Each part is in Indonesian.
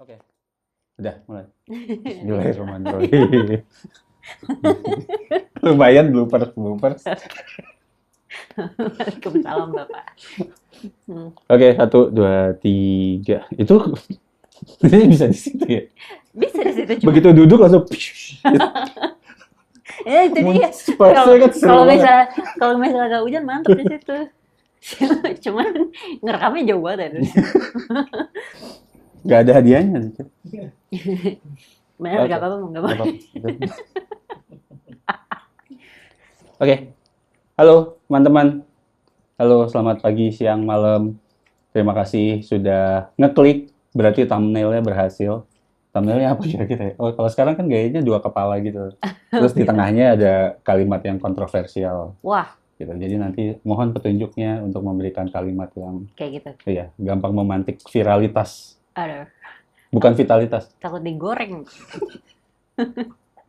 Oke, udah mulai. Bismillahirrahmanirrahim. Lumayan bloopers. Waalaikumsalam Bapak. Oke, 1, 2, 3. Itu ini bisa di situ ya. Bisa di situ cuma. Begitu duduk langsung. Ya itu dia. Space-nya kan seru Kalau banget. misalnya nggak hujan mantep di situ. Cuman ngerekamnya jauh banget ya. Gak ada hadiahnya. Bener Oke. nggak apa-apa, nggak apa-apa. Oke, halo teman-teman. Halo, selamat pagi, siang, malam. Terima kasih sudah ngeklik. Berarti thumbnailnya berhasil. Thumbnailnya apa kira-kira ya? Oh, kalau sekarang kan gayanya 2 kepala gitu. Terus di tengahnya ada kalimat yang kontroversial Wah, gitu. Jadi nanti mohon petunjuknya untuk memberikan kalimat yang kayak gitu. gampang memantik viralitas, Aduh, bukan vitalitas. takut digoreng.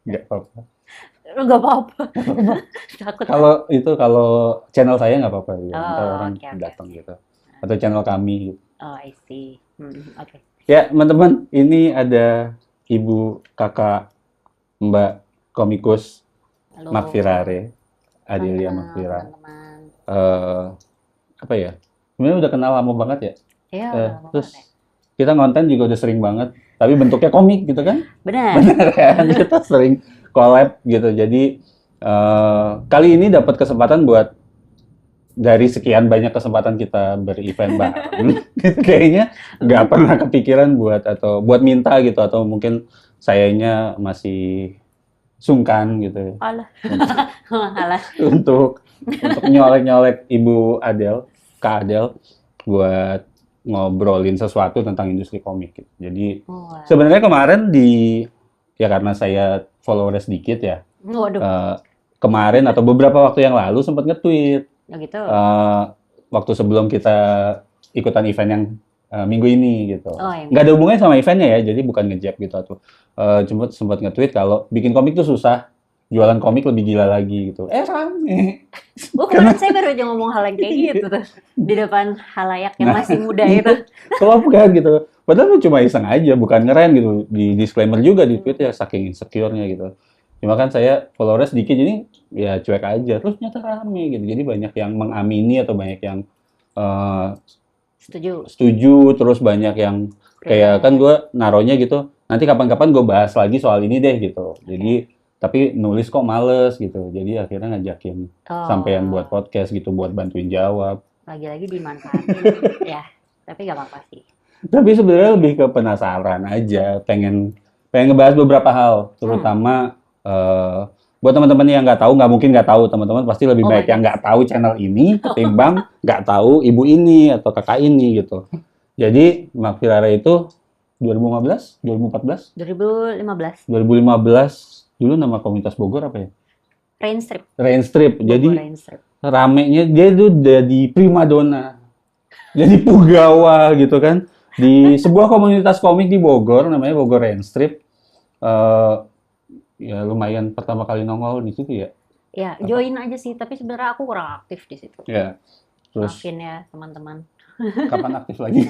Nggak apa-apa. Nggak apa-apa. Takut. Kalau channel saya nggak apa-apa ya. Ntar Oh, orang oke. datang gitu. Atau channel kami gitu. Oh, I see. Oke. Ya, teman-teman, ini ada Ibu, Kakak, Mbak komikus Halo. Makfirare, Adelia Kenal, Makfira. teman-teman. Apa ya? Sebenarnya udah kenal lama banget ya. Iya, udah lama Terus banget ya. kita ngonten juga udah sering banget, tapi bentuknya komik gitu kan? Benar. Bener kan? Kita sering collab gitu. Jadi kali ini dapat kesempatan buat dari sekian banyak kesempatan kita berevent bareng, gitu, kayaknya nggak pernah kepikiran buat minta gitu, atau mungkin sayanya masih sungkan gitu Alah. Alah. untuk nyolek-nyolek Ibu Adel, Kak Adel, buat ngobrolin sesuatu tentang industri komik gitu. Jadi Wah. sebenarnya kemarin karena saya followersnya sedikit ya, Waduh. kemarin atau beberapa waktu yang lalu sempat nge-tweet Oh gitu. waktu sebelum kita ikutan event yang minggu ini gitu. Oh, yang Nggak ada hubungannya sama eventnya ya, jadi bukan ngejab gitu atau cuma sempat nge-tweet kalau bikin komik tuh susah, jualan komik lebih gila lagi gitu. Rame. Kemarin saya baru aja ngomong hal yang kayak gitu tuh. Di depan halayak yang masih muda itu. Klop kan gitu. Padahal lu cuma iseng aja, bukan ngeren gitu. Di disclaimer juga di tweet ya, saking insecure-nya gitu. Cuma kan saya followersnya sedikit, jadi ya cuek aja. Terus nyata rame gitu. Jadi banyak yang mengamini atau banyak yang Setuju. setuju, terus banyak yang kayak kan gue naruhnya gitu, nanti kapan-kapan gue bahas lagi soal ini deh gitu. Jadi tapi nulis kok males gitu. Jadi akhirnya ngajakin Oh, sampean buat podcast gitu, buat bantuin jawab. lagi-lagi dimanfaatin. Ya, tapi gak apa-apa sih. Tapi sebenarnya lebih ke penasaran aja, pengen ngebahas beberapa hal, terutama buat teman-teman yang nggak mungkin nggak tahu, teman-teman pasti lebih Oh baik my yang God. nggak tahu channel ini ketimbang nggak tahu ibu ini atau kakak ini gitu. Jadi Makfirara itu 2015, 2014, 2015. 2015 dulu nama komunitas Bogor apa ya? Rainstrip. Rainstrip. Jadi Bogor Rainstrip. ramenya dia tuh jadi primadona. Jadi punggawa gitu kan di sebuah komunitas komik di Bogor namanya Bogor Rainstrip. Ya lumayan pertama kali nongol di situ ya. Ya, join aja sih. Tapi sebenarnya aku kurang aktif di situ. Ya. Terus Maafin ya teman-teman. kapan aktif lagi?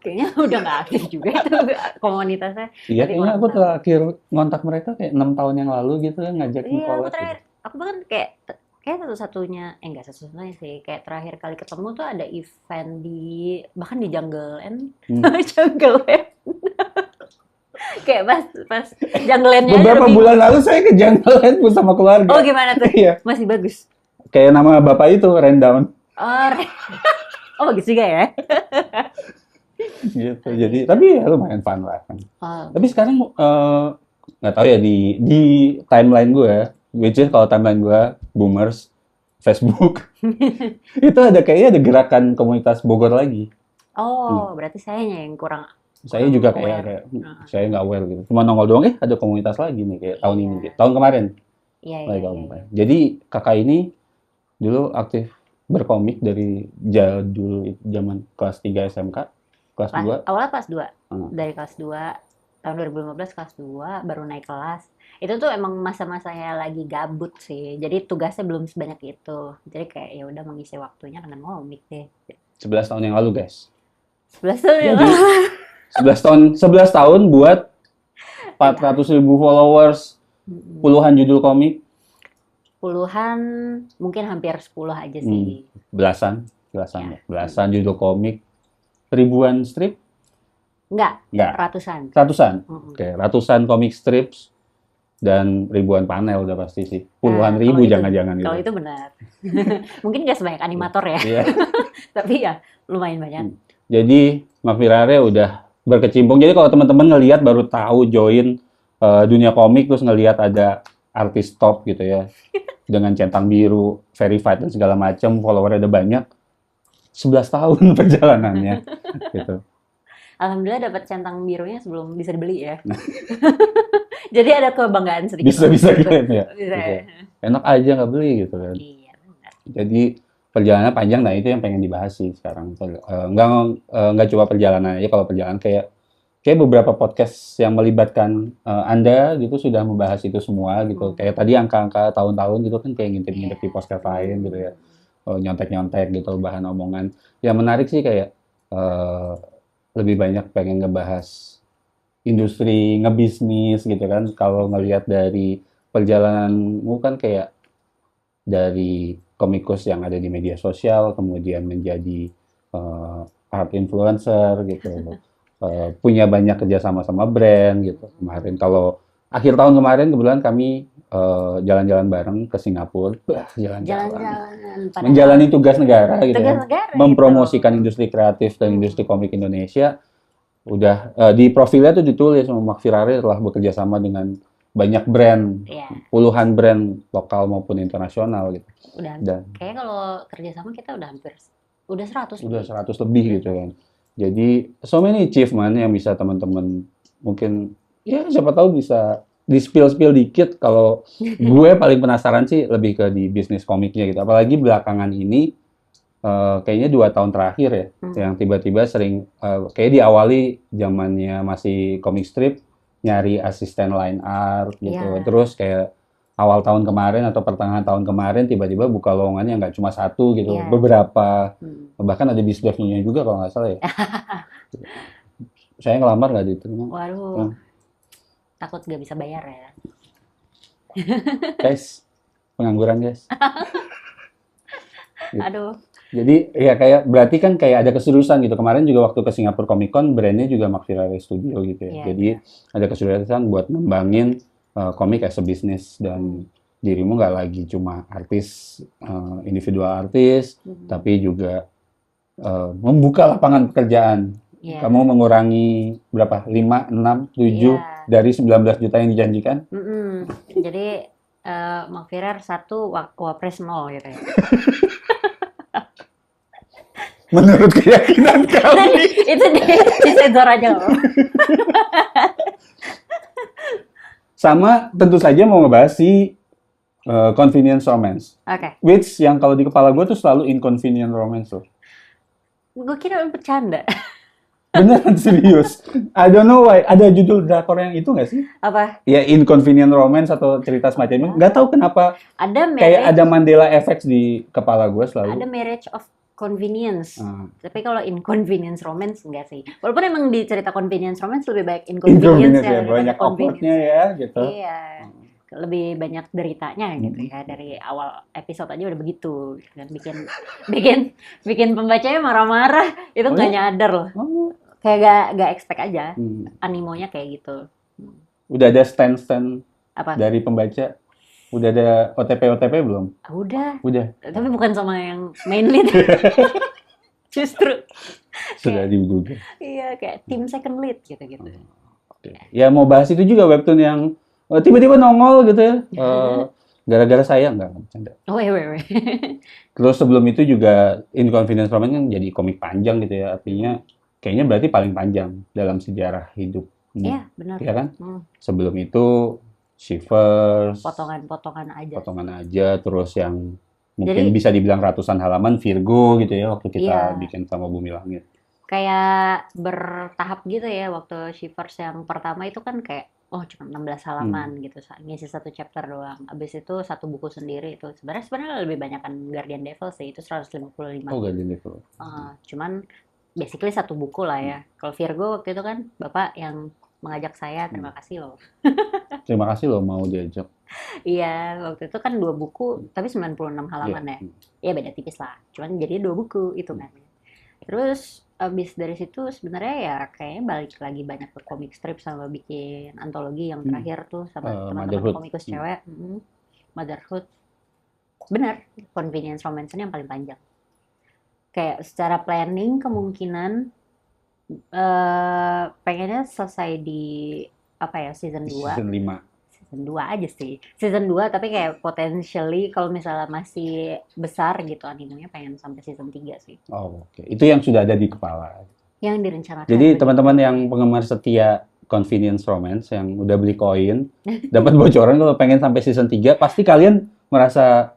Kayaknya udah nggak aktif juga itu komunitasnya. Iya, Tapi kayaknya aku kurang tahu. terakhir ngontak mereka kayak 6 tahun yang lalu gitu kan, ngajak Iya, aku collab terakhir. gitu. Aku bahkan kayak satu-satunya, enggak satu-satunya sih. Kayak terakhir kali ketemu tuh ada event bahkan di Jungle End. Jungle End. Kayak pas Jungle End-nya aja Beberapa udah bingung. bulan lalu saya ke Janggalan sama keluarga. Oh gimana tuh? Iya, Masih bagus. kayak nama bapak itu Rendown Oh, oh bagus juga ya. gitu. Jadi tapi ya lumayan fun lah kan. Oh, Tapi sekarang nggak tahu ya di timeline gue, which is kalau timeline gue boomers Facebook itu kayaknya ada gerakan komunitas Bogor lagi. oh berarti sayanya yang kurang Saya juga aware. saya nggak aware gitu. Cuma nongol doang, ada komunitas lagi nih kayak tahun ini, gitu. Tahun kemarin. Iya, Lagi iya, tahun iya. kemarin. Jadi kakak ini dulu aktif berkomik dari dulu zaman kelas 3 SMK, kelas 2. Awalnya kelas 2. Hmm. Dari kelas 2 tahun 2015 kelas 2 baru naik kelas. Itu tuh emang masa-masa saya lagi gabut sih. Jadi tugasnya belum sebanyak itu. Jadi kayak ya udah mengisi waktunya dengan komik deh. 11 tahun yang lalu, guys. 11 tahun ya. Jadi 11 tahun buat 400.000 followers, puluhan judul komik, Puluhan, mungkin hampir 10 aja sih. belasan Ya. judul komik, ribuan strip, Enggak, enggak, ratusan. ratusan. Mm-mm. Oke, ratusan komik strips dan ribuan panel udah pasti sih. Puluhan Nah, ribu kalau itu- jangan-jangan gitu. Kalau itu benar. Mungkin nggak sebanyak animator ya, Iya. tapi ya lumayan banyak. Jadi Mafirare udah berkecimpung. Jadi kalau teman-teman ngelihat baru tahu join dunia komik terus ngelihat ada artis top gitu ya dengan centang biru, verified dan segala macam, followernya ada banyak. 11 tahun perjalanannya gitu. Alhamdulillah dapat centang birunya sebelum bisa dibeli ya. Jadi ada kebanggaan sedikit. Bisa gitu ya. Bisa. Bisa. Enak aja nggak beli gitu kan. Iya, benar. Jadi perjalanan panjang, nah itu yang pengen dibahas sih sekarang. Nggak cuma perjalanan aja, kalau perjalanan kayak beberapa podcast yang melibatkan Anda gitu sudah membahas itu semua gitu. Kayak tadi angka-angka tahun-tahun gitu kan kayak ngintip-ngintip di podcast lain gitu ya. Nyontek-nyontek gitu bahan omongan. Yang menarik sih kayak eh, lebih banyak pengen ngebahas industri ngebisnis gitu kan. Kalau ngelihat dari perjalananmu kan kayak dari komikus yang ada di media sosial, kemudian menjadi art influencer gitu, punya banyak kerjasama sama brand gitu. Kemarin kalau akhir tahun kemarin kebetulan kami jalan-jalan bareng ke Singapura, jalan-jalan, Jalan-jalan padahal menjalani tugas negara gitu tugas ya, negara mempromosikan itu. industri kreatif dan Hmm. industri komik Indonesia. Udah di profilnya tuh ditulis Makfirare telah bekerja sama dengan banyak brand, Iya, puluhan brand lokal maupun internasional gitu. udah. Dan Kayaknya kalau kerjasama kita udah hampir udah 100 udah lebih. 100 lebih gitu kan. Jadi so many achievement yang bisa teman-teman mungkin ya siapa tahu bisa di spill dikit. Kalau gue paling penasaran sih lebih ke di bisnis komiknya gitu. Apalagi belakangan ini kayaknya 2 tahun terakhir ya, yang tiba-tiba sering kayak diawali zamannya masih komik strip nyari asisten line art gitu. Iya. Terus kayak awal tahun kemarin atau pertengahan tahun kemarin tiba-tiba buka lowongannya nggak cuma satu gitu, Iya. beberapa. Hmm. Bahkan ada bisdevnya juga kalau nggak salah ya. Saya ngelamar nggak diterima. Waduh, takut gak bisa bayar ya. Guys, pengangguran guys. Aduh, Jadi ya kayak berarti kan kayak ada keseriusan gitu. Kemarin juga waktu ke Singapura Comic Con brandnya juga Makfirare Studio gitu ya. Iya, Jadi ada keseriusan buat ngembangin komik as a business dan dirimu nggak lagi cuma artis individual artis, tapi juga membuka lapangan pekerjaan. iya. Kamu mengurangi berapa? 5, 6, 7 Iya. dari 19 juta yang dijanjikan? Mm-mm. Jadi Makfirar 1, Wapres 0 gitu ya. Menurut keyakinan kami. Itu di sensor aja loh. Sama tentu saja mau ngebahas si convenience romance. Oke, Which yang kalau di kepala gue tuh selalu inconvenient romance tuh. gue kira lu bercanda. Beneran serius. I don't know why. Ada judul drakor yang itu nggak sih? Apa? Ya inconvenient romance atau cerita semacam itu. Nggak tahu kenapa. Ada Kayak marriage, ada Mandela effects di kepala gue selalu. ada marriage of convenience. Ah, Tapi kalau inconvenience romance enggak sih. Walaupun emang di cerita convenience romance lebih banyak inconvenience inconvenience ya. daripada Banyak awkwardnya ya gitu. Iya. Lebih banyak deritanya gitu ya, dari awal episode aja udah begitu gitu kan, bikin pembacanya marah-marah itu Oh, nggak iya? nyadar loh, Oh, kayak gak expect aja animonya kayak gitu. udah ada stand Apa? dari pembaca. Udah ada OTP belum? Udah, Udah. tapi bukan sama yang main lead. Justru Sudah diduga. iya kayak tim second lead gitu-gitu. Oke. Ya mau bahas itu juga webtoon yang tiba-tiba nongol gitu ya. Gara-gara saya nggak bercanda. Weh. Terus sebelum itu juga Inconvenience Romance kan jadi komik panjang gitu ya. Artinya kayaknya berarti paling panjang dalam sejarah hidup. Iya benar. Iya kan? Hmm, Sebelum itu Shivers, potongan-potongan aja. potongan aja. Terus yang mungkin Jadi- bisa dibilang ratusan halaman Virgo gitu ya. Waktu kita Iya. bikin sama Bumi Langit. Kayak bertahap gitu ya, waktu Shivers yang pertama itu kan kayak cuma 16 halaman gitu, ngisi satu chapter doang. Abis itu satu buku sendiri itu sebenarnya lebih banyak kan Guardian Devil sih, itu 155. Oh, Guardian Devil. Cuman basically satu buku lah ya. Kalau Virgo waktu itu kan Bapak yang mengajak saya, terima kasih loh. Terima kasih loh mau diajak. Iya, waktu itu kan 2 buku, tapi 96 Iya. halaman ya. Ya beda tipis lah, cuman jadi 2 buku itu kan. Terus abis dari situ sebenarnya ya kayaknya balik lagi banyak ke comic strip sama bikin antologi yang terakhir tuh sama teman-teman Motherhood. komikus cewek. Motherhood. Bener, convenience romance ini yang paling panjang. Kayak secara planning kemungkinan pengennya selesai di apa ya season 2. Season 5. Season 2 aja sih. Season 2 tapi kayak potentially kalau misalnya masih besar gitu animenya pengen sampai season 3 sih. Oh, oke. Itu yang sudah ada di kepala. Yang direncanakan. Jadi begitu. teman-teman yang penggemar setia convenience romance yang udah beli koin, dapat bocoran kalau pengen sampai season 3, pasti kalian merasa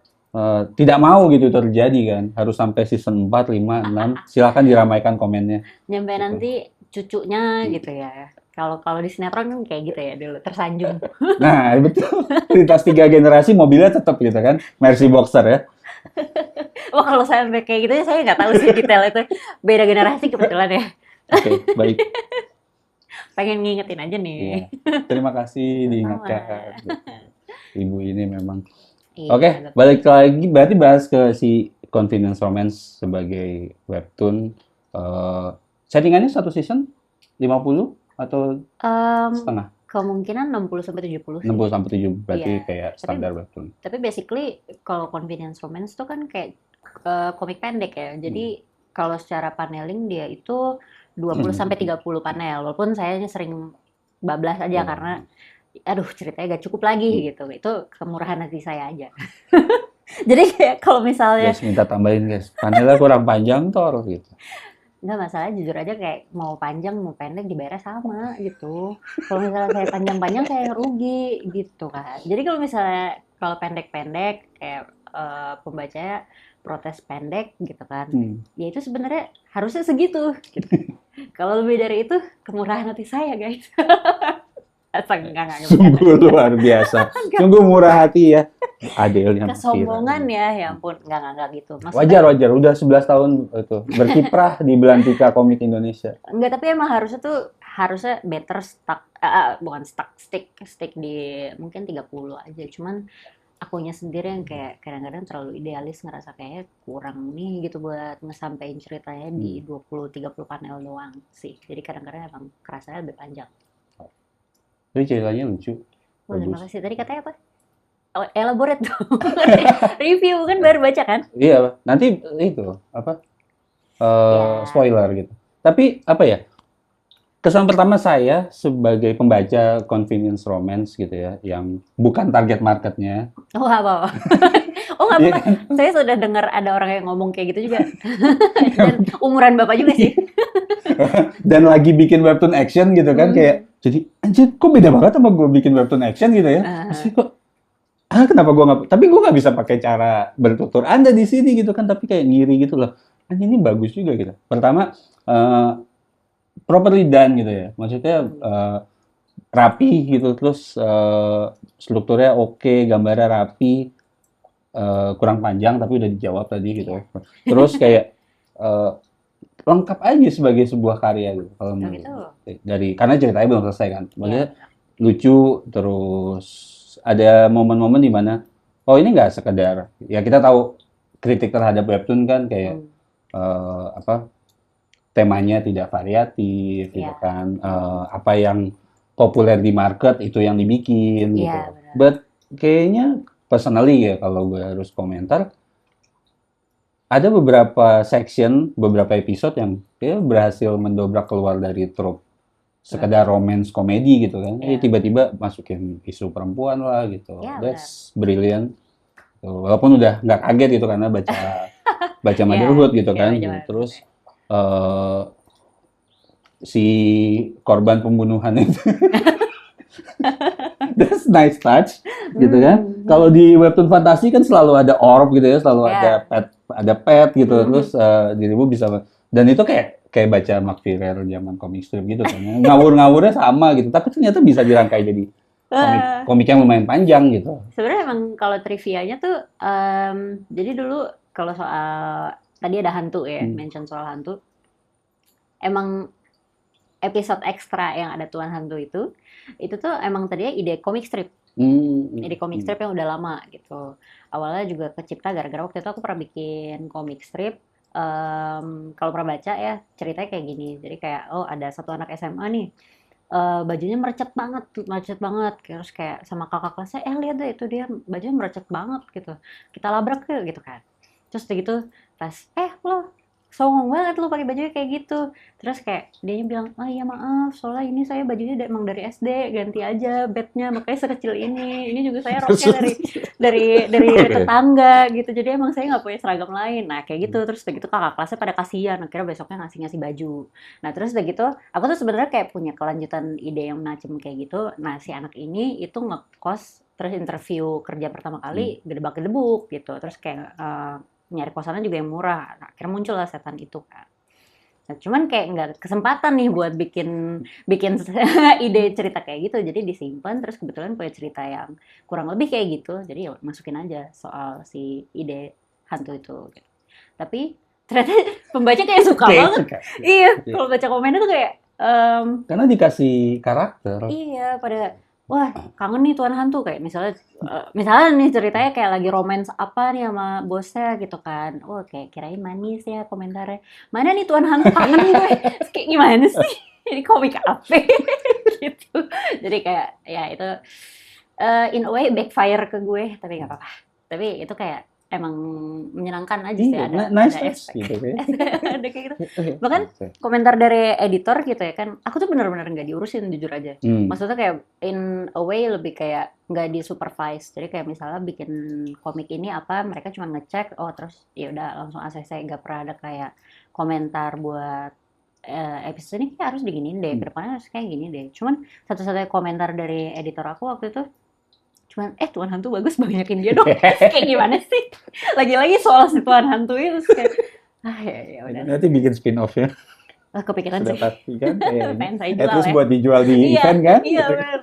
tidak mau gitu terjadi kan. Harus sampai season 4, 5, 6. Silakan diramaikan komennya. Nyampe Gitu. nanti cucunya gitu ya. Kalau di sinetron kan kayak gitu ya dulu tersanjung. Nah, betul. Lintas 3 generasi mobilnya tetap gitu kan. Mercy Boxer ya. Wah kalau sampai kayak gitu ya saya nggak tahu sih detail itu. Beda generasi kebetulan ya. Oke, baik. Pengen ngingetin aja nih. Iya. Terima kasih diingatkan. Ibu ini memang. Iya, Oke, betul. balik lagi berarti bahas ke si Convenience Romance sebagai webtoon. Settingannya satu season 50 atau setengah? Kemungkinan 60 sampai 70 sih. 60 sampai 70 berarti Iya. kayak standar webtoon. Tapi basically kalau convenience romance tuh kan kayak komik pendek ya. Jadi kalau secara paneling dia itu 20 sampai 30 panel. Walaupun saya sering bablas aja karena aduh ceritanya gak cukup lagi gitu. Itu kemurahan hati saya aja. Jadi kayak kalau misalnya Guys, minta tambahin guys. Panelnya kurang panjang Tor gitu. nggak masalah, jujur aja kayak mau panjang mau pendek dibayar sama gitu. Kalau misalnya saya panjang-panjang saya yang rugi gitu kan. Jadi kalau misalnya kalau pendek-pendek kayak pembacanya protes pendek gitu kan. Ya itu sebenarnya harusnya segitu gitu. Kalau lebih dari itu kemurahan hati saya guys. Enggak. Sungguh luar biasa. Sungguh murah hati ya. Adelnya Kesombongan ya ampun. Enggak gitu. Maksudnya, wajar. Udah 11 tahun itu berkiprah di Belantika Komik Indonesia. Enggak, tapi emang harusnya better stick di mungkin 30 aja. Cuman akunya sendiri yang kayak kadang-kadang terlalu idealis ngerasa kayak kurang nih gitu buat ngesampein ceritanya di 20-30 panel doang sih. Jadi kadang-kadang emang kerasanya lebih panjang. Jadi ceritanya lucu. Terima kasih. Tadi katanya apa? Oh, elaborate dong. Review kan baru baca kan? Iya, nanti itu apa? Spoiler gitu. Tapi apa ya? Kesan pertama saya sebagai pembaca convenience romance gitu ya, yang bukan target marketnya. Oh, apa? Oh, nggak apa-apa. Saya sudah dengar ada orang yang ngomong kayak gitu juga. Dan umuran Bapak juga sih. Dan lagi bikin webtoon action gitu kan, kayak jadi anjir kok beda banget sama gue bikin webtoon action gitu ya. Pasti kok kenapa gue nggak, tapi gue nggak bisa pakai cara bertutur Anda di sini gitu kan, tapi kayak ngiri gitu loh. Ini bagus juga gitu. Pertama properly done gitu ya, maksudnya rapi gitu, terus strukturnya oke, gambarnya rapi, kurang panjang tapi udah dijawab tadi gitu. Terus kayak lengkap aja sebagai sebuah karya gitu kalau menurut dari, karena ceritanya belum selesai kan, maksudnya lucu, terus ada momen-momen di mana ini nggak sekedar ya, kita tahu kritik terhadap webtoon kan kayak temanya tidak variatif gitu kan, apa yang populer di market itu yang dibikin gitu. But kayaknya personally ya kalau gue harus komentar, ada beberapa section, beberapa episode yang berhasil mendobrak keluar dari trope sekedar romance komedi gitu kan. Tiba-tiba masukin isu perempuan lah gitu. That's brilliant. Walaupun udah nggak kaget gitu karena baca Motherhood gitu kan. Terus si korban pembunuhan itu that's nice touch gitu kan. Kalau di webtoon fantasi kan selalu ada orb gitu ya, selalu ada pet gitu. Terus dirimu bisa, dan itu kayak baca Mark Ferrer zaman komik strip gitu kan. Ngawur-ngawurnya sama gitu, tapi ternyata bisa dirangkai jadi komik yang lumayan panjang gitu. Sebenarnya emang kalau trivianya tuh jadi dulu kalau soal tadi ada hantu ya, mention soal hantu. emang episode ekstra yang ada Tuan Hantu itu tuh emang tadinya ide komik strip. Ide komik strip yang udah lama gitu. Awalnya juga kecipta gara-gara waktu itu aku pernah bikin komik strip. Kalau pernah baca ya ceritanya kayak gini. Jadi kayak ada satu anak SMA nih, bajunya merecet banget. Terus kayak sama kakak kelasnya, lihat deh itu dia bajunya merecet banget gitu. Kita labrak yuk gitu kan. Terus gitu pas lo songong banget lo pakai bajunya kayak gitu. Terus kayak dia bilang, iya maaf, soalnya ini saya bajunya emang dari SD, ganti aja bednya, makanya sekecil ini. Ini juga saya roknya dari Oke. tetangga gitu. Jadi emang saya nggak punya seragam lain. Nah kayak gitu. Terus udah gitu kakak kelasnya pada kasihan. Akhirnya besoknya ngasih baju. Nah terus udah gitu, aku tuh sebenarnya kayak punya kelanjutan ide yang macam kayak gitu. Nah si anak ini itu ngekos, terus interview kerja pertama kali gedebak-gedebuk gitu. Terus kayak nyari kosannya juga yang murah. Nah, akhirnya muncul lah setan itu kan. Nah, cuman kayak nggak kesempatan nih buat bikin bikin ide cerita kayak gitu. Jadi disimpan terus kebetulan punya cerita yang kurang lebih kayak gitu. Jadi ya masukin aja soal si ide hantu itu. Gitu. Tapi ternyata pembaca kayak suka Oke, banget. suka. Iya, Iya. kalau baca komennya tuh kayak Karena dikasih karakter. iya pada wah kangen nih Tuan Hantu kayak misalnya nih ceritanya kayak lagi romance apa nih sama bosnya gitu kan. Oh kayak kirain manis ya komentarnya. Mana nih Tuan Hantu kangen gue. Terus kayak gimana sih? Ini komik apa? gitu. Jadi kayak ya itu in a way backfire ke gue tapi nggak apa-apa. Tapi itu kayak emang menyenangkan aja sih Iya, ada nice touch efek. gitu kan. ada kayak gitu. Bahkan komentar dari editor gitu ya kan, aku tuh benar-benar nggak diurusin jujur aja. Maksudnya kayak in a way lebih kayak nggak di supervise. Jadi kayak misalnya bikin komik ini apa, mereka cuma ngecek, terus ya udah langsung ACC, nggak pernah ada kayak komentar buat episode ini kayak harus diginiin deh, kedepannya harus kayak gini deh. Cuman satu-satunya komentar dari editor aku waktu itu cuman Tuan Hantu bagus, banyakin dia dong. Kayak gimana sih? Lagi-lagi soal si Tuan Hantu itu kayak ya udah. Nanti bikin spin-off ya. Kepikiran Sudah sih. pasti kan. Pengen saya jual Terus ya. buat dijual di Iya, event kan. iya Gitu. benar.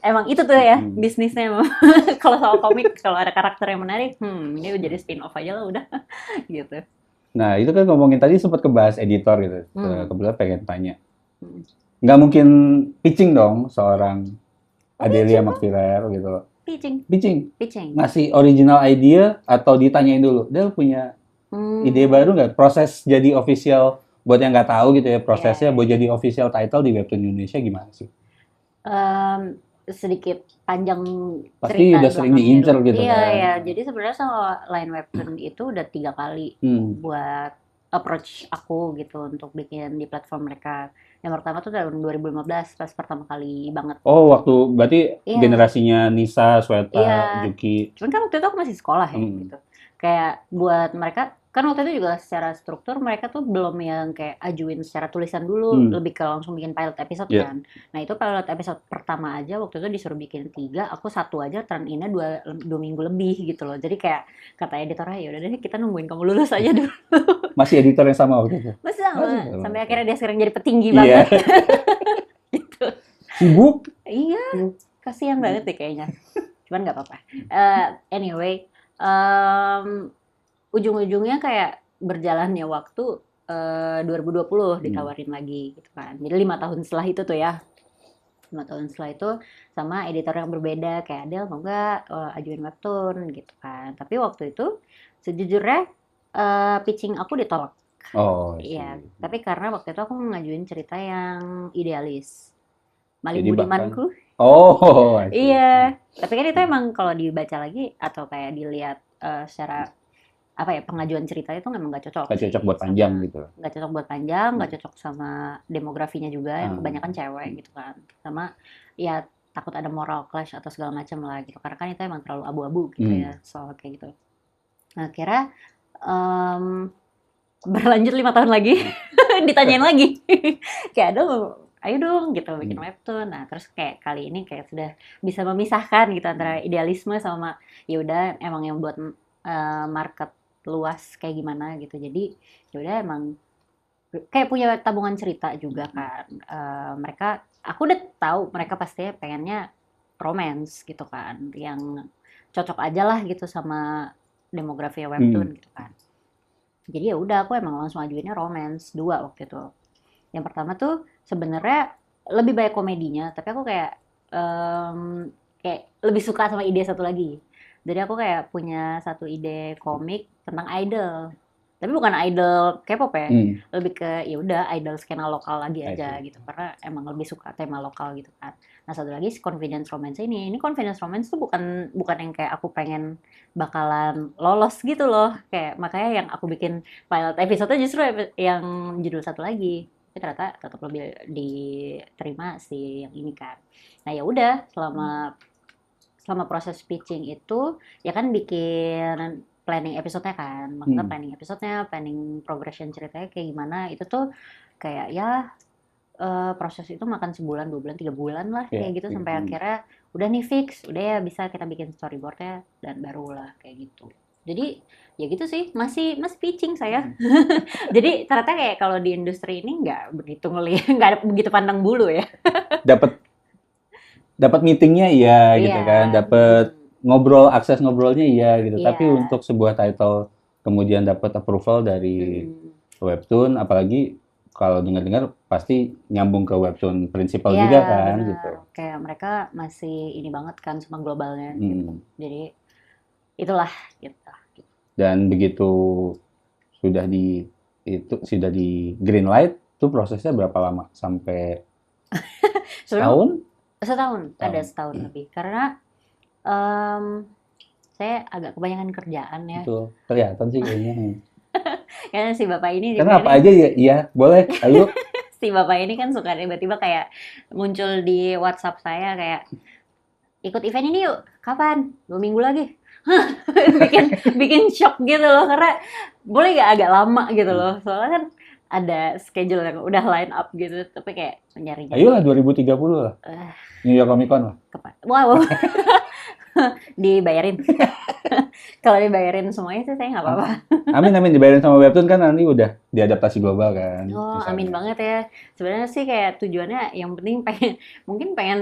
Emang itu tuh ya bisnisnya emang. Kalau soal komik, kalau ada karakter yang menarik, ini udah jadi spin-off aja lah udah. gitu. Nah, itu kan ngomongin tadi sempat kebahas editor gitu. Kebetulan pengen tanya. Hmm. Nggak mungkin pitching dong seorang Adelia pitching, McTier gitu loh. Pitching. Ngasih original idea atau ditanyain dulu, Del punya ide baru nggak? Proses jadi official, buat yang nggak tahu gitu ya, prosesnya buat jadi official title di Webtoon Indonesia gimana sih? Sedikit panjang Pasti cerita udah sering belakangnya diincer dulu. gitu Iya, kan. iya. Jadi sebenarnya sama Line Webtoon itu udah 3 kali buat approach aku gitu untuk bikin di platform mereka. Yang pertama tuh tahun 2015 pas pertama kali banget. Oh, waktu berarti Iya. generasinya Nisa, Sweta, Iya. Juki. Cuman kan waktu itu aku masih sekolah ya gitu. Kayak buat mereka kan waktu itu juga secara struktur mereka tuh belum yang kayak ajuin secara tulisan dulu, lebih ke langsung bikin pilot episode kan. Nah itu pilot episode pertama aja waktu itu disuruh bikin 3, aku 1 aja turn in-nya 2 minggu lebih gitu loh. Jadi kayak kata editornya ya udah deh kita nungguin kamu lulus aja dulu. Masih editor yang sama waktu itu? Masih sama. Sampai akhirnya dia sekarang jadi petinggi Iya. banget. gitu. Sibuk? Iya, kasihan banget deh kayaknya. Cuman nggak apa-apa. Anyway, ujung-ujungnya kayak berjalannya waktu 2020 ditawarin lagi gitu kan. Jadi 5 tahun setelah itu tuh ya. 5 tahun setelah itu sama editor yang berbeda kayak Adel mau nggak ajuin webtoon gitu kan. Tapi waktu itu sejujurnya pitching aku ditolak. Oh, iya. Tapi karena waktu itu aku ngajuin cerita yang idealis. Maling jadi Budimanku. Oh, iya. Tapi kan itu emang kalau dibaca lagi atau kayak dilihat secara apa ya pengajuan cerita itu memang nggak cocok. Nggak cocok buat panjang gitu. Nggak cocok buat panjang, nggak cocok sama demografinya juga yang kebanyakan cewek gitu kan. Sama ya takut ada moral clash atau segala macam lah gitu. Karena kan itu emang terlalu abu-abu gitu ya soal kayak gitu. Nah kira berlanjut 5 tahun lagi ditanyain lagi kayak ayo dong gitu bikin webtoon. Nah terus kayak kali ini kayak sudah bisa memisahkan gitu antara idealisme sama ya udah emang yang buat market luas kayak gimana gitu. Jadi ya udah emang kayak punya tabungan cerita juga kan. Aku udah tahu mereka pasti pengennya romance gitu kan, yang cocok aja lah gitu sama demografi webtoon gitu kan. Jadi ya udah aku emang langsung ajuinnya romance 2 waktu itu. Yang pertama tuh sebenarnya lebih banyak komedinya, tapi aku kayak lebih suka sama ide satu lagi. Jadi aku kayak punya satu ide komik tentang idol. Tapi bukan idol K-pop ya, Hmm, lebih ke ya udah idol skena lokal lagi I aja see. gitu. Karena emang lebih suka tema lokal gitu kan. Nah, satu lagi si confidence romance ini. Ini confidence romance tuh bukan bukan yang kayak aku pengen bakalan lolos gitu loh. Kayak makanya yang aku bikin pilot episode justru yang judul satu lagi. Tapi ternyata tetap lebih diterima si yang ini kan. Nah, ya udah selama selama proses pitching itu ya kan bikin planning episodenya kan, maksudnya Hmm, planning episodenya, planning progression ceritanya kayak gimana itu tuh kayak ya proses itu makan sebulan, 2 bulan, 3 bulan lah ya, kayak gitu ya, sampai akhirnya udah nih fix, udah ya bisa kita bikin storyboardnya dan barulah kayak gitu. Jadi ya gitu sih, masih masih pitching saya. Jadi ternyata kayak kalau di industri ini nggak begitu ngelihat, nggak ada begitu pandang bulu ya. dapat dapat meetingnya iya Iya, gitu kan, dapat ngobrol, akses ngobrolnya iya gitu. iya, Tapi untuk sebuah title kemudian dapat approval dari mm-mm. webtoon, apalagi kalau dengar-dengar pasti nyambung ke webtoon principal Iya, juga kan benar. gitu. Kayak mereka masih ini banget kan sama globalnya gitu. Hmm. Jadi itulah gitu. Dan begitu sudah di sudah di green light, itu prosesnya berapa lama? Sampai Sebenarnya setahun? setahun, ada Tahun. setahun lebih. Karena em, saya agak kebanyakan kerjaan ya. Itu kelihatan sih kayaknya. Karena si bapak ini Karena juga apa nih, aja ya, iya, boleh, ayo. si bapak ini kan suka tiba-tiba kayak muncul di WhatsApp saya kayak ikut event ini yuk. Kapan? 2 minggu lagi. bikin bikin shock gitu loh karena boleh gak agak lama gitu loh soalnya kan ada schedule yang udah line up gitu tapi kayak Ayolah nyari-nyari 2030 lah. eh New York Comic Con lah. wow dibayarin kalau dibayarin semuanya sih saya nggak apa-apa. Amin amin dibayarin sama webtoon kan nanti udah diadaptasi global kan Oh amin misalnya. banget ya sebenarnya sih kayak tujuannya yang penting pengen mungkin pengen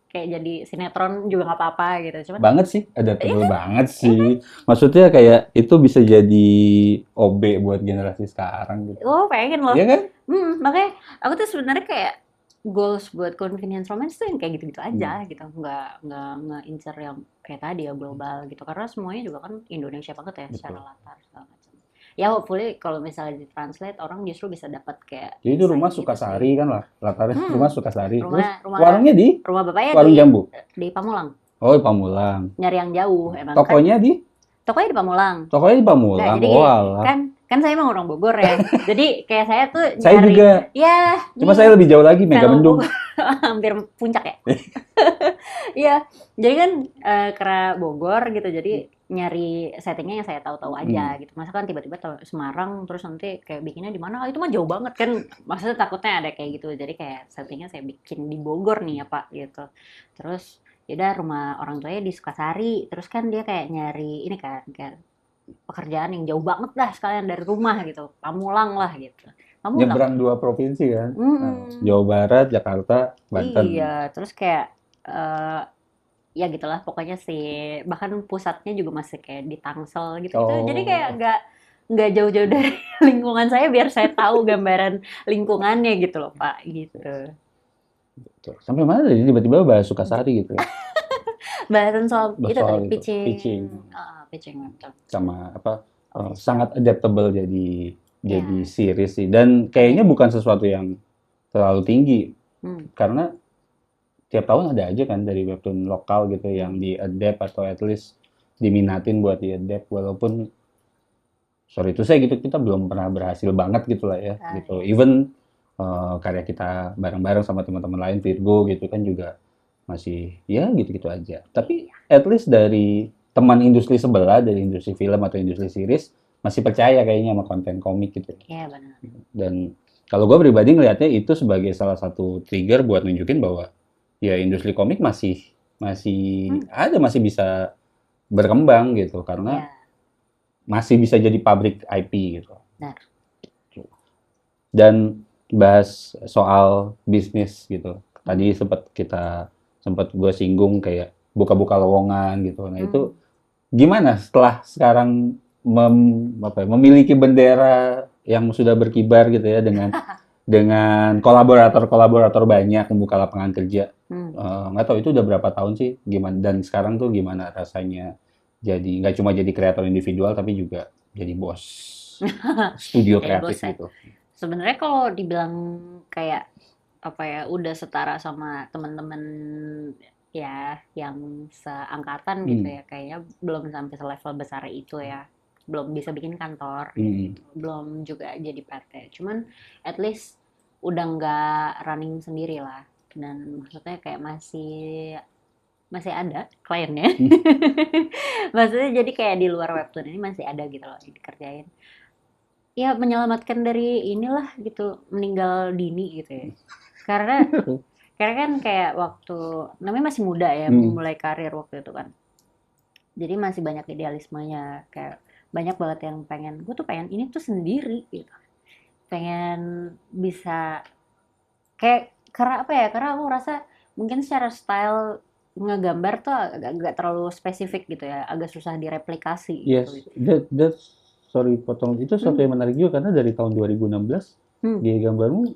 kayak jadi sinetron juga nggak apa-apa gitu cuman Banget sih, iya adaptable kan banget iya kan sih. Maksudnya kayak itu bisa jadi OB buat generasi sekarang gitu. oh pengen loh. Iya kan? Makanya aku tuh sebenarnya kayak goals buat convenience romance tuh yang kayak gitu-gitu Hmm, aja gitu. Nggak ngincer yang kayak tadi ya global gitu. Karena semuanya juga kan Indonesia banget ya secara betul. latar segala macam. Ya hopefully kalau misalnya ditranslate orang justru bisa dapat kayak Jadi itu rumah insight gitu sih. Sukasari kan lah, latarnya Hmm, rumah Sukasari. Terus rumah rumah warungnya di rumah bapaknya Warung Jambu. di Pamulang. Oh, di Pamulang. Nyari yang jauh emang kan. Tokonya di Tokonya di Pamulang. Tokonya di Nggak, Pamulang. jadi Oh, gini, alah. kan saya emang orang Bogor ya. Jadi kayak saya tuh Saya nyari juga. ya Cuma nih saya lebih jauh lagi fellow Megamendung. Bogor hampir puncak ya. Iya, jadi kan karena Bogor gitu, jadi nyari settingnya yang saya tahu-tahu aja Hmm, gitu. Masa kan tiba-tiba Semarang terus nanti kayak bikinnya di mana? Ah, itu mah jauh banget kan. Maksudnya takutnya ada kayak gitu. Jadi kayak settingnya saya bikin di Bogor nih ya Pak gitu. Terus ya udah rumah orang tuanya di Sukasari. Terus kan dia kayak nyari ini kan kayak pekerjaan yang jauh banget dah sekalian dari rumah gitu. Pamulang lah gitu. Pamulang. nyebrang 2 provinsi kan. Nah, Hmm. Jawa Barat, Jakarta, Banten. Iya, terus kayak ya gitulah pokoknya sih bahkan pusatnya juga masih kayak di Tangsel gitu gitu jadi kayak Oh, nggak jauh-jauh dari lingkungan saya biar saya tahu gambaran lingkungannya gitu loh Pak gitu betul. Sampai mana tadi tiba-tiba bahas Sukasari gitu ya. bahasan soal Bahas itu tadi soal itu, pitching. pitching betul Sama apa official sangat adaptable jadi ya series sih dan kayaknya bukan sesuatu yang terlalu tinggi hmm. karena tiap tahun ada aja kan dari webtoon lokal gitu yang di-adapt atau at least diminatin buat di-adapt walaupun sorry itu saya gitu kita belum pernah berhasil banget gitu lah ya gitu Iya. even karya kita bareng-bareng sama teman-teman lain Virgo gitu kan juga masih ya gitu-gitu aja tapi at least dari teman industri sebelah dari industri film atau industri series masih percaya kayaknya sama konten komik gitu Iya benar dan kalau gue pribadi ngelihatnya itu sebagai salah satu trigger buat nunjukin bahwa ya industri komik masih masih hmm. ada masih bisa berkembang gitu karena Ya masih bisa jadi pabrik IP gitu. benar Dan bahas soal bisnis gitu. Tadi sempat gue singgung kayak buka-buka lowongan gitu. Nah, itu hmm. gimana setelah sekarang memiliki bendera yang sudah berkibar gitu ya dengan dengan kolaborator banyak membuka lapangan kerja. Nggak tahu itu udah berapa tahun sih gimana, dan sekarang tuh gimana rasanya jadi nggak cuma jadi kreator individual tapi juga jadi bos studio Jadi kreatif bos ya. gitu. Sebenarnya kalau dibilang kayak apa ya, udah setara sama teman-teman ya yang seangkatan gitu ya, kayaknya belum sampai selevel besar itu ya. Belum bisa bikin kantor, belum juga jadi PT. Cuman at least udah nggak running sendiri lah. Dan maksudnya kayak masih ada kliennya. Maksudnya jadi kayak di luar webtoon ini masih ada gitu loh yang dikerjain. Ya menyelamatkan dari inilah gitu, meninggal dini gitu ya. Karena kan kayak waktu namanya masih muda ya, mulai karir waktu itu kan. Jadi masih banyak idealismenya, kayak banyak banget yang gue tuh pengen ini tuh sendiri gitu. Pengen bisa kayak, karena apa ya? Karena aku rasa mungkin secara style ngegambar tuh agak terlalu spesifik gitu ya, agak susah direplikasi Yes, gitu. sorry potong, itu sesuatu yang menarik juga karena dari tahun 2016 gaya gambarmu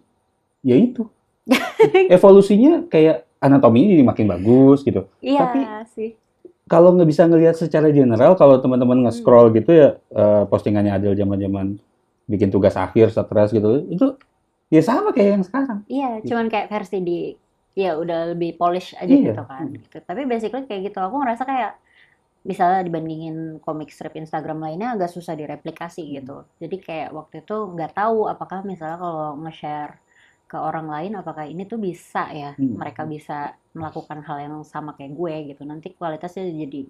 ya itu evolusinya kayak anatomi ini makin bagus gitu. Iya Tapi sih. kalau nggak bisa ngelihat secara general, kalau teman-teman nge-scroll gitu ya, postingannya Adel zaman-zaman bikin tugas akhir, stres gitu, itu ya sama kayak yang sekarang. Iya, Gitu. cuman kayak versi ya udah lebih polish aja Iya. gitu kan. Gitu. Tapi basically kayak gitu, aku ngerasa kayak misalnya dibandingin komik strip Instagram lainnya agak susah direplikasi gitu. Jadi kayak waktu itu nggak tahu apakah misalnya kalau nge-share ke orang lain apakah ini tuh bisa ya, mereka bisa melakukan hal yang sama kayak gue gitu. Nanti kualitasnya jadi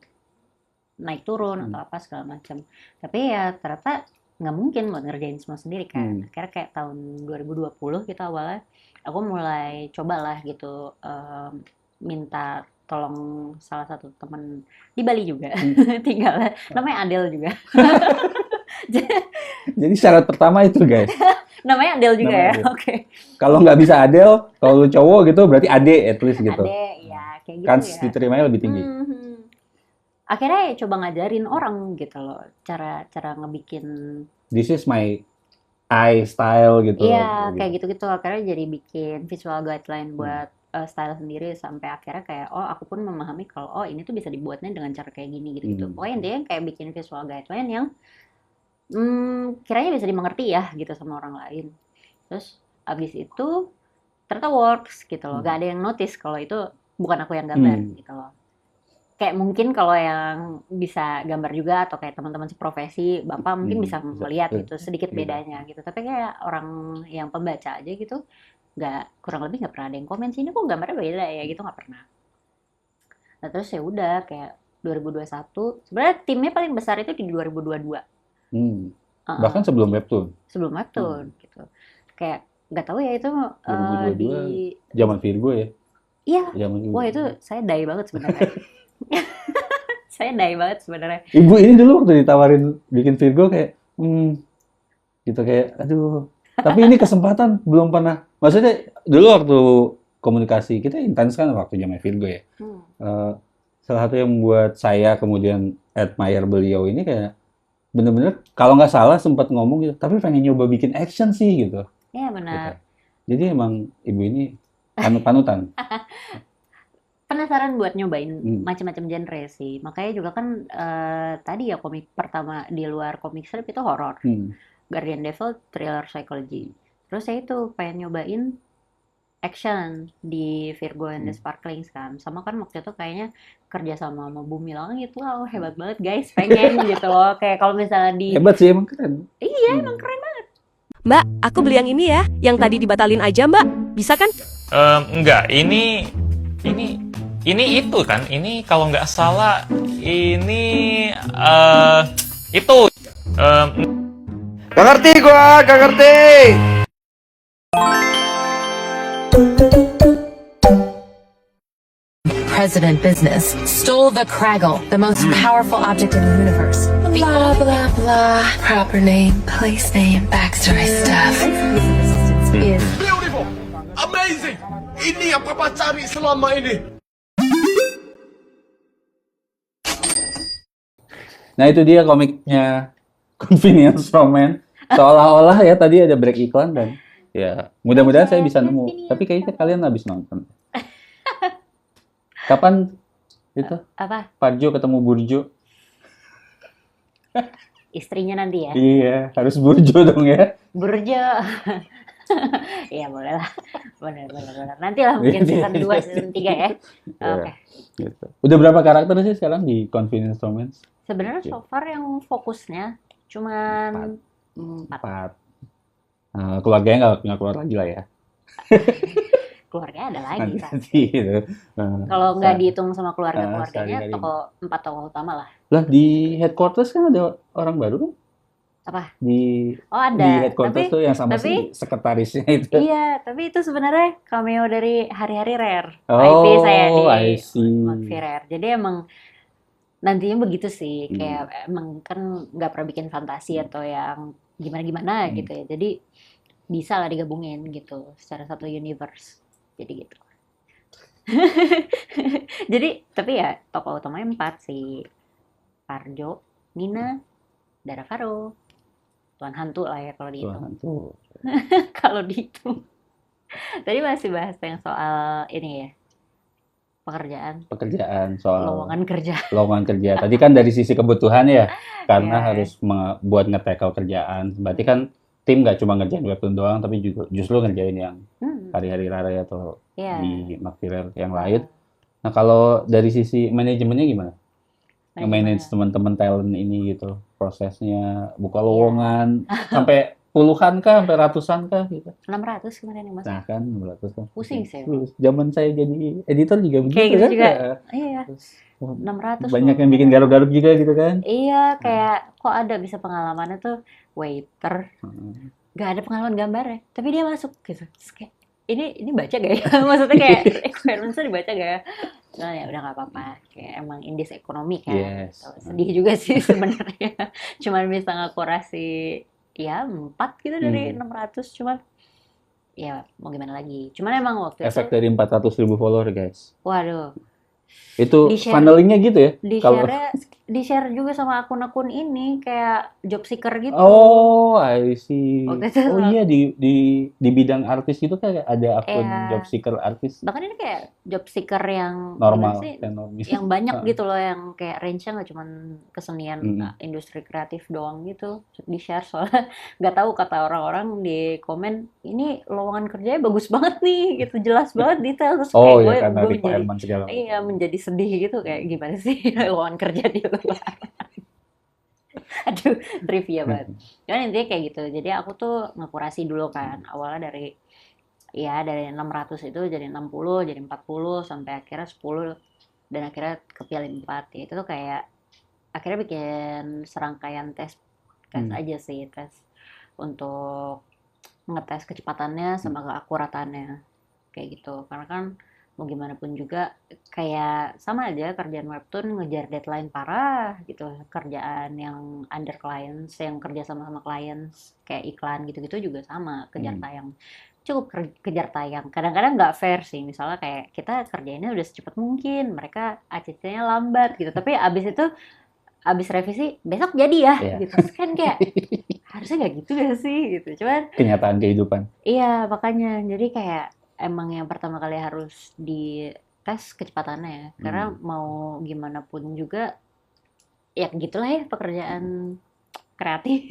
naik turun atau apa segala macam. Tapi ya ternyata nggak mungkin buat ngerjain semua sendiri kan. Akhirnya kayak tahun 2020 gitu awalnya aku mulai cobalah gitu, minta tolong salah satu temen di Bali juga tinggal, namanya Adel juga. Jadi syarat pertama itu guys. Namanya Adel juga Namanya ya, Adel. oke. Kalau nggak bisa Adel, kalau lu cowok gitu berarti Ade at least gitu. Ade, ya kayak gitu Kans ya. diterimanya lebih tinggi. Akhirnya ya coba ngajarin orang gitu loh, cara ngebikin. This is my eye style gitu. Iya, kayak gitu-gitu. Akhirnya jadi bikin visual guideline buat style sendiri sampai akhirnya kayak aku pun memahami kalau ini tuh bisa dibuatnya dengan cara kayak gini gitu-gitu. Pokoknya intinya kayak bikin visual guideline yang kiranya bisa dimengerti ya gitu sama orang lain. Terus abis itu ternyata works gitu loh. Gak ada yang notice kalau itu bukan aku yang gambar gitu loh. Kayak mungkin kalau yang bisa gambar juga atau kayak teman-teman seprofesi, Bapak mungkin bisa melihat gitu sedikit bedanya gitu. Tapi kayak orang yang pembaca aja gitu, kurang lebih nggak pernah ada yang komen sih, ini kok gambarnya beda ya gitu, nggak pernah. Nah terus ya udah kayak 2021, sebenarnya timnya paling besar itu di 2022. Bahkan sebelum webtoon. Sebelum webtoon gitu. Kayak nggak tahu ya itu 2022 zaman Virgo ya. Iya. Wah itu saya dai banget sebenarnya. Saya dai banget sebenarnya. Ibu ini dulu waktu ditawarin bikin Virgo kayak gitu kayak aduh. Tapi ini kesempatan belum pernah. Maksudnya dulu waktu komunikasi kita intens kan waktu zaman Virgo ya. Salah satu yang membuat saya kemudian admire beliau ini kayak bener-bener kalau nggak salah sempat ngomong gitu, tapi pengen nyoba bikin action sih gitu. Iya benar. Gitu. Jadi emang ibu ini panutan. Penasaran buat nyobain macam-macam genre sih. Makanya juga kan tadi ya komik pertama di luar komik strip itu horor. Guardian Devil thriller psychology. Terus saya itu pengen nyobain action di Virgo and the Sparklings kan. Sama kan waktu itu kayaknya kerja sama Bumi Langit. Wow, hebat banget guys. Pengen gitu loh. Kayak kalau misalnya di... Hebat sih, emang keren. Iya, emang keren banget. Mbak, aku beli yang ini ya. Yang tadi dibatalin aja mbak. Bisa kan? Enggak, ini itu kan. Ini kalau nggak salah, ini itu. Gak ngerti gua, gak ngerti. President Business stole the Kraggle, the most powerful object in the universe. Blah, blah, blah. Proper name, place name, backstory stuff. Beautiful, amazing. Ini yang papa cari selama ini. Nah itu dia komiknya Convenience Romance. Seolah-olah ya tadi ada break iklan dan Ya, mudah-mudahan saya bisa nemu. Infinity. Tapi kayaknya kalian habis nonton. Kapan itu Apa? Parjo ketemu Burjo? Istrinya nanti ya? Iya, harus Burjo dong ya. Burjo. Iya boleh lah. Benar. Nanti lah mungkin season 2, season 3 ya. Oke. Gitu. Udah berapa karakter sih sekarang di Convenience Romance? Sebenarnya so far yang fokusnya cuman 4. 4. Keluarganya nggak keluar lagi lah ya. Keluarga ada lagi kan. Nanti gitu. Kalau nggak dihitung sama keluarganya, sehari-hari. 4 tokoh utama lah. Lah di headquarters kan ada orang baru kan? Apa? Di Oh ada. di headquarters tuh yang sama tapi- si sekretarisnya itu. Iya, tapi itu sebenarnya cameo dari hari-hari rare. Oh, IP saya di I see. McAfee Rare. Jadi emang nantinya begitu sih, Hmm. kayak emang kan nggak pernah bikin fantasi atau yang gimana-gimana gitu ya. Jadi bisa lah digabungin gitu secara satu universe. Jadi gitu. Jadi tapi ya tokoh utamanya 4 sih. Parjo, Nina, Dara Faro, Tuan Hantu lah ya kalau dihitung. Tuhan tuh. Kalau dihitung. Tadi masih bahas yang soal ini ya, Pekerjaan soal lowongan kerja. lowongan kerja. Tadi kan dari sisi kebutuhan ya, karena Iya. harus buat nge-tackle kerjaan. Berarti kan tim nggak cuma ngerjain webtoon doang, tapi juga justru ngerjain yang Hmm, hari-hari rara atau iya. di McFirer yang lain. Nah kalau dari sisi manajemennya gimana? Nge-manage teman-teman talent ini gitu, prosesnya buka Iya. lowongan sampai puluhan kah, sampai ratusan kah gitu. 600 kemarin yang masuk. Nah kan 600 kan. Pusing sih. Terus zaman saya jadi editor juga begitu Kayak gitu kan. juga. Nah, Iya, terus, 600 banyak loh. yang bikin garuk-garuk juga gitu kan. Iya, kayak kok ada bisa pengalamannya tuh waiter, Hmm. gak ada pengalaman gambar ya, tapi dia masuk gitu. Terus kayak, ini baca gak ya? Maksudnya kayak requirements-nya dibaca gak ya? Nah ya udah nggak apa-apa, kayak emang indis ekonomi kan. Yes. Gitu. Sedih juga sih sebenarnya. Cuman bisa ngakurasi ya 4 gitu dari 600, cuman ya mau gimana lagi. Cuman emang waktu Efek itu, dari 400.000 follower guys. waduh, Itu Di-share. funnelingnya gitu ya? Kalau di-share juga sama akun-akun ini kayak job seeker gitu. oh, I see. Waktu itu Oh iya di bidang artis itu kan ada akun Iya. job seeker artis Bahkan ini kayak job seeker yang normal, gimana sih? kayak normis. Yang banyak Ah. gitu loh, yang kayak range-nya nggak cuma kesenian, industri kreatif doang gitu di-share. Soalnya nggak tahu, kata orang-orang di komen, ini lowongan kerjanya bagus banget nih gitu, jelas banget detail. Terus Oh kayak ya karena gue requirement segala macam. iya, menjadi sedih gitu, kayak gimana sih lowongan kerja di luar. Aduh, trivia banget. Cuman intinya kayak gitu. Jadi aku tuh ngekurasi dulu kan. Awalnya dari 600 itu jadi 60, jadi 40, sampai akhirnya 10, dan akhirnya kepilih 4. Ya, itu tuh kayak akhirnya bikin serangkaian tes aja sih, tes untuk ngetes kecepatannya sama keakuratannya. Kayak gitu. Karena kan mau gimana pun juga kayak sama aja kerjaan webtoon ngejar deadline parah gitu, kerjaan yang under clients, yang kerja sama clients kayak iklan gitu-gitu juga sama, kejar tayang, cukup kejar tayang. Kadang-kadang nggak fair sih, misalnya kayak kita kerjainnya udah secepat mungkin, mereka ACC-nya lambat gitu, tapi abis revisi besok jadi ya Iya. gitu. Terus kan kayak harusnya nggak gitu gak sih gitu, cuman Kenyataan kehidupan. iya, makanya. Jadi kayak emang yang pertama kali harus dites kecepatannya ya. Karena mau gimana pun juga, ya gitulah ya pekerjaan kreatif,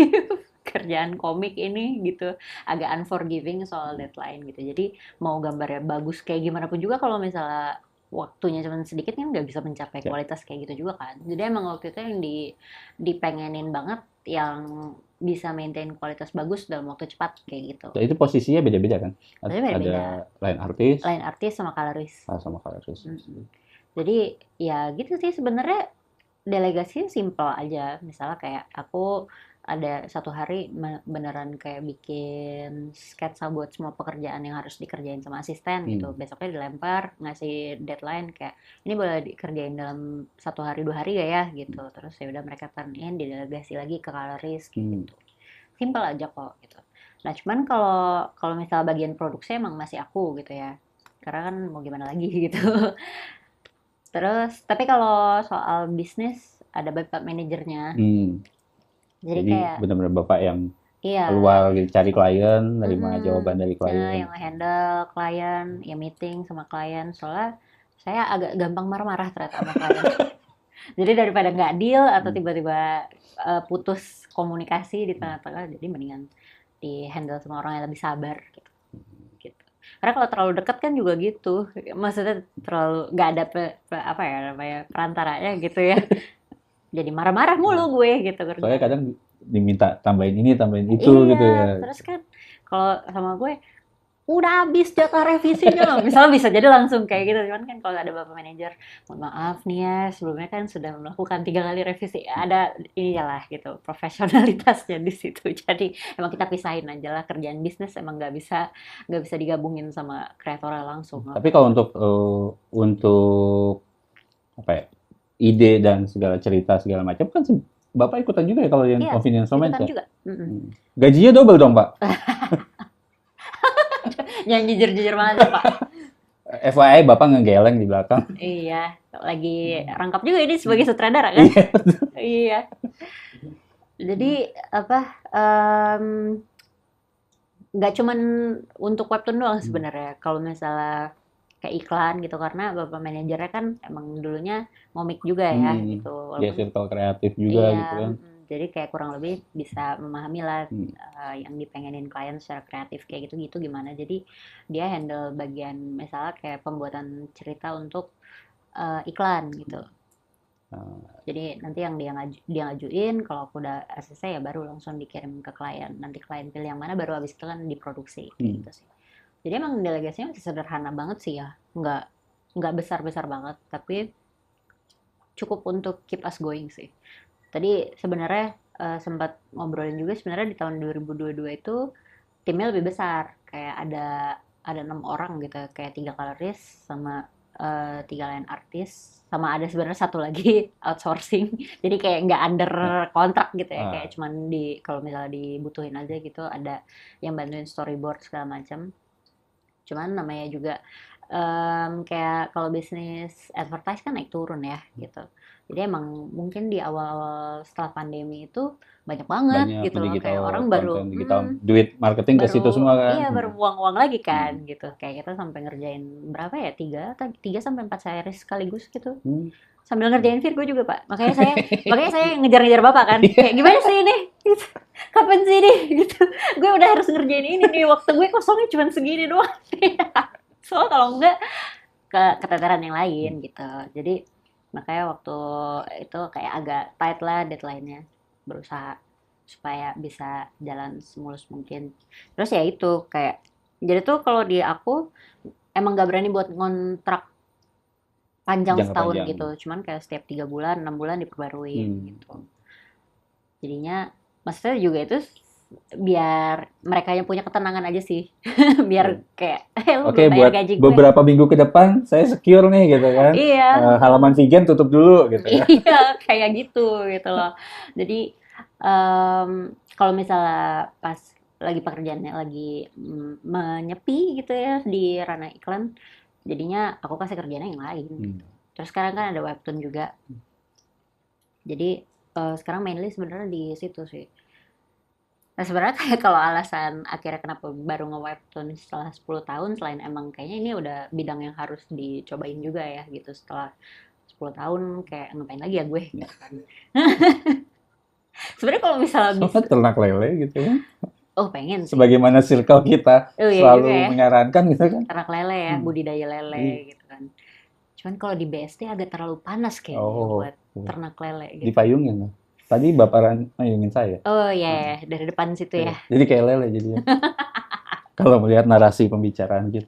kerjaan komik ini gitu. Agak unforgiving soal deadline gitu. Jadi mau gambarnya bagus kayak gimana pun juga, kalau misalnya waktunya cuma sedikit kan nggak bisa mencapai Ya. kualitas kayak gitu juga kan. Jadi emang waktu itu yang dipengenin banget yang bisa maintain kualitas bagus dalam waktu cepat kayak gitu. Nah, itu posisinya beda-beda kan? Beda-beda. Ada line artis, Line artis sama colorist. sama colorist. Jadi ya gitu sih sebenarnya, delegasi simple aja. Misalnya kayak aku ada satu hari beneran kayak bikin sketsa buat semua pekerjaan yang harus dikerjain sama asisten gitu. Besoknya dilempar, ngasih deadline kayak ini boleh dikerjain dalam 1 hari 2 hari gak ya gitu. Terus ya udah mereka turn in, didelegasi lagi ke colorist gitu. Simple aja kok gitu. Nah cuman kalau misalnya bagian produksi emang masih aku gitu ya, karena kan mau gimana lagi gitu. Terus tapi kalau soal bisnis ada bapak manajernya. Jadi kayak benar-benar bapak yang Iya. keluar gitu, cari klien, nerima Mm-mm. jawaban dari klien. Yang handle klien, ya meeting sama klien. Soalnya saya agak gampang marah-marah ternyata sama klien. Jadi daripada nggak deal atau tiba-tiba putus komunikasi di tengah-tengah, jadi mendingan di handle sama orang yang lebih sabar gitu. Gitu. Karena kalau terlalu dekat kan juga gitu. Maksudnya terlalu nggak ada apa ya namanya perantaranya gitu ya. Jadi marah-marah mulu gue gitu Soalnya kerja. kadang diminta tambahin ini, tambahin itu Iya, gitu ya. terus kan kalau sama gue udah habis jatah revisinya, misalnya bisa jadi langsung kayak gitu. Cuman kan kalau ada bapak manajer, mohon maaf nih ya, sebelumnya kan sudah melakukan 3 kali revisi, ada inilah gitu profesionalitasnya di situ. Jadi emang kita pisahin aja lah, kerjaan bisnis emang nggak bisa digabungin sama kreatornya langsung. Tapi kalau untuk apa ya, ide dan segala cerita segala macam kan Bapak ikutan juga ya kalau yang Iya, convenience romance ikutan ya? juga. Mm-mm. Gajinya double dong, Pak. Yang jujur-jujur banget ya, Pak. FYI Bapak ngegeleng di belakang. Iya, lagi rangkap juga ini sebagai sutradara kan? Iya. Jadi apa? Nggak cuman untuk webtoon doang sebenarnya. Kalau misalnya kayak iklan gitu, karena bapak manajernya kan emang dulunya ngomik juga ya gitu. Dia Walaupun circle kreatif juga iya, gitu kan. jadi kayak kurang lebih bisa memahami lah yang dipengenin klien secara kreatif kayak gitu-gitu gimana. Jadi dia handle bagian misalnya kayak pembuatan cerita untuk iklan gitu. Jadi nanti yang dia ngajuin, kalau aku udah ACC ya baru langsung dikirim ke klien. Nanti klien pilih yang mana, baru habis itu kan diproduksi kayak gitu sih. Jadi emang delegasinya masih sederhana banget sih ya, nggak besar-besar banget, tapi cukup untuk keep us going sih. Tadi sebenarnya sempat ngobrolin juga, sebenarnya di tahun 2022 itu timnya lebih besar, kayak ada 6 orang gitu, kayak 3 coloris sama 3 line artis, sama ada sebenarnya satu lagi outsourcing, jadi kayak nggak under kontrak gitu ya, kayak cuman kalau misalnya dibutuhin aja gitu, ada yang bantuin storyboard segala macam. Cuman namanya juga kayak kalau bisnis advertise kan naik turun ya gitu. Jadi emang mungkin di awal-awal setelah pandemi itu banyak banget gitu loh, kayak orang baru duit marketing ke situ semua kan. Iya, baru uang lagi kan gitu. Kayak kita sampai ngerjain berapa ya? 3 sampai 4 series sekaligus gitu. Sambil ngerjain Virgo juga, Pak. Makanya saya ngejar-ngejar Bapak kan. Kayak gimana sih ini? Gitu. Kapan sih ini? Gitu. Gue udah harus ngerjain ini nih. Waktu gue kosongnya cuma segini doang. Soalnya kalau enggak keteteran yang lain gitu. Jadi makanya waktu itu kayak agak tight lah deadline-nya. Berusaha supaya bisa jalan semulus mungkin. Terus ya itu kayak, jadi tuh kalau di aku emang gak berani buat ngontrak panjang Jangka setahun panjang. gitu, cuman kayak setiap 3 bulan, 6 bulan diperbaruin gitu. Jadinya maksudnya juga itu biar mereka yang punya ketenangan aja sih, biar kayak lu Oke, belum bayar buat gaji gue. beberapa minggu ke depan saya secure nih gitu kan. Iya. Halaman Vigen tutup dulu gitu ya. Iya, kayak gitu loh. Jadi kalau misalnya pas lagi pekerjaannya lagi menyepi gitu ya di ranah iklan, jadinya aku kasih kerjanya yang lain. Terus sekarang kan ada webtoon juga. Jadi sekarang mainly sebenarnya di situ sih. Nah sebenarnya kayak kalau alasan akhirnya kenapa baru nge-webtoon setelah 10 tahun, selain emang kayaknya ini udah bidang yang harus dicobain juga ya gitu, setelah 10 tahun kayak ngapain lagi ya gue gitu kan. Sebenarnya kalau misalnya bisa, Ternak lele gitu kan. oh pengen sih, Sebagaimana circle kita iya selalu juga ya, menyarankan gitu kan. ternak lele ya, budidaya lele gitu kan. Cuman kalau di BSD agak terlalu panas kayaknya buat ternak lele gitu. Dipayungin. Tadi Bapak mayungin saya. Oh iya, dari depan situ ya. Jadi kayak lele jadinya. Kalau melihat narasi pembicaraan gitu.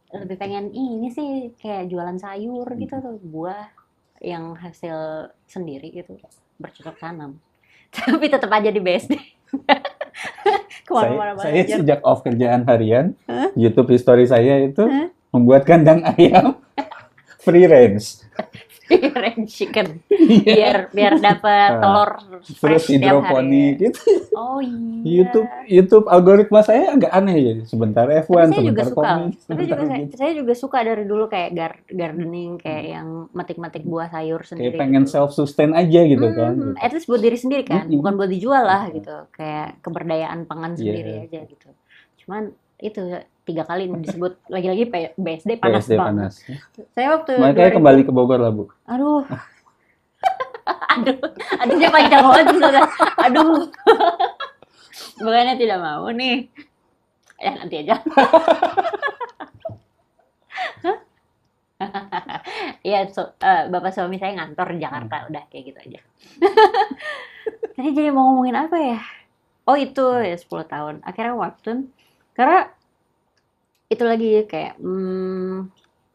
Lebih pengen ini sih kayak jualan sayur gitu tuh, buah yang hasil sendiri gitu, bercocok tanam. Tapi tetap aja di BSD. Kemana-mana Saya aja. sejak off kerjaan harian, YouTube history saya itu membuat kandang ayam free range. Rain chicken. Biar dapat telur Terus fresh tiap hari. hidroponik gitu. Oh iya. YouTube algoritma saya agak aneh jadi sebentar Tapi F1, saya juga sebentar suka. komik, Tapi sebentar juga gitu. saya juga suka dari dulu kayak gardening, kayak yang metik-metik buah sayur Kayak sendiri pengen gitu. self sustain aja gitu kan. Gitu. At least buat diri sendiri kan, Mm-mm. bukan buat dijual lah gitu. Kayak keberdayaan pangan sendiri Iya. aja gitu. Cuman itu 3 kali disebut lagi-lagi BSD panas BSD banget. panas. Saya waktu Makanya 2000 kembali ke Bogor lah Bu. Aduh. aduh saya panjang banget sudah. Aduh. Bukannya tidak mau nih. Ya nanti aja. Iya, bapak suami saya ngantor di Jakarta, udah kayak gitu aja. Tadi jadi mau ngomongin apa ya? Oh itu ya 10 tahun. Akhirnya webtoon. Karena itu lagi kayak,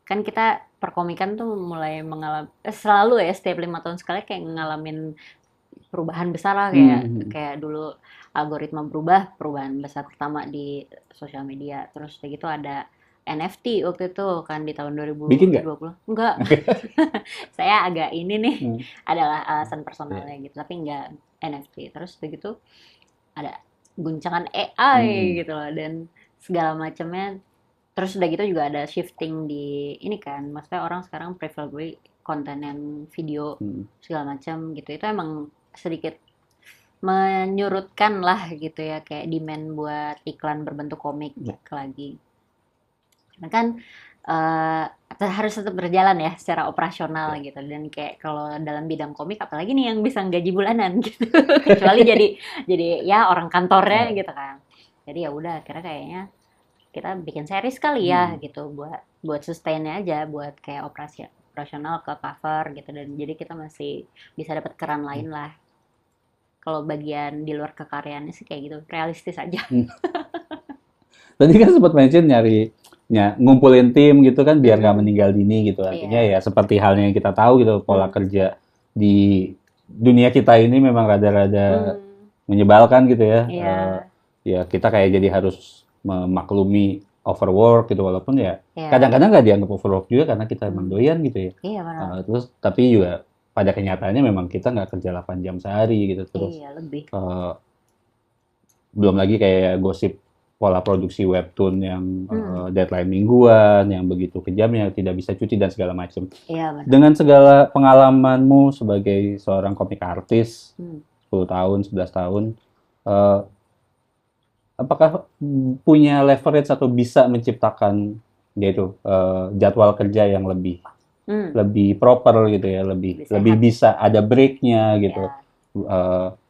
kan kita perkomikan tuh mulai mengalami, selalu ya setiap 5 tahun sekali kayak ngalamin perubahan besar lah kayak dulu algoritma berubah, perubahan besar pertama di sosial media. Terus kayak gitu ada NFT waktu itu kan di tahun 2020. Bikin nggak? Enggak. Saya agak ini nih adalah alasan Iya. personalnya gitu, tapi enggak NFT. Terus begitu ada guncangan AI gitu loh dan segala macamnya. Terus udah gitu juga ada shifting di ini kan, maksudnya orang sekarang preferably konten yang video segala macam gitu. Itu emang sedikit menyurutkan lah gitu ya, kayak demand buat iklan berbentuk komik lagi. Karena kan harus tetap berjalan ya secara operasional gitu, dan kayak kalau dalam bidang komik apalagi nih yang bisa gaji bulanan gitu, kecuali jadi ya orang kantornya gitu kan. Jadi ya udah akhirnya kayaknya kita bikin series kali ya gitu buat sustain-nya aja, buat kayak operasional ke cover gitu, dan jadi kita masih bisa dapat keran lain lah. Kalau bagian di luar kekaryanya sih kayak gitu, realistis aja. Tadi kan sempat mention ngumpulin tim gitu kan biar nggak meninggal dini gitu. Artinya ya seperti halnya yang kita tahu gitu, pola kerja di dunia kita ini memang rada-rada menyebalkan gitu ya. Ya kita kayak jadi harus memaklumi overwork gitu, walaupun ya kadang-kadang nggak dianggap overwork juga karena kita emang doyan gitu ya. Iya benar. Terus tapi juga pada kenyataannya memang kita nggak kerja 8 jam sehari gitu terus. Iya lebih. Belum lagi kayak gosip pola produksi webtoon yang deadline mingguan, yang begitu kejamnya, tidak bisa cuti dan segala macam. Iya benar. Dengan segala pengalamanmu sebagai seorang komik artis, 10 tahun, 11 tahun, apakah punya leverage atau bisa menciptakan yaitu jadwal kerja yang lebih proper gitu ya, lebih bisa ada break-nya gitu.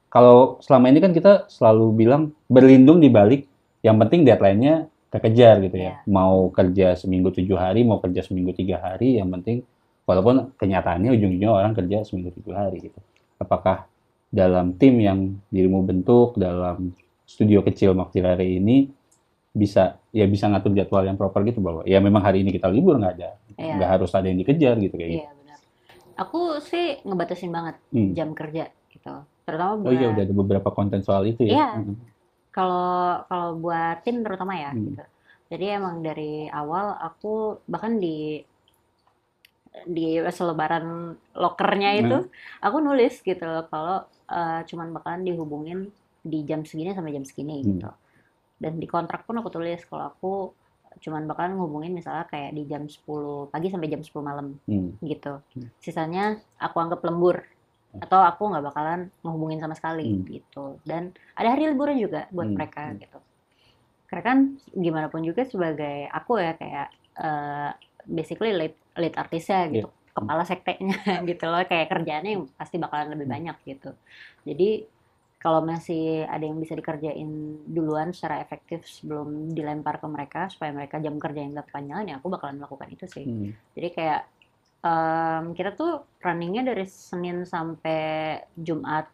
Kalau selama ini kan kita selalu bilang berlindung di balik yang penting deadline-nya kekejar gitu ya. Mau kerja seminggu 7 hari, mau kerja seminggu 3 hari, yang penting walaupun kenyataannya ujung-ujungnya orang kerja seminggu 7 hari gitu. Apakah dalam tim yang dirimu bentuk, dalam studio kecil Maktilare ini bisa ngatur jadwal yang proper gitu, bahwa ya memang hari ini kita libur, nggak harus ada yang dikejar gitu kayak gitu. Iya benar. Aku sih ngebatasin banget jam kerja gitu. Terutama buat iya udah ada beberapa konten soal itu ya. Iya. Kalau buat tim terutama ya gitu. Jadi emang dari awal aku bahkan di selebaran lokernya itu aku nulis gitu loh, kalau cuman bakalan dihubungin di jam segini sampai jam segini gitu. Dan di kontrak pun aku tulis kalau aku cuman bakalan ngehubungin misalnya kayak di jam 10 pagi sampai jam 10 malam gitu. Sisanya aku anggap lembur atau aku nggak bakalan ngehubungin sama sekali gitu. Dan ada hari liburan juga buat mereka gitu. Karena kan gimana pun juga sebagai aku ya kayak basically lead artisnya gitu, kepala sektenya gitu loh, kayak kerjaannya yang pasti bakalan lebih banyak gitu. Jadi kalau masih ada yang bisa dikerjain duluan secara efektif sebelum dilempar ke mereka supaya mereka jam kerja yang gak kepanjangan, ya aku bakalan melakukan itu sih. Jadi kayak kita tuh runningnya dari Senin sampai Jumat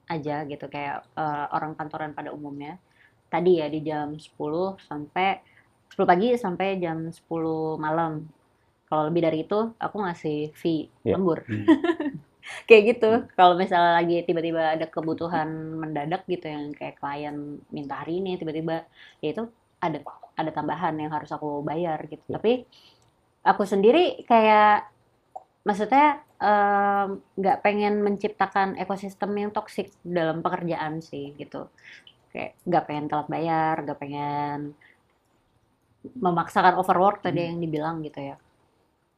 aja gitu, kayak orang kantoran pada umumnya. Tadi ya di jam 10 pagi sampai jam 10 malam. Kalau lebih dari itu aku ngasih fee lembur. Kayak gitu. Kalau misalnya lagi tiba-tiba ada kebutuhan mendadak gitu yang kayak klien minta hari ini tiba-tiba, ya itu ada tambahan yang harus aku bayar gitu. Tapi aku sendiri kayak maksudnya nggak pengen menciptakan ekosistem yang toksik dalam pekerjaan sih gitu. Kayak nggak pengen telat bayar, nggak pengen memaksakan overwork tadi yang dibilang gitu ya.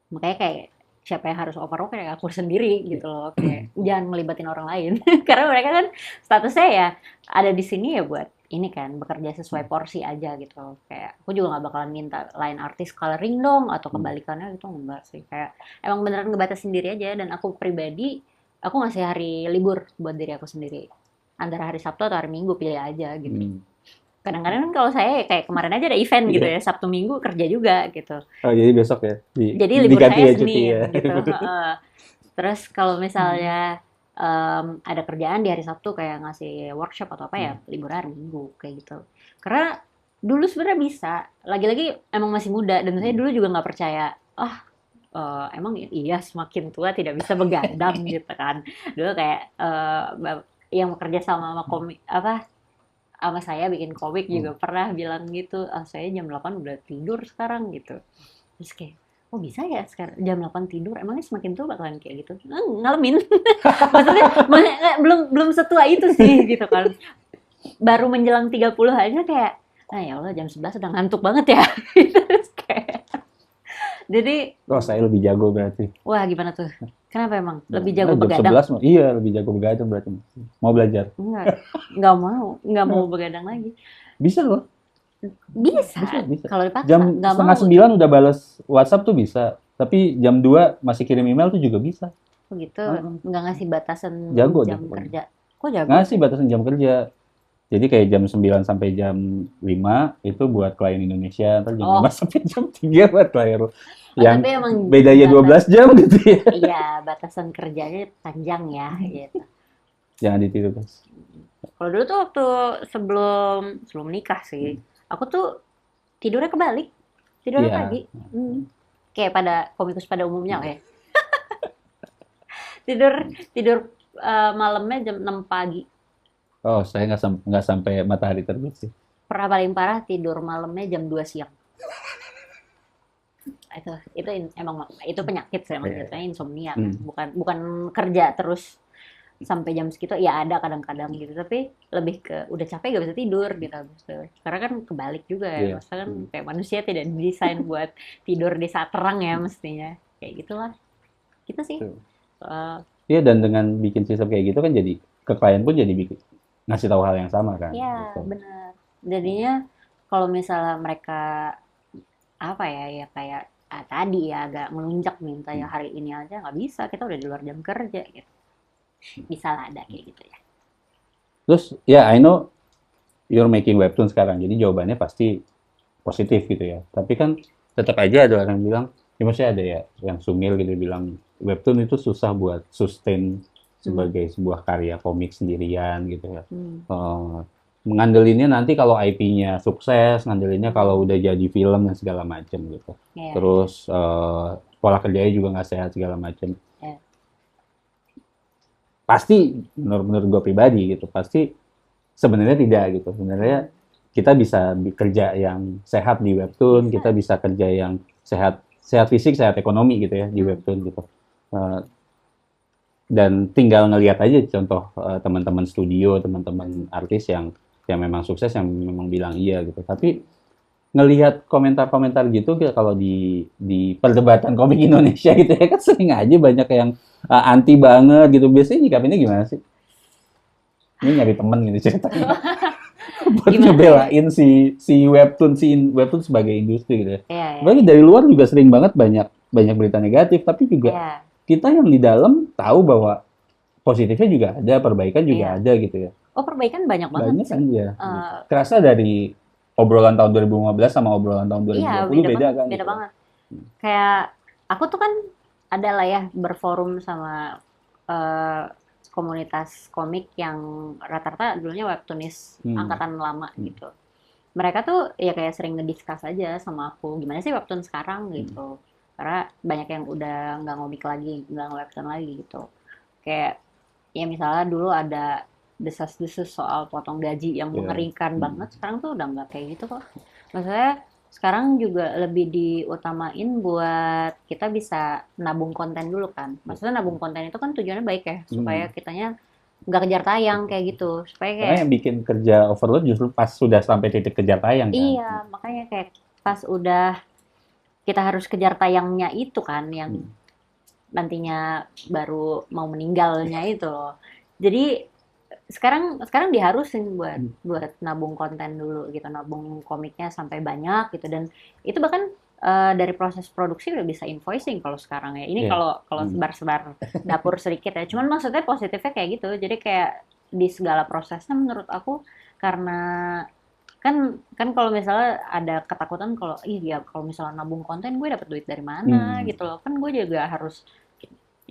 Makanya kayak siapa yang harus overwork kayak aku sendiri gitu loh. Kayak jangan melibatin orang lain. Karena mereka kan statusnya ya ada di sini ya buat ini kan bekerja sesuai porsi aja gitu loh. Kayak aku juga nggak bakalan minta line artis coloring dong atau kebalikannya gitu enggak sih. Kayak emang beneran ngebatasin diri aja dan aku pribadi aku ngasih hari libur buat diri aku sendiri. Antara hari Sabtu atau hari Minggu pilih aja gitu. Kadang-kadang kan kalau saya kayak kemarin aja ada event gitu ya, Sabtu Minggu kerja juga gitu. Oh, jadi besok ya? Jadi libur diganti saya ya cuti Senin ya. gitu. Heeh. Terus kalau misalnya ada kerjaan di hari Sabtu kayak ngasih workshop atau apa ya, libur hari Minggu kayak gitu. Karena dulu sebenarnya bisa, lagi-lagi emang masih muda dan saya dulu juga nggak percaya, emang iya semakin tua tidak bisa begadang gitu kan. Dulu kayak yang bekerja sama komik apa sama saya bikin komik juga pernah bilang gitu, saya jam 8 udah tidur sekarang gitu. Terus kayak, oh bisa ya sekarang jam 8 tidur, emangnya semakin tua bakalan kayak gitu? Ngalamin. Maksudnya belum setua itu sih gitu kan. Baru menjelang 30 aja kayak, ya Allah jam 11 udah ngantuk banget ya. Terus kayak, jadi, Oh, saya lebih jago berarti. wah gimana tuh? Kenapa emang? Lebih jago Jam begadang? 11, iya lebih jago begadang berarti. Mau belajar? Nggak mau begadang lagi. Bisa loh. Bisa. Bisa. Kalau dipaksa, Jam nggak setengah mau. 9 udah balas WhatsApp tuh bisa. Tapi jam 2 masih kirim email tuh juga bisa. Begitu, nggak ngasih batasan Jago jam dia. kerja. Kok jago? Ngasih batasan jam kerja. Jadi kayak jam 9 sampai jam 5 itu buat klien Indonesia, ntar jam 5 sampai jam 3 buat klien yang tapi emang bedanya 12 jam gitu ya. Iya, batasan kerjanya panjang ya. Gitu. Jangan ditiru, guys. Kalau dulu tuh waktu sebelum nikah sih, aku tuh tidurnya kebalik, tidurnya Iya. pagi. Kayak pada komikus pada umumnya lah ya. tidur malamnya jam 6 pagi. Oh, saya nggak sampai matahari terbit sih. Pernah paling parah tidur malamnya jam 2 siang. Emang itu penyakit sih, emang Iya. jatuhnya insomnia kan. Bukan kerja terus sampai jam segitu, ya ada kadang-kadang gitu, tapi lebih ke udah capek gak bisa tidur gitu. Karena kan kebalik juga ya, Iya. maksudnya kan kayak manusia tidak didesain buat tidur di saat terang ya mestinya, kayak gitulah. Gitu sih. Betul. Soal Iya, dan dengan bikin sistem kayak gitu kan jadi ke klien pun jadi ngasih tahu hal yang sama kan. ya Gitu. benar. Jadinya kalau misalnya mereka apa ya kayak tadi ya agak melunjak minta ya hari ini aja nggak bisa, kita udah di luar jam kerja gitu. Bisa lah ada kayak gitu ya. Terus ya I know you're making webtoon sekarang, jadi jawabannya pasti positif gitu ya. Tapi kan tetap aja ada orang yang bilang, ya maksudnya ada ya yang sumil gitu bilang webtoon itu susah buat sustain sebagai sebuah karya komik sendirian gitu ya. Mengandelinnya nanti kalau IP-nya sukses, ngandelinnya kalau udah jadi film dan segala macam gitu. Iya. Terus pola kerjanya juga nggak sehat segala macam. Iya. Pasti menurut gue pribadi gitu, pasti sebenarnya tidak gitu. Sebenarnya kita bisa kerja yang sehat di webtoon, kita bisa kerja yang sehat fisik, sehat ekonomi gitu ya di webtoon gitu. Dan tinggal ngelihat aja contoh teman-teman studio, teman-teman artis yang memang sukses, yang memang bilang iya gitu. Tapi ngelihat komentar-komentar gitu kalau di perdebatan komik Indonesia gitu ya kan sering aja banyak yang anti banget gitu. Biasanya nyikapinnya gimana sih? Ini nyari temen gitu ceritanya. Buat Gimana? ngebelain si webtoon sebagai industri gitu ya. Iya. Bagi dari luar juga sering banget banyak berita negatif, tapi juga Iya. kita yang di dalam tahu bahwa positifnya juga ada, perbaikan juga Iya. ada gitu ya. Oh, perbaikan banyak banget Banyak sih. kan ya. Kerasa dari obrolan tahun 2015 sama obrolan tahun 2020 Iya, beda kan? beda gitu. banget. Kayak aku tuh kan adalah ya berforum sama komunitas komik yang rata-rata dulunya webtoonis angkatan lama gitu. Mereka tuh ya kayak sering ngediscuss aja sama aku, gimana sih webtoon sekarang gitu. Karena banyak yang udah nggak ngomik lagi, nggak nge-webtoon lagi gitu. Kayak ya misalnya dulu ada desas-desus soal potong gaji yang mengerikan banget, sekarang tuh udah nggak kayak gitu kok. Maksudnya sekarang juga lebih diutamain buat kita bisa nabung konten dulu kan. Maksudnya nabung konten itu kan tujuannya baik ya, supaya kitanya nggak kejar tayang kayak gitu. Supaya Karena kayak, yang bikin kerja overload justru pas sudah sampai titik kejar tayang kan. iya, makanya kayak pas udah kita harus kejar tayangnya itu kan, yang nantinya baru mau meninggalnya itu loh. Jadi sekarang diharusin buat nabung konten dulu gitu, nabung komiknya sampai banyak gitu, dan itu bahkan dari proses produksi udah bisa invoicing kalau sekarang ya. Ini Iya. kalau sebar-sebar dapur sedikit ya. Cuman maksudnya positifnya kayak gitu. Jadi kayak di segala prosesnya menurut aku, karena kan kalau misalnya ada ketakutan kalau iya kalau misalnya nabung konten gue dapet duit dari mana gitu loh, kan gue juga harus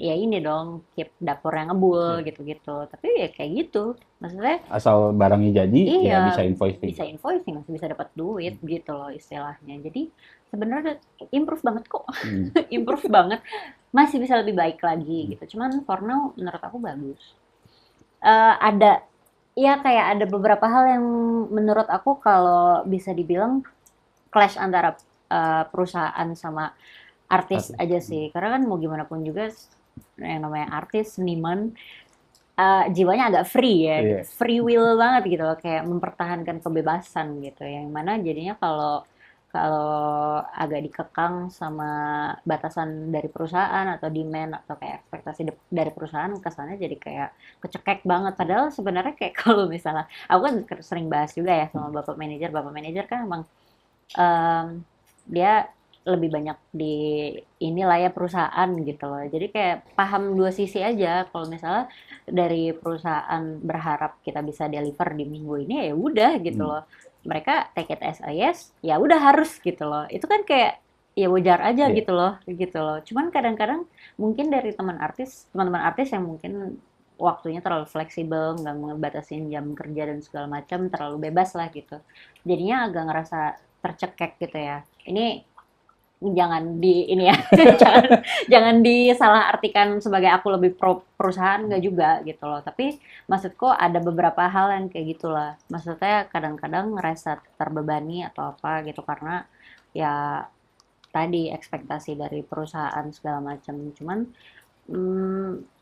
ya ini dong keep dapur yang ngebul gitu-gitu, tapi ya kayak gitu maksudnya, Asal barangnya jadi, ya iya bisa invoicing. bisa invoicing, masih bisa dapat duit gitu loh istilahnya. Jadi sebenarnya improve banget kok. Improve banget, masih bisa lebih baik lagi gitu, cuman for now menurut aku bagus. Ada ya kayak ada beberapa hal yang menurut aku kalau bisa dibilang clash antara perusahaan sama artis aja sih, karena kan mau gimana pun juga yang namanya artis, seniman, jiwanya agak free ya, Iya. free will banget gitu loh, kayak mempertahankan kebebasan gitu, yang mana jadinya kalau kalau agak dikekang sama batasan dari perusahaan atau demand atau kayak ekspektasi dari perusahaan, kesannya jadi kayak kecekek banget. Padahal sebenarnya kayak kalau misalnya, aku kan sering bahas juga ya sama bapak manajer kan emang dia lebih banyak di inilah ya perusahaan gitu loh. Jadi kayak paham dua sisi aja. Kalau misalnya dari perusahaan berharap kita bisa deliver di minggu ini, ya udah gitu loh. Mereka take it as a yes, ya udah harus gitu loh. Itu kan kayak ya wajar aja gitu loh. Cuman kadang-kadang mungkin dari teman-teman artis yang mungkin waktunya terlalu fleksibel, nggak ngebatasin jam kerja dan segala macam, terlalu bebas lah gitu. Jadinya agak ngerasa tercekek gitu ya. Ini jangan di ini ya, jangan disalahartikan sebagai aku lebih pro perusahaan, nggak juga gitu loh. Tapi maksudku ada beberapa hal yang kayak gitulah. Maksudnya kadang-kadang ngerasa terbebani atau apa gitu karena ya tadi ekspektasi dari perusahaan segala macam. Cuman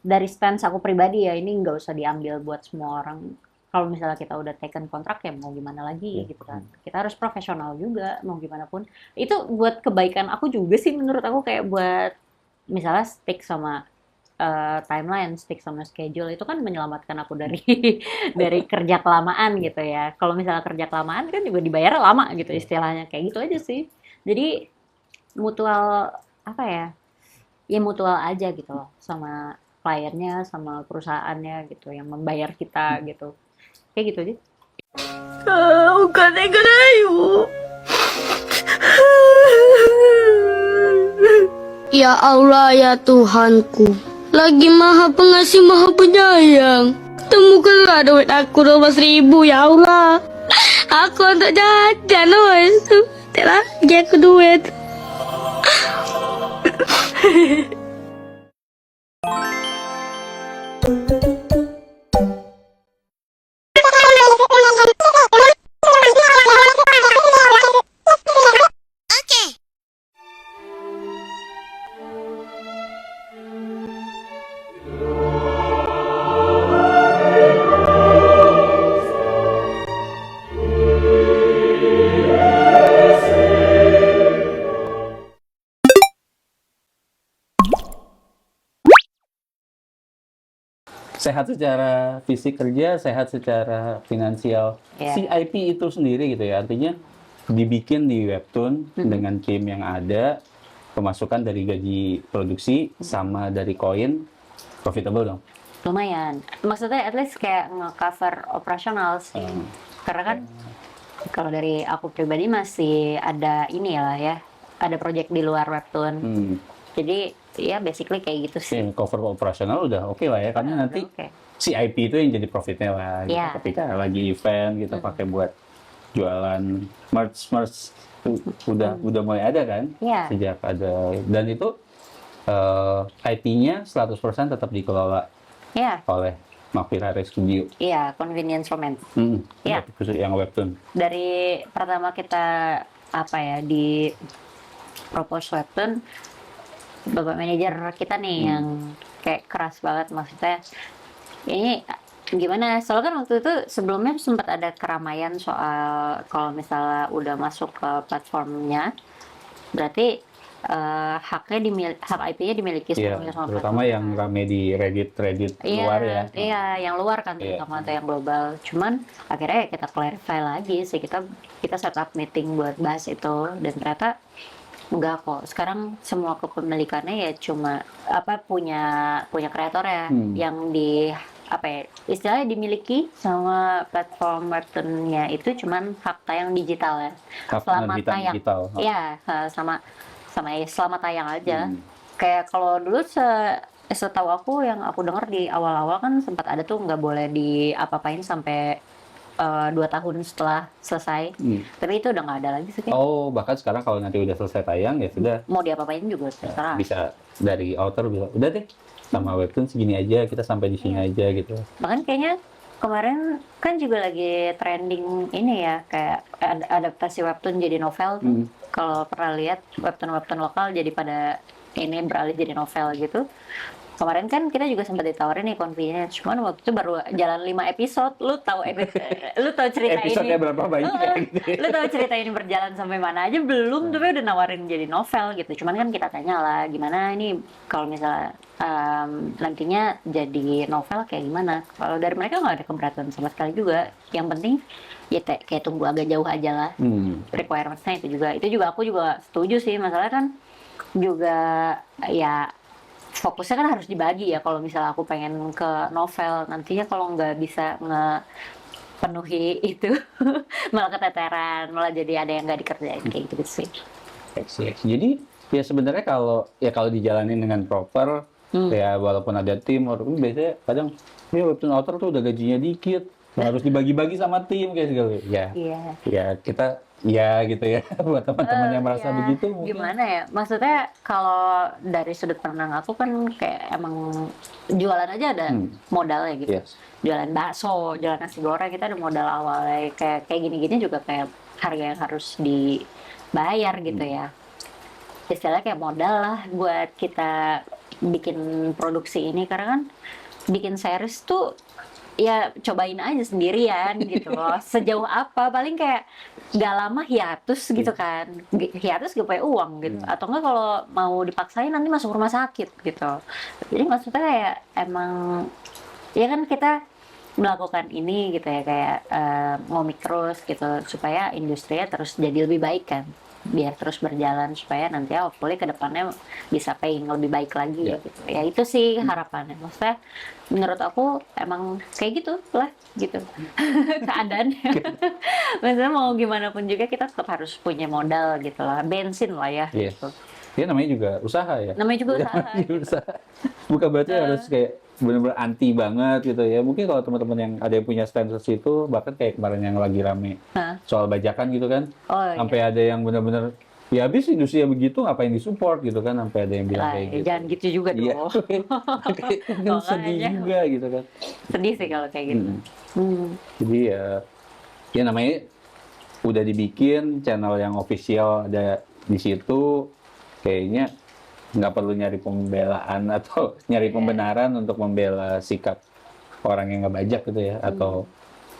dari stance aku pribadi ya, ini nggak usah diambil buat semua orang. Kalau misalnya kita udah taken kontrak ya mau gimana lagi gitu kan. Kita harus profesional juga mau gimana pun. Itu buat kebaikan aku juga sih menurut aku, kayak buat misalnya stick sama timeline, stick sama schedule, itu kan menyelamatkan aku dari dari kerja kelamaan gitu ya. Kalau misalnya kerja kelamaan kan juga dibayar lama gitu istilahnya, kayak gitu aja sih. Jadi mutual apa ya? Ya mutual aja gitu loh sama kliennya sama perusahaannya gitu yang membayar kita gitu. Kayak gitu aja. Ya Allah ya Tuhanku, lagi maha pengasih maha penyayang, temukanlah duit aku 12.000 ya Allah. Aku untuk jajan wes, tak lagi aku duit. Sehat secara fisik kerja, sehat secara finansial. Iya. CIP itu sendiri gitu ya, artinya dibikin di webtoon dengan tim yang ada, pemasukan dari gaji produksi sama dari koin, profitable dong. Lumayan. Maksudnya at least kayak nge-cover operasional sih. Karena kan kalau dari aku pribadi masih ada ini lah ya, ada project di luar webtoon. Jadi ya basically kayak gitu sih. Cover operasional udah oke lah ya, karena nanti Oke. CIP itu yang jadi profitnya lah. Gitu. Iya. Ketika lagi event kita pakai buat jualan merch udah mulai ada kan? Iya. Sejak ada, dan itu IP-nya 100% tetap dikelola Iya, oleh Makvirare Studio. iya, convenience romance. Iya. Khusus yang webtoon. Dari pertama kita apa ya, di propose webtoon, bapak manajer kita nih yang kayak keras banget, maksudnya ini gimana, soalnya kan waktu itu sebelumnya sempat ada keramaian soal kalau misalnya udah masuk ke platformnya berarti hak IP-nya dimiliki Iya, sepenuhnya sama terutama platform. yang rame di Reddit luar ya. Iya, yang luar kan, Iya. terutama atau yang global. Cuman akhirnya kita clarify lagi sih, kita set up meeting buat bahas itu, dan ternyata enggak kok. Sekarang semua kepemilikannya ya cuma punya kreator ya, yang di istilahnya dimiliki sama platform webtoonnya itu cuman hak tayang digital ya. Hak Selama penerbitan tayang. digital. Iya, sama ya, selama tayang aja. Kayak kalau dulu setahu aku, yang aku dengar di awal-awal kan sempat ada tuh nggak boleh diapa-apain sampai 2 tahun setelah selesai. Tapi itu udah nggak ada lagi sih. Oh, bahkan sekarang kalau nanti udah selesai tayang ya sudah Mau diapa-apain juga terserah. bisa dari author bilang, udah deh sama webtoon segini aja, kita sampai di sini aja gitu. Bahkan kayaknya kemarin kan juga lagi trending ini ya, kayak adaptasi webtoon jadi novel tuh. Kalau pernah lihat webtoon lokal jadi pada ini beralih jadi novel gitu. Kemarin kan kita juga sempat ditawarin nih convenience, cuman waktu itu baru jalan 5 episode. Lu tahu cerita Episodenya ini? berapa banyak gitu. Lu tahu cerita ini berjalan sampai mana aja belum, tapi udah nawarin jadi novel gitu. Cuman kan kita tanya lah, gimana ini kalau misalnya nantinya jadi novel kayak gimana? Kalau dari mereka nggak ada keberatan sama sekali juga. Yang penting ya kayak tunggu agak jauh aja lah. Requirements-nya itu juga aku juga setuju sih. Masalah kan juga ya fokusnya kan harus dibagi ya. Kalau misalnya aku pengen ke novel, nantinya kalau nggak bisa penuhi itu malah keteteran, malah jadi ada yang nggak dikerjain kayak gitu sih. Jadi ya sebenarnya kalau dijalanin dengan proper, ya walaupun ada tim, walaupun biasanya kadang ya webtoon author tuh udah gajinya dikit, harus dibagi-bagi sama tim kayak segala. Ya, Iya. ya kita ya gitu ya buat teman-teman yang merasa Ya, begitu. Mungkin. gimana ya, maksudnya kalau dari sudut pandang aku kan kayak emang jualan aja ada modalnya gitu. Yes. Jualan bakso, jualan nasi goreng, kita ada modal awalnya, kayak gini-gini juga kayak harga yang harus dibayar gitu ya. Istilahnya kayak modal lah buat kita bikin produksi ini, karena kan bikin series tuh ya cobain aja sendirian gitu loh. Sejauh apa, paling kayak gak lama hiatus gitu kan, hiatus gak punya uang gitu, atau enggak kalau mau dipaksain nanti masuk rumah sakit gitu. Jadi maksudnya kayak emang ya kan kita melakukan ini gitu ya, kayak ngomik terus gitu supaya industrinya terus jadi lebih baik kan, biar terus berjalan supaya nanti hopefully ke depannya bisa paying lebih baik lagi gitu. Ya itu sih harapannya. Maksudnya menurut aku emang kayak gitu lah gitu keadaannya. Maksudnya mau gimana pun juga kita tetap harus punya modal gitu lah, bensin lah ya Yes. gitu. Ya namanya juga usaha ya. Namanya juga usaha. Usaha. Bukan berarti harus kayak benar-benar anti banget gitu ya. Mungkin kalau teman-teman yang ada yang punya stance itu, bahkan kayak kemarin yang lagi rame soal bajakan gitu kan, Oh, sampai ada yang benar-benar ya habis industri yang begitu ngapain disupport gitu kan, sampai ada yang bilang kayak gitu. Jangan gitu juga Iya. dong. Kan sedih Makanya. juga gitu kan. Sedih sih kalau kayak gitu. Jadi ya namanya udah dibikin channel yang official ada di situ, kayaknya nggak perlu nyari pembelaan atau nyari pembenaran untuk membela sikap orang yang ngebajak gitu ya, atau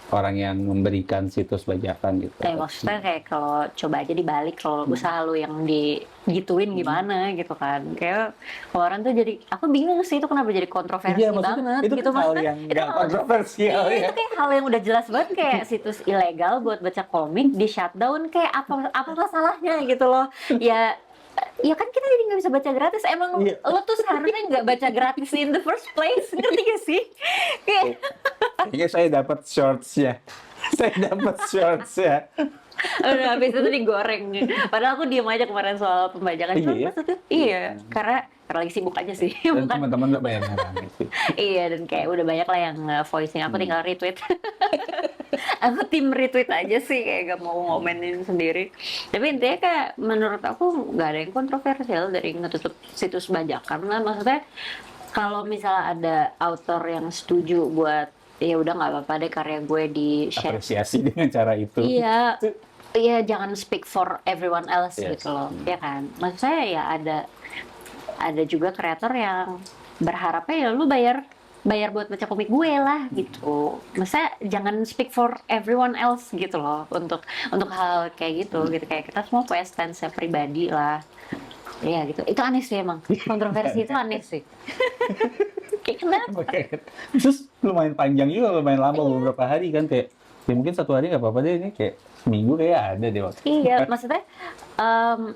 orang yang memberikan situs bajakan gitu. Maksudnya kayak kalau coba aja dibalik, kalau usaha lu yang digituin gimana gitu kan. Kayak kemarin tuh jadi, aku bingung sih itu kenapa jadi kontroversi Iya, maksudnya banget itu gitu. kan hal Maksudnya, yang itu nggak hal- kontroversial Iya, ya. itu kayak hal yang udah jelas banget, kayak situs ilegal buat baca komik di shutdown, kayak apa masalahnya gitu loh. Ya kan kita jadi nggak bisa baca gratis. Emang Iya. lo tuh seharusnya nggak baca gratis in the first place, ngerti gak sih? Kayak Kayaknya saya dapat shorts ya. Saya dapat shorts ya. udah habis itu digoreng. Padahal aku diem aja kemarin soal pembajakan. Iya, Cuma ya? maksudnya, iya, karena lagi sibuk aja sih. Dan Bukan. teman-teman nggak banyak yang rame sih. Iya, dan kayak udah banyak lah yang voicing. Aku tinggal retweet. Aku tim retweet aja sih, kayak gak mau ngomenin sendiri. Tapi intinya kayak menurut aku nggak ada yang kontroversial dari ngetutup situs bajakan lah. Maksudnya kalau misalnya ada author yang setuju buat ya udah nggak apa-apa deh karya gue di share. Apresiasi dengan cara itu. Iya. ya jangan speak for everyone else Yes. gitu loh, ya kan? Maksud saya ya ada juga kreator yang berharapnya ya lu bayar buat baca komik gue lah gitu. Maksudnya jangan speak for everyone else gitu loh untuk hal kayak gitu kayak kita semua punya stance pribadi lah. Iya gitu. Itu aneh sih emang. Kontroversi itu aneh sih. Kayak kenapa? Terus lumayan panjang juga, lumayan lama beberapa hari kan kayak ya mungkin satu hari nggak apa-apa deh, ini kayak seminggu kayak ada deh waktu. Iya, maksudnya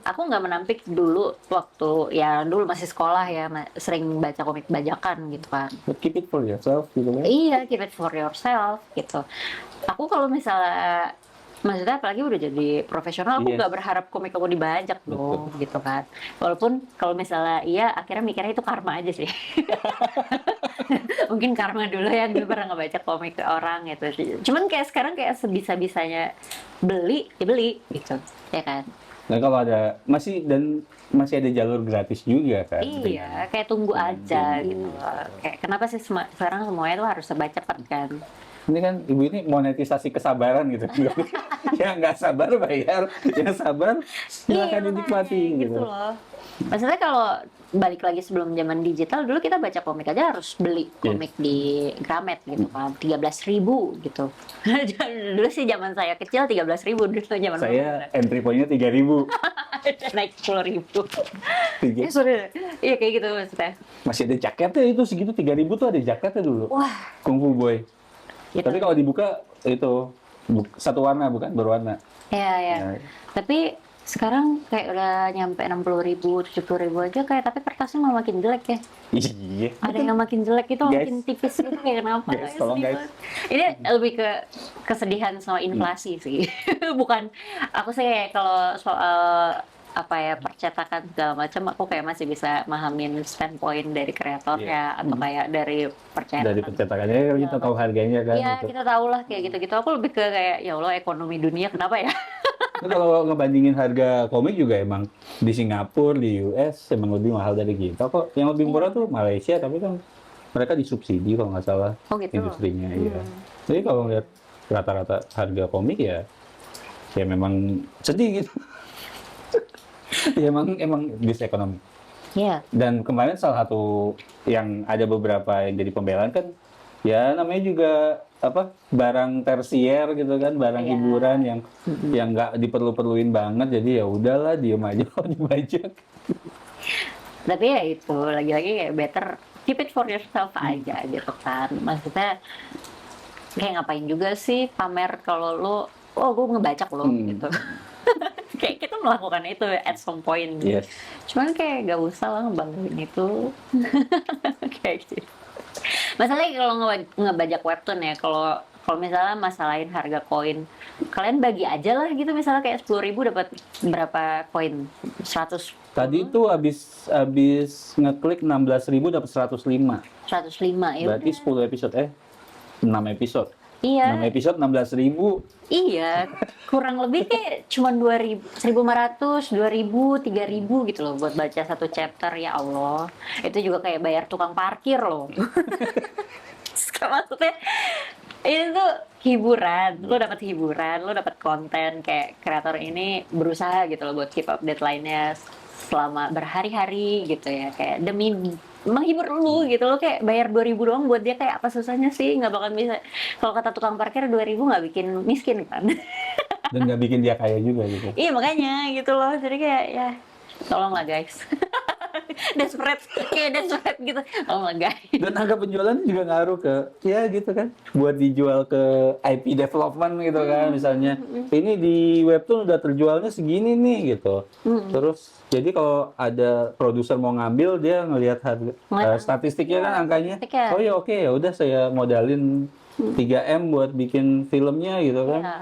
aku nggak menampik dulu waktu ya dulu masih sekolah ya sering baca komik bajakan gitu kan. But keep it for yourself gitu kan. Iya, keep it for yourself gitu. Aku kalau misalnya maksudnya apalagi udah jadi profesional, aku Yes. nggak berharap komik aku dibajak dong gitu kan. Walaupun kalau misalnya iya akhirnya mikirnya itu karma aja sih. Mungkin karma dulu ya gue pernah ngebaca komik ke orang gitu. Cuman kayak sekarang kayak sebisa-bisanya beli ya beli gitu ya kan. Nah kalau masih ada jalur gratis juga kan. Iya, kayak tunggu aja gitu loh. Kayak kenapa sih sekarang semuanya tuh harus serba cepat kan? Ini kan ibu ini monetisasi kesabaran gitu. Yang nggak sabar bayar, yang sabar silakan dinikmati makanya, gitu. loh. Maksudnya kalau balik lagi sebelum zaman digital, dulu kita baca komik aja harus beli komik di Gramet gitu kan, 13.000 gitu. Dulu sih zaman saya kecil 13.000 dulu zaman Saya entry point-nya 3.000. naik 10.000. Tiga. Sorry, iya kayak gitu maksudnya. Masih ada jaketnya itu segitu 3.000 tuh ada jaketnya dulu. Wah, Kung Fu Boy. gitu. Tapi kalau dibuka itu satu warna bukan berwarna. Ya, ya. Nah, Tapi sekarang kayak udah nyampe 60.000, 70.000 aja kayak, tapi kertasnya malah makin jelek ya. iya. Ada yang makin jelek itu Guys. makin tipis gitu kayak kenapa? Guys, tolong, Sedih guys. banget. Ini lebih ke kesedihan sama inflasi sih. Bukan aku sih kayak kalau soal apa ya percetakan segala macam aku kayak masih bisa mahamin standpoint dari kreatornya atau kayak dari percetakan. Dari pencetakannya kan kita tahu harganya kan. Iya, gitu. kita tahu lah kayak gitu-gitu. Aku lebih ke kayak ya Allah ekonomi dunia kenapa ya? Tapi kalau ngebandingin harga komik juga emang di Singapura, di US emang lebih mahal dari kita kok. Yang lebih murah tuh Malaysia, tapi kan mereka disubsidi kalau nggak salah Oh gitu. industrinya. Iya. Jadi kalau ngeliat rata-rata harga komik ya memang sedih gitu. Ya emang bisnis ekonomi. Iya. Dan kemarin salah satu yang ada beberapa yang jadi pembelaan kan, ya namanya juga apa barang tersier gitu kan, barang Iya. hiburan yang nggak diperlu-perluin banget, jadi ya udahlah diem aja kalau dibajak. Tapi ya itu lagi-lagi kayak better keep it for yourself aja gitu kan. Maksudnya kayak ngapain juga sih pamer kalau lo gue ngebajak lo gitu. Kayak kita melakukan itu at some point. Yes. Cuman kayak gak usah lah ngebanggain itu. Kayak gitu. Masalahnya kalau ngebajak webtoon ya, kalau misalnya masalahin harga koin, kalian bagi aja lah gitu, misalnya kayak 10.000 dapat berapa koin? 100. Tadi tuh abis ngeklik 16.000 dapat 105. 105 ya. Berarti 10 episode 6 episode. Iya. 6 episode 16.000. Iya, kurang lebih kayak cuma 2.000, 1.500, 2.000, 3.000 gitu loh buat baca satu chapter, ya Allah. Itu juga kayak bayar tukang parkir loh. Maksudnya ini tuh hiburan, lo dapat konten kayak kreator ini berusaha gitu loh buat keep up deadline-nya selama berhari-hari gitu ya, kayak demi menghibur lu gitu loh, kayak bayar 2.000 doang buat dia kayak apa susahnya sih, nggak bakal bisa. Kalau kata tukang parkir 2.000 nggak bikin miskin kan. Dan nggak bikin dia kaya juga gitu. Iya makanya gitu loh, jadi kayak ya tolonglah guys. desperate gitu, tolonglah guys. Dan angka penjualan juga ngaruh ke ya gitu kan, buat dijual ke IP development gitu kan, misalnya ini di webtoon udah terjualnya segini nih gitu. Terus jadi kalau ada produser mau ngambil, dia ngelihat harga statistiknya kan, angkanya. Statistiknya. Oh ya oke, ya udah saya modalin 3M buat bikin filmnya gitu kan. Ya.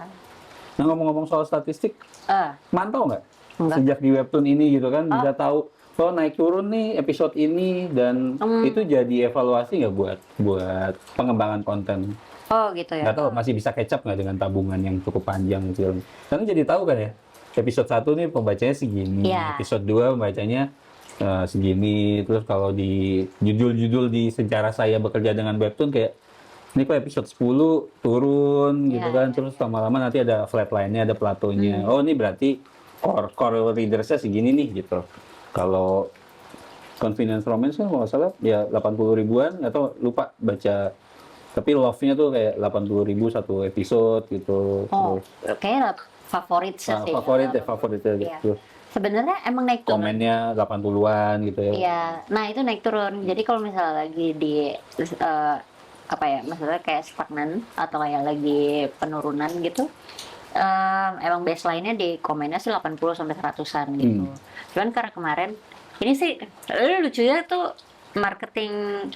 Nah ngomong-ngomong soal statistik, Ah, mantau nggak Enggak. sejak di webtoon ini gitu kan, bisa tahu oh naik turun nih episode ini, dan itu jadi evaluasi nggak buat pengembangan konten? oh gitu ya. Nggak tahu masih bisa catch up nggak dengan tabungan yang cukup panjang film? Karena jadi tahu kan ya, episode 1 nih pembacanya segini, Iya. episode 2 pembacanya segini, terus kalau di judul-judul di sejarah saya bekerja dengan webtoon kayak Ini kok episode 10 turun gitu Iya, kan, iya, terus lama-lama nanti ada flatline-nya, ada platonya. Oh, ini berarti core readersnya segini nih gitu. Kalau Convenience Romance kan kalau nggak salah ya 80 ribuan, atau lupa baca. Tapi love-nya tuh kayak 80 ribu satu episode gitu. Oh, Terus kayaknya favorit sih. favoritnya Iya. gitu. Sebenarnya emang naik turun. Komennya 80-an gitu ya. Iya, nah itu naik turun. Jadi kalau misalnya lagi di apa ya, maksudnya kayak stagnan atau kayak lagi penurunan gitu, emang baseline-nya di komennya sih 80 sampai 100-an gitu. Cuman karena kemarin ini sih lucunya tuh marketing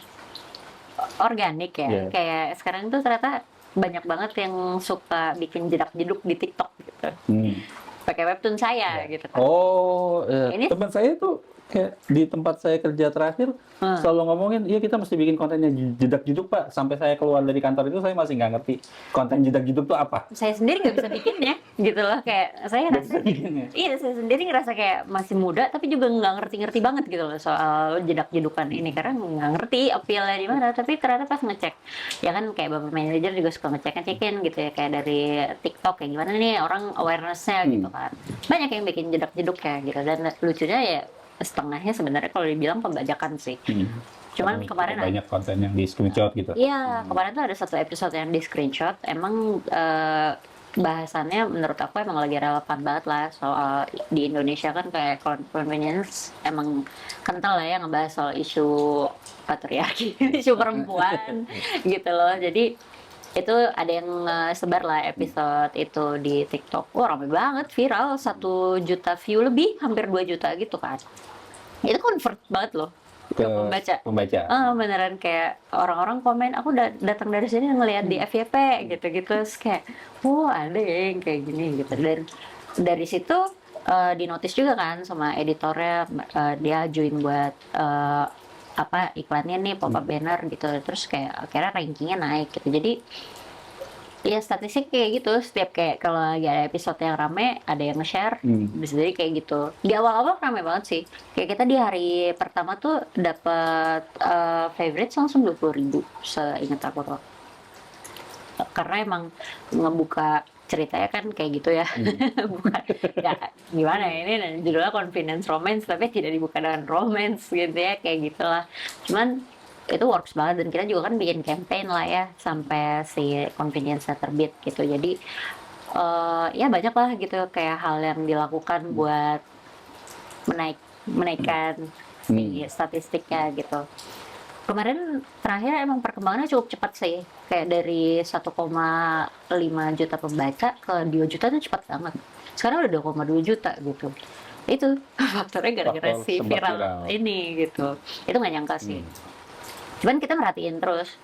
organik ya. Iya. Kayak sekarang tuh ternyata banyak banget yang suka bikin jedak-jeduk di TikTok gitu. Pakai webtoon saya gitu kan. Oh, Ini- teman saya tuh kayak di tempat saya kerja terakhir selalu ngomongin, iya kita mesti bikin kontennya jedak-jeduk Pak. Sampai saya keluar dari kantor itu saya masih nggak ngerti konten jedak-jeduk tuh apa. Saya sendiri nggak bisa bikinnya gitu loh, kayak saya Nggak rasa bisa bikinnya. iya, saya sendiri ngerasa kayak masih muda tapi juga nggak ngerti-ngerti banget gitu loh soal jedak-jedukan ini, karena nggak ngerti appeal-nya di mana. Tapi ternyata pas ngecek, ya kan kayak bapak manajer juga suka ngecekin gitu ya, kayak dari TikTok kayak gimana nih orang awareness-nya gitu kan. Banyak yang bikin jedak-jeduk ya gitu, dan lucunya ya setengahnya sebenarnya kalau dibilang pembajakan sih. Cuman Tapi kemarin banyak konten yang di screenshot gitu. iya, kemarin tuh ada satu episode yang di screenshot, emang bahasannya menurut aku emang lagi relevan banget lah soal di Indonesia kan kayak convenience emang kental lah ya ngebahas soal isu patriarki, isu perempuan gitu loh. Jadi itu ada yang sebar lah episode itu di TikTok. Wah, rame banget, viral, 1 juta view lebih, hampir 2 juta gitu kan. Itu convert banget loh ke pembaca. Beneran kayak orang-orang komen, aku datang dari sini ngelihat di FYP gitu-gitu. Terus kayak, ada yang kayak gini gitu. Dan dari situ di notice juga kan sama editornya, dia ajuin buat iklannya nih, pop-up banner gitu. Terus kayak akhirnya rankingnya naik gitu. Jadi ya statistik kayak gitu, setiap kayak kalau lagi ada episode yang rame ada yang nge-share, bisa jadi kayak gitu. Di awal-awal rame banget sih, kayak kita di hari pertama tuh dapat favorites langsung 20.000 seingat aku tuh, karena emang ngebuka ceritanya kan kayak gitu ya. Bukan ya gimana ya, ini judulnya Convenience Romance tapi tidak dibuka dengan romance gitu ya, kayak gitulah. Cuman itu works banget, dan kita juga kan bikin campaign lah ya sampai si convenience-nya terbit gitu. Jadi ya banyak lah gitu kayak hal yang dilakukan buat menaikkan si statistiknya gitu. Kemarin terakhir emang perkembangannya cukup cepat sih, kayak dari 1,5 juta pembaca ke 2 juta itu cepat banget. Sekarang udah 2,2 juta gitu. Itu faktornya gara-gara Faktor si sempat viral viral. ini gitu. Itu nggak nyangka sih. Cuman kita merhatiin terus,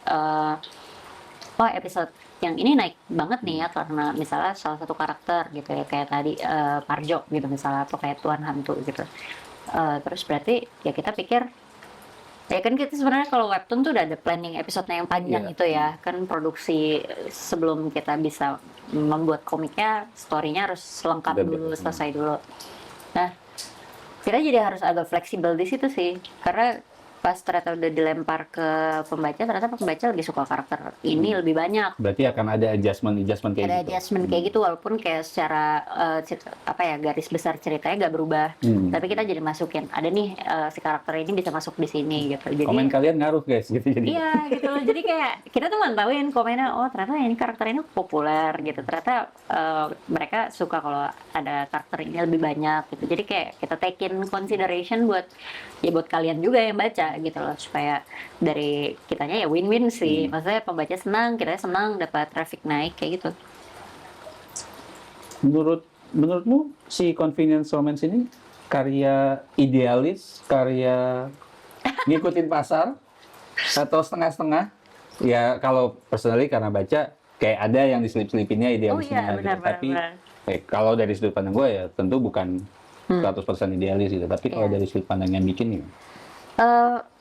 episode yang ini naik banget nih ya, karena misalnya salah satu karakter gitu ya, kayak tadi Parjo gitu misalnya, atau kayak Tuan Hantu gitu. Terus berarti ya kita pikir, ya kan kita sebenarnya kalau webtoon tuh udah ada planning episode-nya yang panjang itu ya, kan produksi sebelum kita bisa membuat komiknya, story-nya harus lengkap dulu, selesai dulu. Nah, kita jadi harus agak fleksibel di situ sih, karena pas ternyata udah dilempar ke pembaca, ternyata pembaca lebih suka karakter ini lebih banyak. Berarti akan ada adjustment kayak Ada gitu. adjustment kayak gitu, walaupun kayak secara garis besar ceritanya nggak berubah, tapi kita jadi masukin ada nih si karakter ini bisa masuk di sini gitu. Jadi Komen kalian ngaruh guys gitu jadi. iya gitu loh. Jadi kayak kita tuh mantauin komennya, oh ternyata ini karakter ini populer gitu. Ternyata mereka suka kalau ada karakter ini lebih banyak gitu. Jadi kayak kita take in consideration buat kalian juga yang baca gitu loh, supaya dari kitanya ya win-win sih. Maksudnya pembaca senang, kita senang, dapat traffic naik kayak gitu. Menurutmu si Convenience Romance ini karya idealis, karya ngikutin pasar, atau setengah-setengah? Ya kalau personally karena baca kayak ada yang diselip-selipinnya idealisnya gitu. Tapi kalau dari sudut pandang gue ya tentu bukan 100% idealis gitu. Tapi kalau dari sudut pandang yang bikin ya,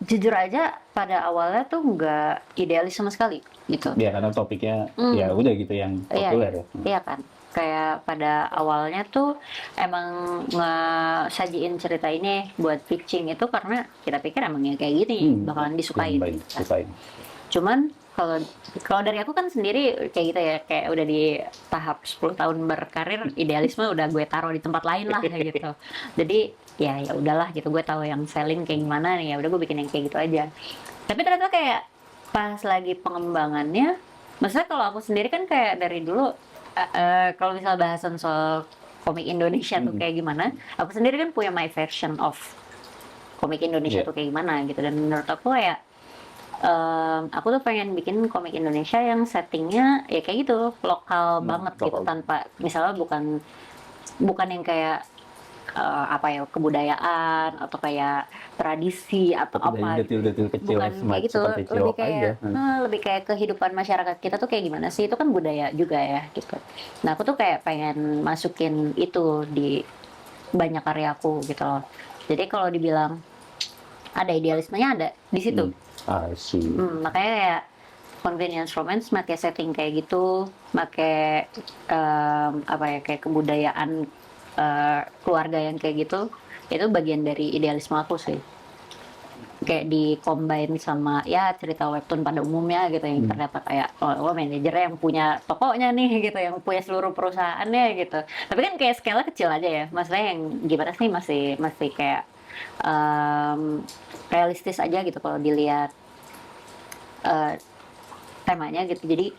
jujur aja pada awalnya tuh nggak idealis sama sekali gitu. ya karena topiknya ya udah gitu yang populer ya. Iya kan, kayak pada awalnya tuh emang ngesajiin cerita ini buat pitching itu karena kita pikir emang yang kayak gini bakalan disukain. Yang baik, gitu. sukain. Cuman kalau kalau dari aku kan sendiri kayak gitu ya, kayak udah di tahap 10 tahun berkarir, idealisme udah gue taruh di tempat lain lah kayak gitu. Jadi ya udahlah gitu, gue tahu yang selling kayak gimana nih, ya udah gue bikin yang kayak gitu aja. Tapi ternyata kayak pas lagi pengembangannya, maksudnya kalau aku sendiri kan kayak dari dulu kalau misal bahasan soal komik Indonesia tuh kayak gimana, aku sendiri kan punya my version of komik Indonesia tuh kayak gimana gitu, dan menurut aku kayak aku tuh pengen bikin komik Indonesia yang settingnya ya kayak gitu, lokal banget gitu, tanpa misalnya bukan yang kayak apa ya, kebudayaan atau kayak tradisi atau apa, detil-detil kecil bukan kayak gitu, seperti lebih cilok kayak aja. lebih kayak kehidupan masyarakat kita tuh kayak gimana sih, itu kan budaya juga ya gitu. Nah aku tuh kayak pengen masukin itu di banyak karyaku gitu loh. Jadi kalau dibilang ada idealismenya, ada di situ. I see. Makanya kayak convenience romance pakai setting kayak gitu, pakai apa ya, kayak kebudayaan keluarga yang kayak gitu, itu bagian dari idealisme aku sih. Kayak di combine sama ya cerita webtoon pada umumnya gitu, yang ternyata kayak oh manajernya yang punya tokonya nih gitu, yang punya seluruh perusahaannya gitu. Tapi kan kayak skala kecil aja ya, maksudnya yang gimana sih, masih kayak realistis aja gitu kalau dilihat temanya gitu. Jadi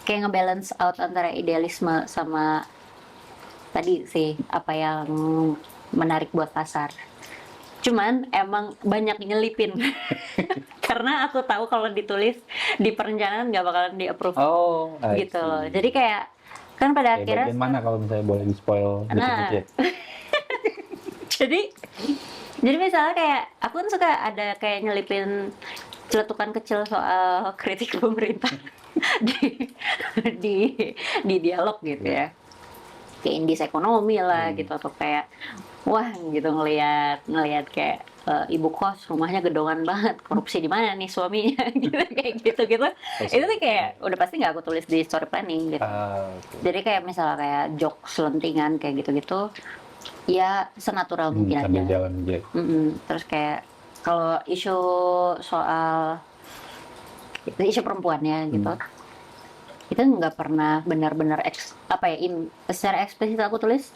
kayak ngebalance out antara idealisme sama tadi sih apa yang menarik buat pasar. Cuman emang banyak nyelipin karena aku tahu kalau ditulis di perencanaan nggak bakalan di approve gitu loh. Jadi kayak kan pada akhirnya bagian mana kalau misalnya boleh di-spoil dikit-dikit? Jadi misalnya kayak aku kan suka ada kayak nyelipin celetukan kecil soal kritik pemerintah di dialog gitu ya, kayak indis ekonomi lah gitu, atau kayak wah gitu ngelihat kayak ibu kos rumahnya gedongan banget, korupsi di mana nih suaminya gitu, kayak gitu itu tuh kayak udah pasti nggak aku tulis di story planning gitu. Jadi kayak misalnya kayak jokes selentingan kayak gitu ya senatural mungkin sambil aja. jalan aja. Terus kayak kalau isu soal isu perempuannya gitu, itu nggak pernah benar-benar secara eksplisit aku tulis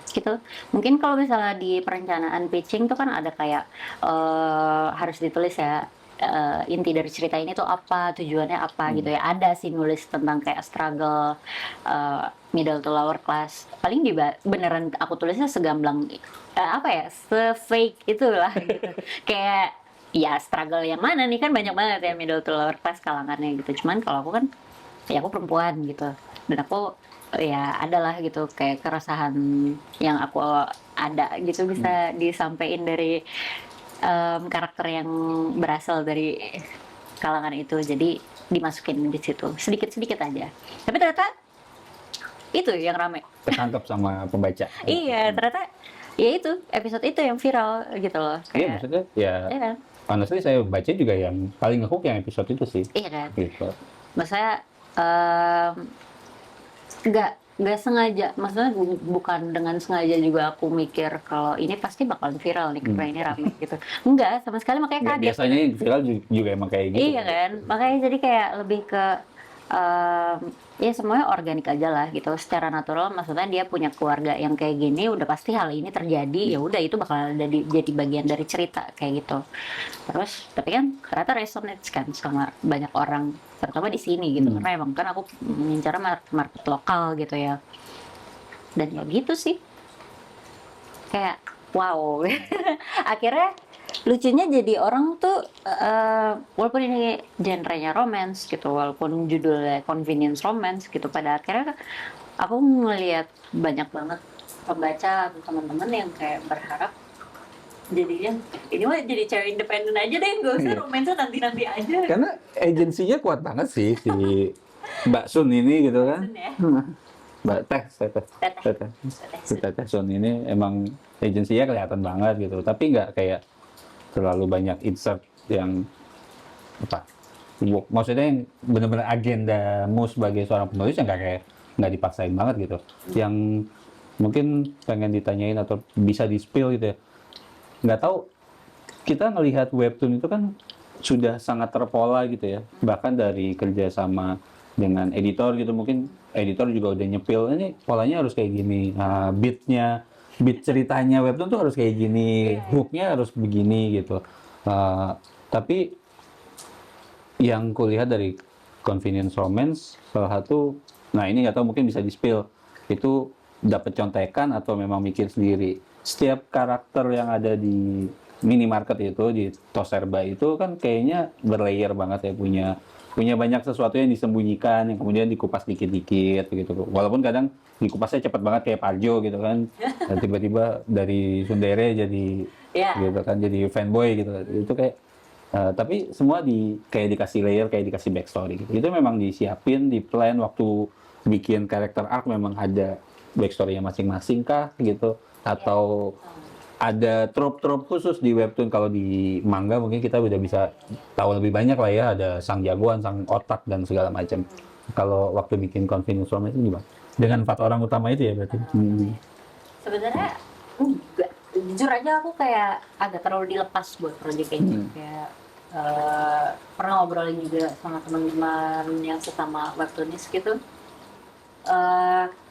gitu. Mungkin kalau misalnya di perencanaan pitching tuh kan ada kayak harus ditulis ya, inti dari cerita ini tuh apa, tujuannya apa gitu ya. Ada sih nulis tentang kayak struggle middle to lower class. Paling beneran aku tulisnya segamblang se-fake itulah gitu. Kayak ya struggle yang mana nih, kan banyak banget ya middle to lower class kalangannya gitu. Cuman kalau aku kan ya aku perempuan gitu, dan aku ya adalah gitu kayak keresahan yang aku ada gitu bisa disampaikan dari karakter yang berasal dari kalangan itu, jadi dimasukin di situ sedikit-sedikit aja. Tapi ternyata itu yang rame, Ketangkep sama pembaca. iya ternyata ya itu episode itu yang viral gitu loh. Iya, maksudnya ya Iya kan? honestly saya baca juga yang paling ngehook yang episode itu sih. Iya kan? Gitu. Maksudnya nggak sengaja, maksudnya bukan dengan sengaja juga aku mikir kalau ini pasti bakal viral nih karena ini rame gitu. Enggak sama sekali, makanya kaget. Biasanya yang viral juga emang kayak gitu. Iya kan, makanya jadi kayak lebih ke ya semuanya organik aja lah gitu, secara natural. Maksudnya dia punya keluarga yang kayak gini, udah pasti hal ini terjadi, ya udah itu bakal jadi bagian dari cerita kayak gitu. Terus tapi kan ternyata resonate kan sama banyak orang, terutama di sini gitu, karena emang kan aku mengincar market lokal gitu ya. Dan ya gitu sih, kayak wow. Akhirnya lucunya jadi orang tuh walaupun ini genrenya romance gitu, walaupun judulnya convenience romance gitu, pada akhirnya aku ngelihat banyak banget pembaca atau teman-teman yang kayak berharap jadinya ini mah jadi cewek independen aja deh, nggak usah romance nanti aja. Karena agensinya kuat banget sih si Mbak Sun ini gitu kan. Sun ya. Mbak Teteh Sun ini emang agensinya kelihatan banget gitu, tapi nggak kayak terlalu banyak insert yang maksudnya yang benar-benar agendamu sebagai seorang penulis yang nggak dipaksain banget gitu, yang mungkin pengen ditanyain atau bisa di spill gitu ya. Nggak tahu, kita ngelihat webtoon itu kan sudah sangat terpola gitu ya. Bahkan dari kerja sama dengan editor gitu, mungkin editor juga udah nyepil ini polanya harus kayak gini, nah, beat ceritanya webtoon tuh harus kayak gini, hooknya harus begini gitu. Tapi yang kulihat dari Convenience Romance salah satu, nah ini nggak tahu mungkin bisa di-spill, itu dapat contekan atau memang mikir sendiri. Setiap karakter yang ada di minimarket itu, di Toserba itu kan kayaknya berlayer banget ya, punya banyak sesuatu yang disembunyikan, yang kemudian dikupas dikit-dikit gitu. Walaupun kadang dikupasnya cepat banget kayak Parjo gitu kan, dan tiba-tiba dari tsundere jadi gitu kan, jadi fanboy gitu. Itu kayak tapi semua kayak dikasih layer, kayak dikasih backstory gitu. Itu memang disiapin, di plan waktu bikin karakter arc, memang ada backstory-nya masing-masing kah gitu, atau ada trope-trope khusus di webtoon. Kalau di manga mungkin kita udah bisa tahu lebih banyak lah ya, ada sang jagoan, sang otak dan segala macam. Kalau waktu bikin Convenience Romance itu gimana? Dengan 4 orang utama itu ya berarti? Sebenarnya enggak, jujur aja aku kayak agak terlalu dilepas buat proyek ini. Kayak pernah ngobrolin juga sama teman-teman yang sesama webtoonis gitu.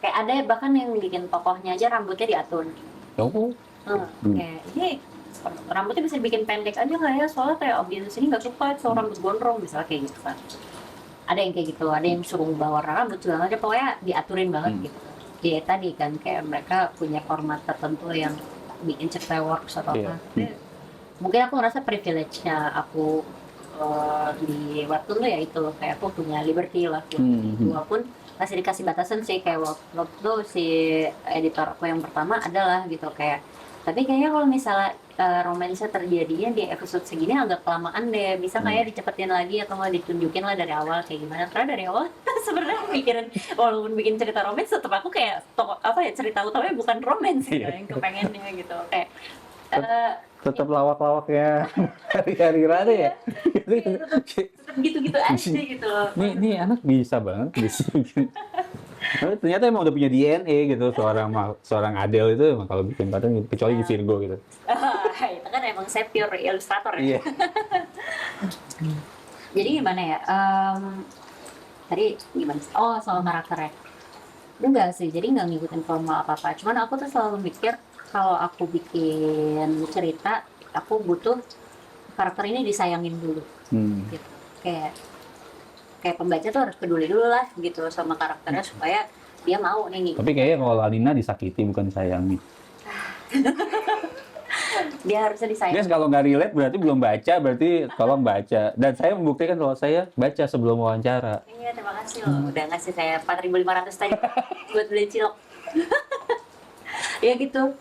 Kayak ada bahkan yang bikin tokohnya aja rambutnya diatur. Kayak ini rambutnya bisa dibikin pendek aja nggak ya, soalnya kayak audiens ini nggak suka soal rambut gondrong misalnya, kayak gitu kan. Ada yang kayak gitu, ada yang suruh ubah warna rambut segala macam, pokoknya diaturin banget gitu. Ya tadi kan kayak mereka punya format tertentu yang bikin cerita works atau apa. Mungkin aku ngerasa privilege-nya aku di webtoon tuh ya itu, kayak aku punya liberty lah. Walaupun masih dikasih batasan sih, kayak waktu si editor aku yang pertama adalah gitu kayak, tapi kayaknya kalau misalnya romansa terjadinya di episode segini agak kelamaan deh, bisa kayak dicepetin lagi atau nggak ditunjukin lah dari awal kayak gimana. Karena dari awal sebenarnya aku mikirin walaupun bikin cerita romans, tetap aku kayak cerita utamanya bukan romans gitu, yang kepengennya gitu kayak tetap lawak-lawaknya hari-hari rada ya. tetap gitu-gitu aja gitu loh. Nih anak bisa banget bisa bikin. Tapi ternyata emang udah punya DNA gitu, seorang Adele itu emang kalau bikin pattern gitu, kecuali di Virgo gitu. Itu kan emang saya pure ilustrator ya. Iya. Jadi gimana ya? Tadi gimana? Oh, soal karakternya. Enggak sih, jadi nggak ngikutin formal apa-apa. Cuman aku tuh selalu mikir kalau aku bikin cerita, aku butuh karakter ini disayangin dulu. Gitu. Kayak pembaca tuh harus peduli dulu lah gitu sama karakternya supaya dia mau nih. Tapi kayaknya kalau Alina disakiti bukan disayangi. Dia harusnya disayang. Guys, kalau nggak relate berarti belum baca, berarti tolong baca. Dan saya membuktikan kalau saya baca sebelum wawancara. Iya, terima kasih loh udah ngasih saya 4.500 tadi buat beli cilok. Ya gitu.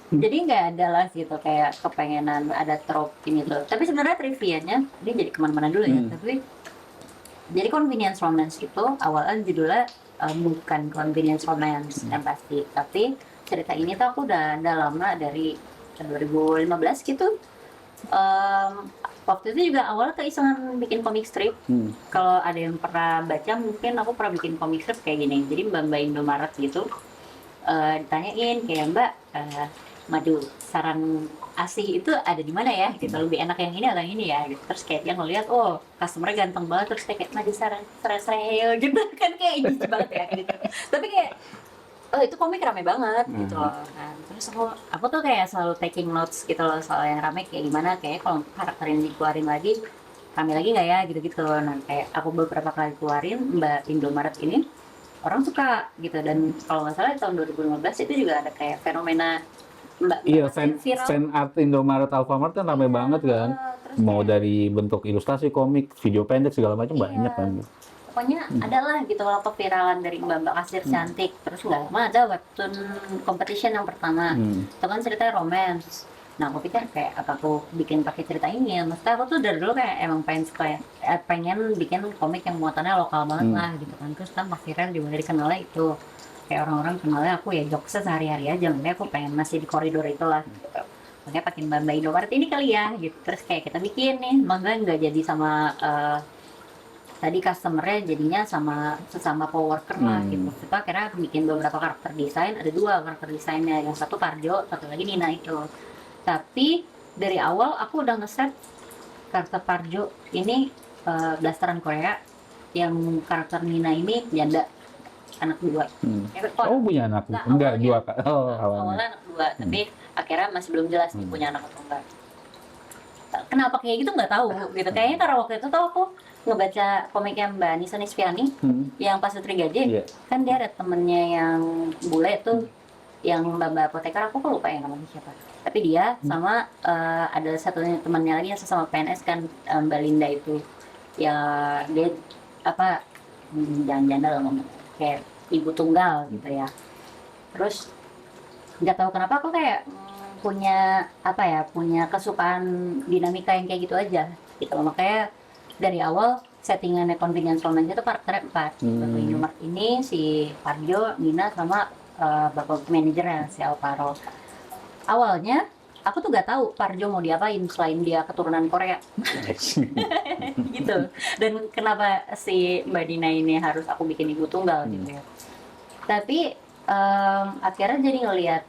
Jadi nggak ada lah gitu kayak kepengenan ada trope ini tuh. Tapi sebenarnya trivianya dia jadi kemana-mana dulu ya. Tapi jadi Convenience Romance itu awalnya judulnya bukan Convenience Romance yang pasti, tapi cerita ini tuh aku udah lama dari 2015 gitu. Waktu itu juga awalnya keisengan bikin komik strip. Kalau ada yang pernah baca, mungkin aku pernah bikin komik strip kayak gini. Jadi Mbak Indomaret gitu ditanyain kayak Mbak, madu saran ASI itu ada di mana ya gitu, lebih enak yang ini atau yang ini ya gitu. Terus kayak dia ngeliat, oh customer ganteng banget, terus kayak madu saran sreo gitu kan, kayak jijik banget ya gitu. Tapi kayak oh itu komik rame banget gitu loh. Nah, terus aku tuh kayak selalu taking notes gitu loh soal yang rame kayak gimana, kayak kalau karakter yang dikeluarin lagi rame lagi nggak ya gitu-gitu. Nah kayak aku beberapa kali keluarin Mbak Indomaret ini orang suka gitu, dan kalau nggak salah tahun 2015 itu juga ada kayak fenomena Iya, fan art Indomaret Alfamart kan rame banget kan. Mau dari bentuk ilustrasi, komik, video pendek segala macam banyak kan. Pokoknya adalah gitu loh keviralan dari Mbak Kasir cantik. Terus nggak lama ada webtoon competition yang pertama. Itu kan ceritanya romance. Nah aku pikir kayak apa aku bikin pakai cerita ini ya. Maksudnya aku tuh dari dulu kayak emang pengen bikin komik yang muatannya lokal banget lah gitu kan. Terus kan akhirnya juga dari kenalnya itu kayak orang-orang kenalnya aku ya jokesnya sehari-hari aja, makanya aku pengen masih di koridor itulah gitu. Makanya pakai Mbak Indomaret ini kali ya gitu. Terus kayak kita bikin nih, makanya nggak jadi sama tadi customernya, jadinya sama sesama coworker lah gitu. Kita akhirnya bikin beberapa karakter desain, ada 2 karakter desainnya, yang satu Parjo, satu lagi Nina itu. Tapi dari awal aku udah ngeset karakter Parjo ini blasteran Korea, yang karakter Nina ini janda, anak dua. Oh, punya anak? Nah, Enggak, awalnya. dua Kak. Oh, Awalnya awalnya. anak dua, tapi akhirnya masih belum jelas nih punya anak atau enggak. Kenapa kayak gitu nggak tahu gitu. Kayaknya karena waktu itu tuh aku ngebaca komiknya Mbak Nisa Nisfiani yang Pasutri Gaje, Iya. kan dia ada temennya yang bule tuh, yang Mbak apoteker, aku kok lupa ya namanya siapa. Tapi dia sama ada satunya temannya lagi yang sesama PNS kan, Mbak Linda itu, ya dia apa jangan janda lah ngomong, kayak ibu tunggal gitu ya. Terus nggak tahu kenapa aku kayak punya apa ya, punya kesukaan dinamika yang kayak gitu aja gitu loh. Makanya dari awal settingannya convenience romance itu karakternya 4. Bapak Indomaret ini, si Parjo, Nina, sama bapak manajernya si Alvaro. Awalnya aku tuh gak tahu Parjo mau diapain selain dia keturunan Korea gitu. Dan kenapa si Mbak Dina ini harus aku bikin ibu tunggal gitu ya. Tapi akhirnya jadi ngelihat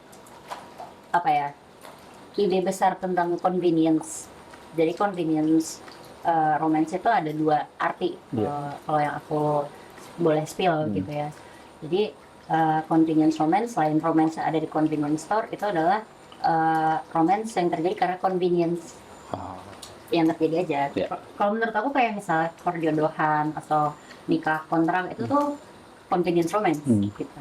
apa ya, ide besar tentang convenience. Jadi convenience romance itu ada dua arti kalau yang aku boleh spill gitu ya. Jadi convenience romance, selain romance yang ada di convenience store, itu adalah romance yang terjadi karena convenience yang terjadi aja. Kalau menurut aku kayak misalnya perjodohan atau nikah kontrak itu tuh convenience romance gitu.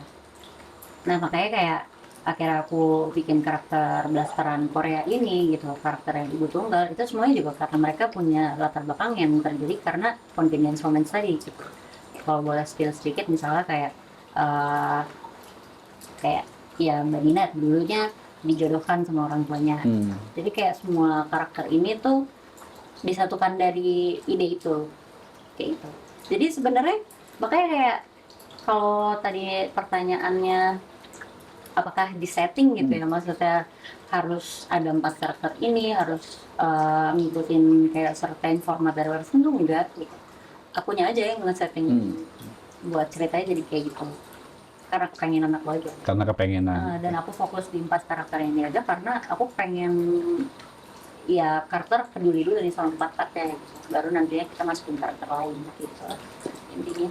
Nah makanya kayak akhirnya aku bikin karakter blasteran Korea ini gitu, karakter yang ibu tunggal itu semuanya juga karena mereka punya latar belakang yang terjadi karena convenience romance tadi gitu. Kalau boleh spill sedikit, misalnya kayak ya Mbak Nina dulunya dijodohkan sama orang tuanya. Jadi kayak semua karakter ini tuh disatukan dari ide itu kayak itu. Jadi sebenarnya makanya kayak kalau tadi pertanyaannya apakah di setting gitu ya, maksudnya harus ada 4 karakter ini, harus ngikutin kayak certain format dari webtoon tuh enggak gitu. Akunya aja yang nge-setting buat ceritanya jadi kayak gitu karena kepengenan aku aja. Karena kepengenan. Dan aku fokus di 4 karakter ini aja karena aku pengen ya karakter peduli dulu dari sama 4 partnya gitu. Baru nantinya kita masukin karakter lain gitu intinya.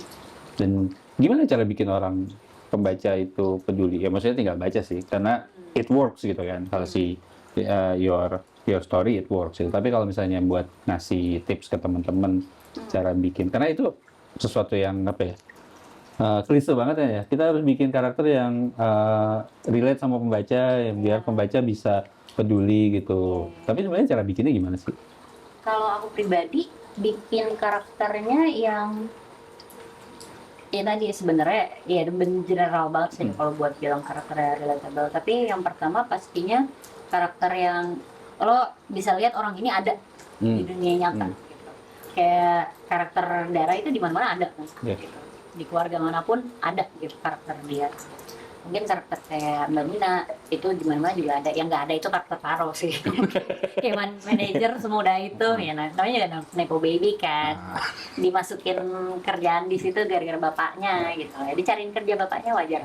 Dan Gimana cara bikin orang pembaca itu peduli? Ya maksudnya tinggal baca sih, karena it works gitu kan. Kalau si your story it works gitu. Tapi kalau misalnya buat ngasih tips ke teman-teman cara bikin, karena itu sesuatu yang apa ya? Klise banget ya. Kita harus bikin karakter yang relate sama pembaca, yang biar pembaca bisa peduli gitu. Tapi sebenarnya cara bikinnya gimana sih? Kalau aku pribadi bikin karakternya yang ya tadi sebenarnya ya general banget sih kalau buat bilang karakternya relatable. Tapi yang pertama pastinya karakter yang lo bisa lihat orang ini ada di dunia nyata. Gitu. Kayak karakter Dara itu di mana-mana ada kan. Gitu. Di keluarga manapun ada gitu karakter dia. Mungkin karakter kayak Mbak Nina itu di mana-mana juga ada. Yang nggak ada itu karakter Taro sih. Kayak manajer semudah itu ya, namanya juga Nepo Baby kan. Dimasukin kerjaan di situ gara-gara bapaknya gitu. Ya dicariin kerja bapaknya wajar.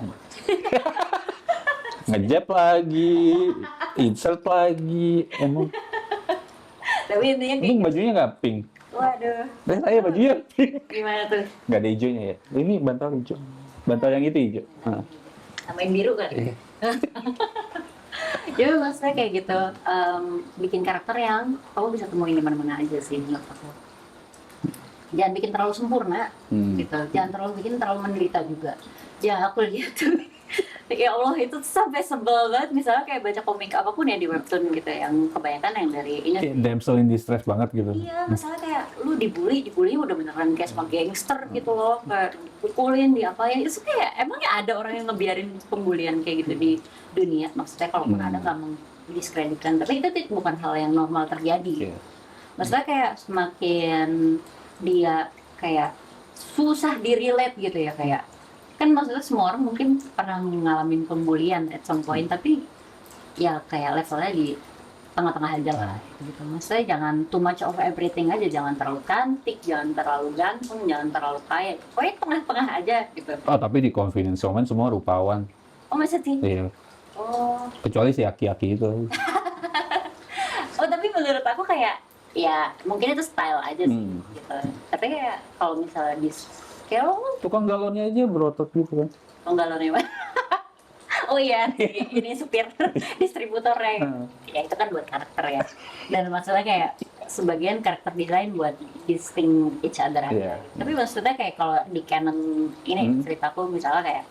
Ngejep lagi, insert lagi, emang. Tapi intinya kayak Untung bajunya nggak pink. waduh, Saya bajunya pink. gimana tuh? Nggak ada hijaunya ya. Ini bantal hijau. Bantal yang itu hijau. Tambahin biru kali. Ya maksudnya kayak gitu, bikin karakter yang kamu bisa temuin di mana-mana aja sih menurut aku. Jangan bikin terlalu sempurna, gitu. Jangan terlalu menderita juga. Ya aku lihat tuh, ya Allah itu sampai sebel banget. Misalnya kayak baca komik apapun ya di webtoon gitu, yang kebanyakan yang dari ini. Kayak damsel in distress banget gitu. Iya, masalah kayak lu dibully udah beneran kayak sama gangster gitu loh, kayak pukulin, diapain. Itu kayak emangnya ada orang yang ngebiarin pembulian kayak gitu di dunia? Maksudnya kalau pun ada nggak mendiskreditkan, tapi itu bukan hal yang normal terjadi. Maksudnya kayak semakin dia kayak susah di-relate gitu ya, kayak kan maksudnya semua orang mungkin pernah ngalamin pembulian at some point, tapi ya kayak levelnya di tengah-tengah aja lah gitu. Maksudnya jangan too much of everything aja, jangan terlalu cantik, jangan terlalu ganteng, jangan terlalu kaya, pokoknya tengah-tengah aja gitu. Oh tapi di convenience romance semua rupawan. Oh masa sih? Iya. Oh. Kecuali si aki-aki itu. Oh tapi menurut aku kayak ya mungkin itu style aja sih gitu. Tapi kayak kalau misalnya kayak lo Tukang galonnya aja berotot gitu kan. penggalonnya mana? Oh iya, ini supir distributornya. Ya itu kan buat karakter ya. Dan maksudnya kayak sebagian karakter design buat distinct each other aja. Iya. Tapi maksudnya kayak kalau di canon ini ceritaku misalnya kayak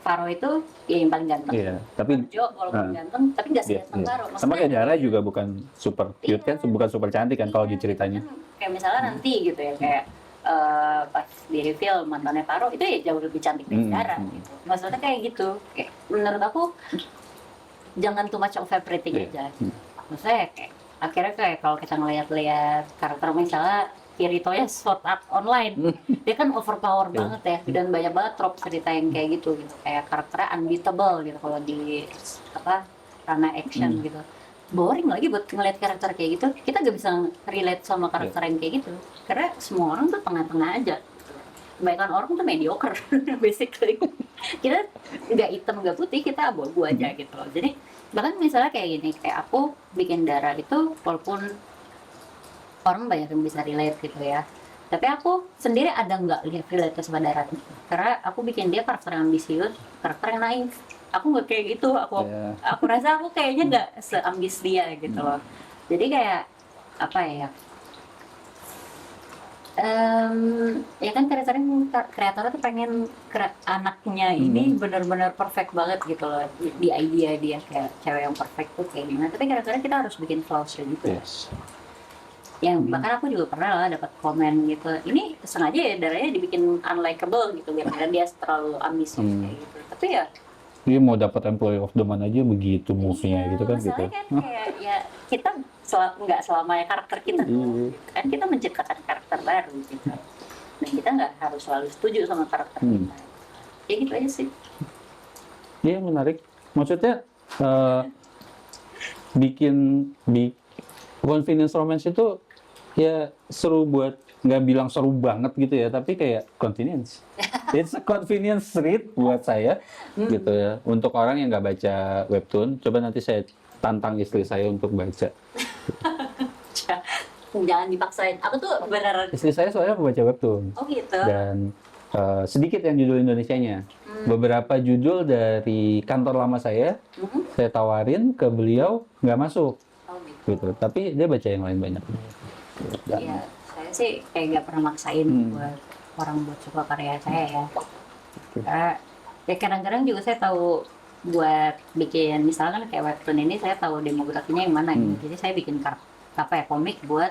Faro itu ya yang paling ganteng. Iya, tapi Jo walaupun ganteng, tapi nggak seganteng Faro. sama kayak Jara juga bukan super cute kan, bukan super cantik kan kalau diceritanya. Kayak misalnya nanti gitu ya, kayak pas di reveal mantannya Faro itu ya jauh lebih cantik dari Jara gitu. Maksudnya kayak gitu. Kayak, menurut aku jangan too much of everything aja. Maksudnya kayak akhirnya kayak kalau kita ngeliat-liat karakter misalnya Kirito ya Sword Art Online, dia kan overpower banget ya, dan banyak banget trope cerita yang kayak gitu kayak karakternya unbeatable gitu kalau di apa ranah action gitu. Boring lagi buat ngeliat karakter kayak gitu, kita gak bisa relate sama karakter yang kayak gitu karena semua orang tuh tengah-tengah aja. Kebanyakan orang tuh mediocre basically. Kita nggak hitam nggak putih, kita abu-abu aja gitu loh. Jadi bahkan misalnya kayak gini, kayak aku bikin Dara itu walaupun orang banyak yang bisa relate gitu ya, tapi aku sendiri ada nggak lihat relate sama Dara karena aku bikin dia karakter yang ambisius, karakter yang naif. Aku nggak kayak gitu, aku rasa aku kayaknya nggak seambis dia gitu loh. Jadi kayak apa ya, ya kan kreatornya tuh pengen anaknya ini benar-benar perfect banget gitu loh, di idea dia kayak cewek yang perfect tuh kayak gimana, tapi kadang-kadang kita harus bikin flaws gitu. Yang bahkan aku juga pernah lah dapat komen gitu, ini sengaja ya Daranya dibikin unlikable gitu biar dia terlalu ambisius kayak gitu. Tapi ya dia mau dapat employee of the month aja begitu move-nya gitu kan gitu. Kan kayak ya kita nggak selamanya karakter kita kan, kita menciptakan karakter baru gitu. Dan kita nggak harus selalu setuju sama karakter kita. Ya gitu aja sih. Iya menarik. Maksudnya bikin convenience romance itu ya seru buat, nggak bilang seru banget gitu ya, tapi kayak convenience. It's a convenience read buat saya gitu ya. Untuk orang yang nggak baca webtoon, coba nanti saya tantang istri saya untuk baca. Jangan dipaksain. Aku tuh beneran. Istri saya soalnya pembaca webtoon. Oh gitu. Dan sedikit yang judul Indonesianya. Beberapa judul dari kantor lama saya tawarin ke beliau, nggak masuk. Oh gitu. Gitu. Tapi dia baca yang lain banyak. Iya, saya sih kayak nggak pernah maksain buat orang buat suka karya saya ya. Karena ya kadang-kadang juga saya tahu buat bikin misalkan kayak webtoon ini, saya tahu demografinya yang mana gitu. Jadi saya bikin komik buat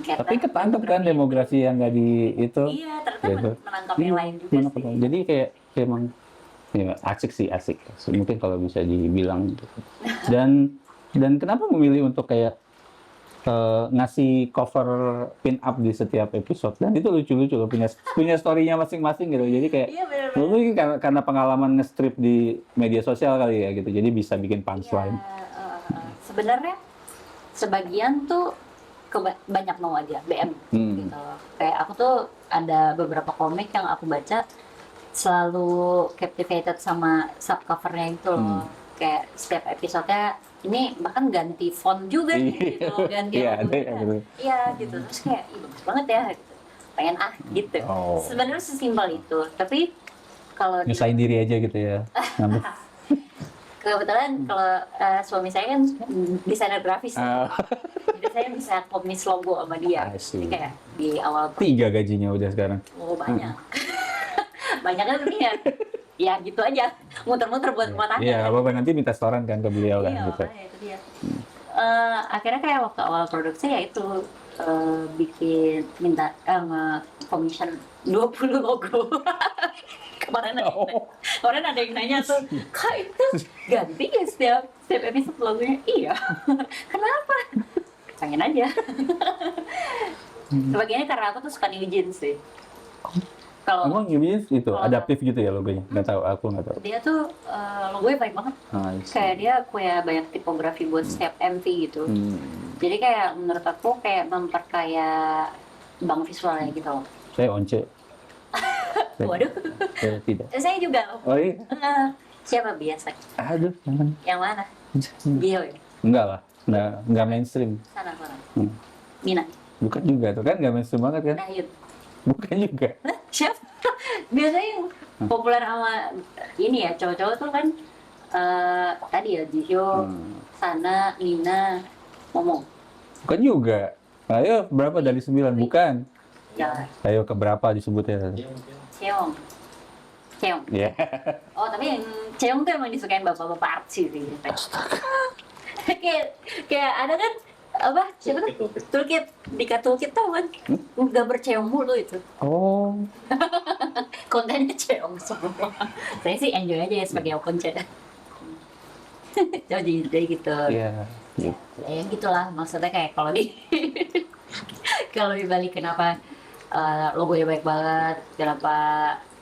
tapi ketangkep kan demografi yang nggak di itu. Iya, ternyata gitu. menangkap yang lain juga sih. Jadi kayak emang ya, asik sih, asik. Mungkin kalau bisa dibilang gitu. Dan kenapa memilih untuk kayak ngasih cover pin up di setiap episode, dan itu lucu-lucu loh, punya story-nya masing-masing gitu. Jadi kayak lu karena pengalaman nge-strip di media sosial kali ya gitu. Jadi bisa bikin punchline. Sebenarnya sebagian tuh banyak mau aja BM gitu. Kayak aku tuh ada beberapa komik yang aku baca selalu captivated sama subcovernya itu loh. Kayak setiap episodenya ini bahkan ganti font juga gitu, ganti iya gitu, terus kayak bagus banget ya gitu, pengen gitu. Sebenarnya sesimpel itu, tapi kalau nyusahin diri aja gitu ya. kebetulan kalau suami saya kan desainer grafis, jadi saya bisa komis logo sama dia. Jadi kayak di awal 3 gajinya udah sekarang. Oh banyak. Banyaknya tuh ya gitu aja, muter-muter buat rumah tangga. Iya, apa nanti minta setoran kan ke beliau kan gitu. Iya, itu dia. Akhirnya kayak waktu awal produksi ya itu bikin minta commission 20 logo. Kemarin ada yang nanya tuh, Kak itu ganti ya setiap episode logonya? Iya. Kenapa? Pengen aja. Sebagiannya karena aku tuh suka New Jeans sih. Kalau emang New Jeans itu adaptif gitu ya logonya? Nggak tahu, aku nggak tahu. Dia tuh logonya baik banget. Kayak dia punya banyak tipografi buat setiap MV gitu. Jadi kayak menurut aku kayak memperkaya bank visualnya gitu loh. Saya once. Waduh. Saya tidak. Saya juga. Oh iya? Siapa biasa? Aduh, jangan. Yang mana? Gio ya? Enggak lah. nggak mainstream. Sana. Hmm. Mina. Bukan juga tuh kan, nggak mainstream banget kan? Dayut. Bukan juga. Hah? Siapa? Biasanya yang populer sama ini ya, cowok-cowok tuh kan tadi ya, Jihyo, Sana, Mina, Momo. Bukan juga. Ayo, berapa dari 9? Bukan. Ya, Ayo, ke berapa disebutnya? Cheong. Ya. Oh, tapi yang Cheong tuh emang disukain bapak-bapak artsy sih. kayak ada kan apa siapa tuh toolkit Dika toolkit tau kan gambar Cheong mulu itu Oh. kontennya Cheong semua. Saya sih enjoy aja ya sebagai akun chat. jadi gitu. Iya. Ya gitulah maksudnya kayak kalau di kalau dibalik kenapa logonya baik banget, kenapa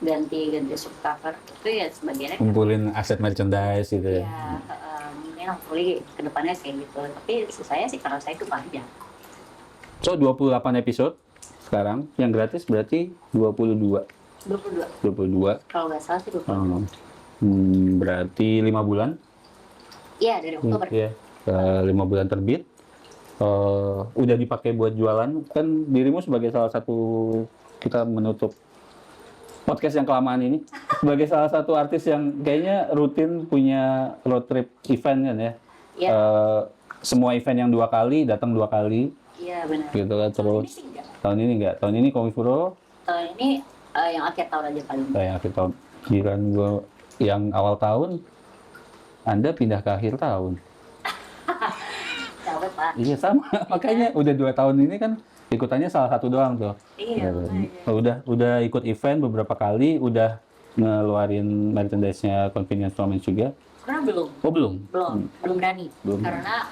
ganti subcover itu ya sebagiannya Kumpulin aset merchandise gitu ya. ya mungkin hopefully kedepannya kayak gitu, tapi saya sih kalau saya itu panjang. So, 28 episode sekarang. Yang gratis berarti 22. 22 kalau nggak salah sih 22. Berarti 5 bulan. Iya dari Oktober. Iya. 5 bulan terbit. Udah dipakai buat jualan. Kan dirimu sebagai salah satu, kita menutup podcast yang kelamaan ini, sebagai salah satu artis yang kayaknya rutin punya road trip event kan ya. Iya. Semua event yang 2 kali, datang 2 kali Iya benar. gitu kan. Tahun ini Terus sih enggak. tahun ini enggak. Tahun ini Komifuro Tahun ini yang akhir tahun aja paling. yang akhir tahun. Giliran gua yang awal tahun, Anda pindah ke akhir tahun. Dapat Pak. Iya sama, makanya udah 2 tahun ini kan ikutannya salah satu doang tuh. Iya. Udah ikut event beberapa kali, udah ngeluarin merchandise-nya Convenience Romance juga. Sekarang belum. Oh belum? Belum berani. Belum. Karena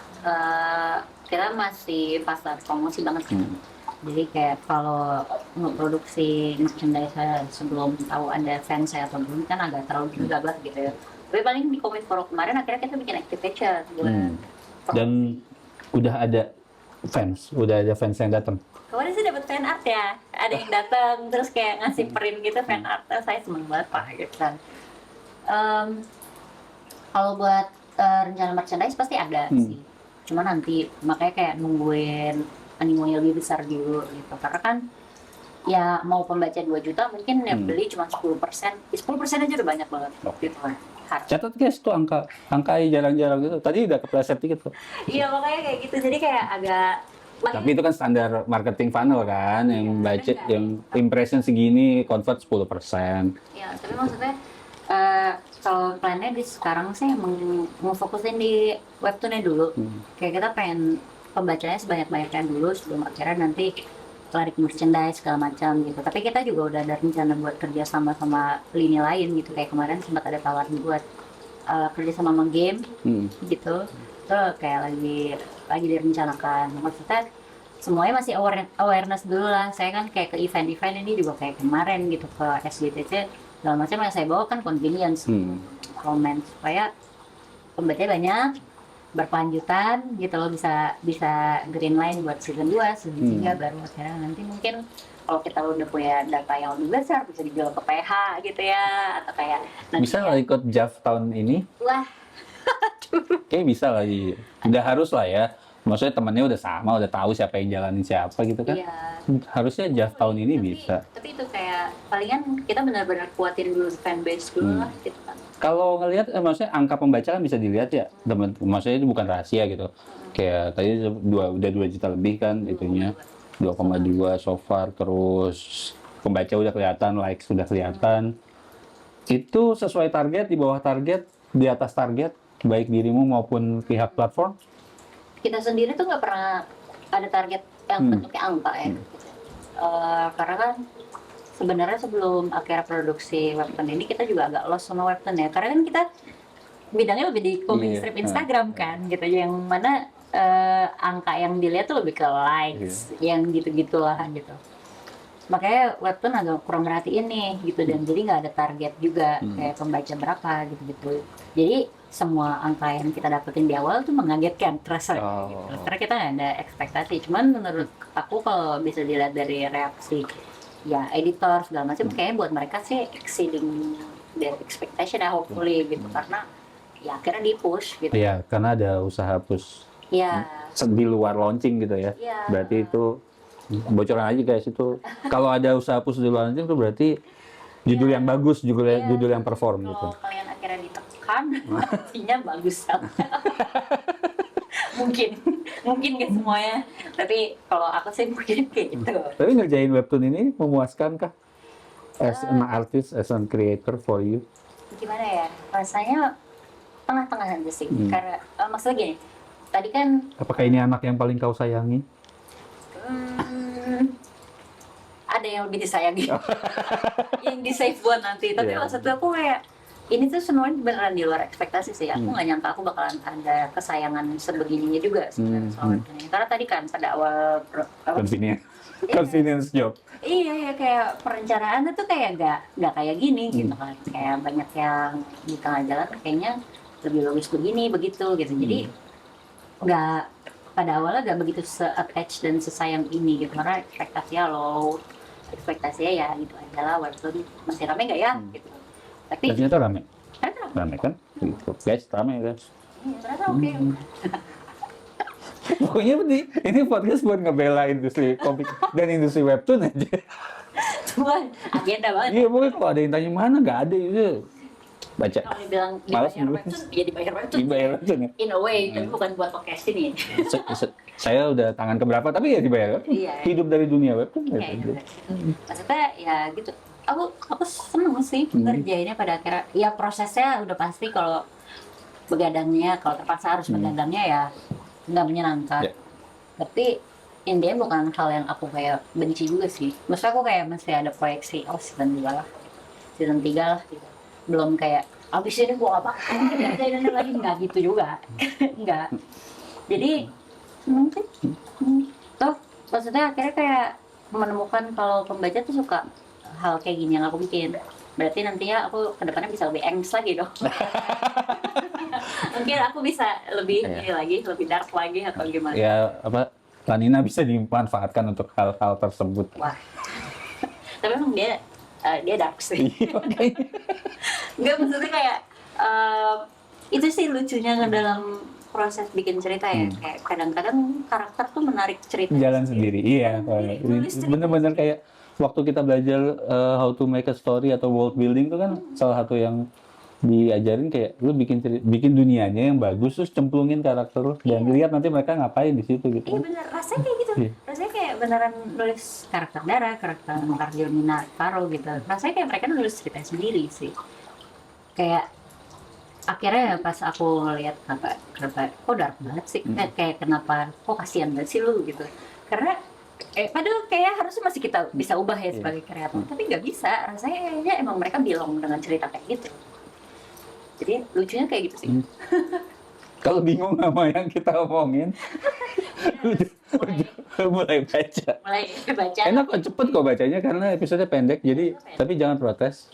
kita masih pasar promosi banget kan. Jadi kayak kalau ngeproduksi merchandise sebelum tahu ada fans saya atau belum kan agak terlalu gegabah gitu ya. Tapi paling di Komifuro kemarin akhirnya kita bikin activation gitu. Dan udah ada fans yang datang. Kemarin sih dapat fan art ya, ada yang datang terus kayak ngasih print gitu fan art, saya seneng banget Pak gitu kan. Kalau buat rencana merchandise pasti ada sih, cuma nanti makanya kayak nungguin animonya lebih besar dulu gitu, karena kan ya mau pembaca 2 juta mungkin yang beli cuma 10%, 10% aja udah banyak banget gitu kan. Catat guys tuh angka jarang-jarang gitu. Tadi udah kepleset dikit tuh. Iya makanya kayak gitu, jadi kayak agak. Tapi itu kan standar marketing funnel kan, yang budget, yang impression segini convert 10%. Ya, tapi maksudnya kalau plannya di sekarang sih mau fokusin di webtoonnya dulu. Kayak kita pengen pembacanya sebanyak-banyaknya dulu sebelum akhirnya nanti lari ke merchandise segala macam gitu. Tapi kita juga udah ada rencana buat kerja sama lini lain gitu. Kayak kemarin sempat ada tawaran buat kerja sama game gitu. Itu kayak lagi direncanakan. Maksudnya semuanya masih awareness dulu lah. Saya kan kayak ke event-event ini juga kayak kemarin gitu ke SGTC. Dalam macam yang saya bawa kan convenience, romance supaya pembacanya banyak, berkelanjutan gitu loh, bisa green line buat season 2, season 3 baru akhirnya nanti mungkin kalau kita udah punya data yang lebih besar bisa dijual ke PH gitu ya, atau kayak Bisa lah ikut JAV tahun ini. Wah, Kayak bisa lah, udah harus lah ya. Maksudnya temennya udah sama, udah tahu siapa yang jalanin siapa gitu kan. iya. Harusnya JAV tahun ini bisa. Tapi itu kayak palingan kita benar-benar kuatin dulu fanbase dulu lah gitu kan. Kalau ngelihat, maksudnya angka pembaca kan bisa dilihat ya, teman. Maksudnya itu bukan rahasia gitu. Kayak tadi udah 2 juta lebih kan itunya, 2,2 so far. Terus pembaca udah kelihatan, likes sudah kelihatan. Itu sesuai target, di bawah target, di atas target, baik dirimu maupun pihak platform. Kita sendiri tuh nggak pernah ada target yang bentuknya angka ya. Karena kan sebenarnya sebelum akhirnya produksi webtoon ini kita juga agak lost sama webtoon ya. Karena kan kita bidangnya lebih di comic strip Instagram kan gitu, yang mana angka yang dilihat tuh lebih ke likes, yang gitu-gitulah gitu. Makanya webtoon agak kurang merhatiin nih gitu, dan jadi nggak ada target juga kayak pembaca berapa gitu-gitu. Jadi semua angka yang kita dapetin di awal tuh mengagetkan, terasa gitu. Karena kita nggak ada ekspektasi. Cuman menurut aku kalau bisa dilihat dari reaksi ya editor segala macam, kayaknya buat mereka sih exceeding their expectation ya, hopefully gitu, karena ya akhirnya di push gitu. Iya, karena ada usaha push Iya. di luar launching gitu ya. Iya. Berarti itu bocoran aja guys, itu kalau ada usaha push di luar launching itu berarti judul yang bagus, judul yang perform gitu. Kalau kalian akhirnya ditekan, artinya bagus banget. mungkin gak semuanya, tapi kalau aku sih mungkin kayak gitu. Tapi ngerjain webtoon ini memuaskan kah? As an artist, as an creator for you? Gimana ya, rasanya tengah-tengah aja sih. Karena maksudnya gini, tadi kan Apakah ini anak yang paling kau sayangi? ada yang lebih disayangi, yang di save buat nanti. Tapi Iya. maksudnya aku kayak ini tuh semuanya beneran di luar ekspektasi sih. Aku nggak nyangka aku bakalan ada kesayangan sebegininya juga sebenarnya soal ini. Karena tadi kan pada awal Convenience job. iya kayak perencanaannya tuh kayak nggak kayak gini gitu kan. Kayak banyak yang di tengah jalan kayaknya lebih logis begini begitu gitu. Jadi nggak, pada awalnya nggak begitu se-attach dan sesayang ini gitu, karena ekspektasinya low, ekspektasinya ya gitu aja lah, walaupun masih rame nggak ya gitu. Tapi Ternyata rame. ternyata Rame kan? Gitu. Guys, rame guys. ternyata oke. Pokoknya ini podcast buat ngebela industri komik dan industri webtoon aja. Cuman agenda banget. Iya, pokoknya kalau ada yang tanya mana, nggak ada itu. Baca. Kalau dibilang Malas dibayar dulu. webtoon, ya dibayar webtoon. Dibayar webtoon ya? In a way, tapi bukan buat podcast ini. Saya udah tangan keberapa, tapi ya dibayar webtoon. Iya. Hidup dari dunia webtoon. Kayak gitu. maksudnya ya gitu. Aku seneng sih ngerjainnya pada akhirnya. Ya prosesnya udah pasti, kalau begadangnya, kalau terpaksa harus begadangnya ya nggak menyenangkan. Ya. Tapi intinya bukan hal yang aku kayak benci juga sih. Maksudnya aku kayak masih ada proyeksi, season 2 lah, season 3 lah gitu. Belum kayak abis ini gua apa kerjain lagi, nggak gitu juga. Nggak. Jadi mungkin toh maksudnya akhirnya kayak menemukan kalau pembaca tuh suka hal kayak gini yang aku bikin. Berarti nantinya aku kedepannya bisa lebih angst lagi dong. Mungkin aku bisa lebih ini lagi, lebih dark lagi atau gimana. Ya, apa, Lanina bisa dimanfaatkan untuk hal-hal tersebut. Wah. Tapi emang dia dark sih. Iya, makanya. Enggak, maksudnya kayak itu sih lucunya dalam proses bikin cerita ya. Kayak kadang-kadang karakter tuh menarik cerita. Jalan sendiri, iya. Nulis cerita. Bener-bener kayak waktu kita belajar how to make a story atau world building itu kan salah satu yang diajarin, kayak lu bikin dunianya yang bagus, terus cemplungin karakter lu dan lihat nanti mereka ngapain di situ gitu. Iya bener, rasanya kayak gitu. Iya. Rasanya kayak beneran nulis karakter Dara, karakter Arjuna Faro gitu. Rasanya kayak mereka nulis cerita sendiri sih. Kayak akhirnya pas aku ngeliat kenapa kok dark banget sih, kayak kenapa kok kasihan banget sih lu gitu. Karena padahal kayak harusnya masih kita bisa ubah ya sebagai kreator, tapi nggak bisa. Rasanya kayaknya emang mereka belong dengan cerita kayak gitu. Jadi lucunya kayak gitu sih. Kalau bingung sama yang kita omongin, udah mulai baca. Mulai baca. Enak kok, cepet kok bacanya karena episode pendek, jadi tapi jangan protes.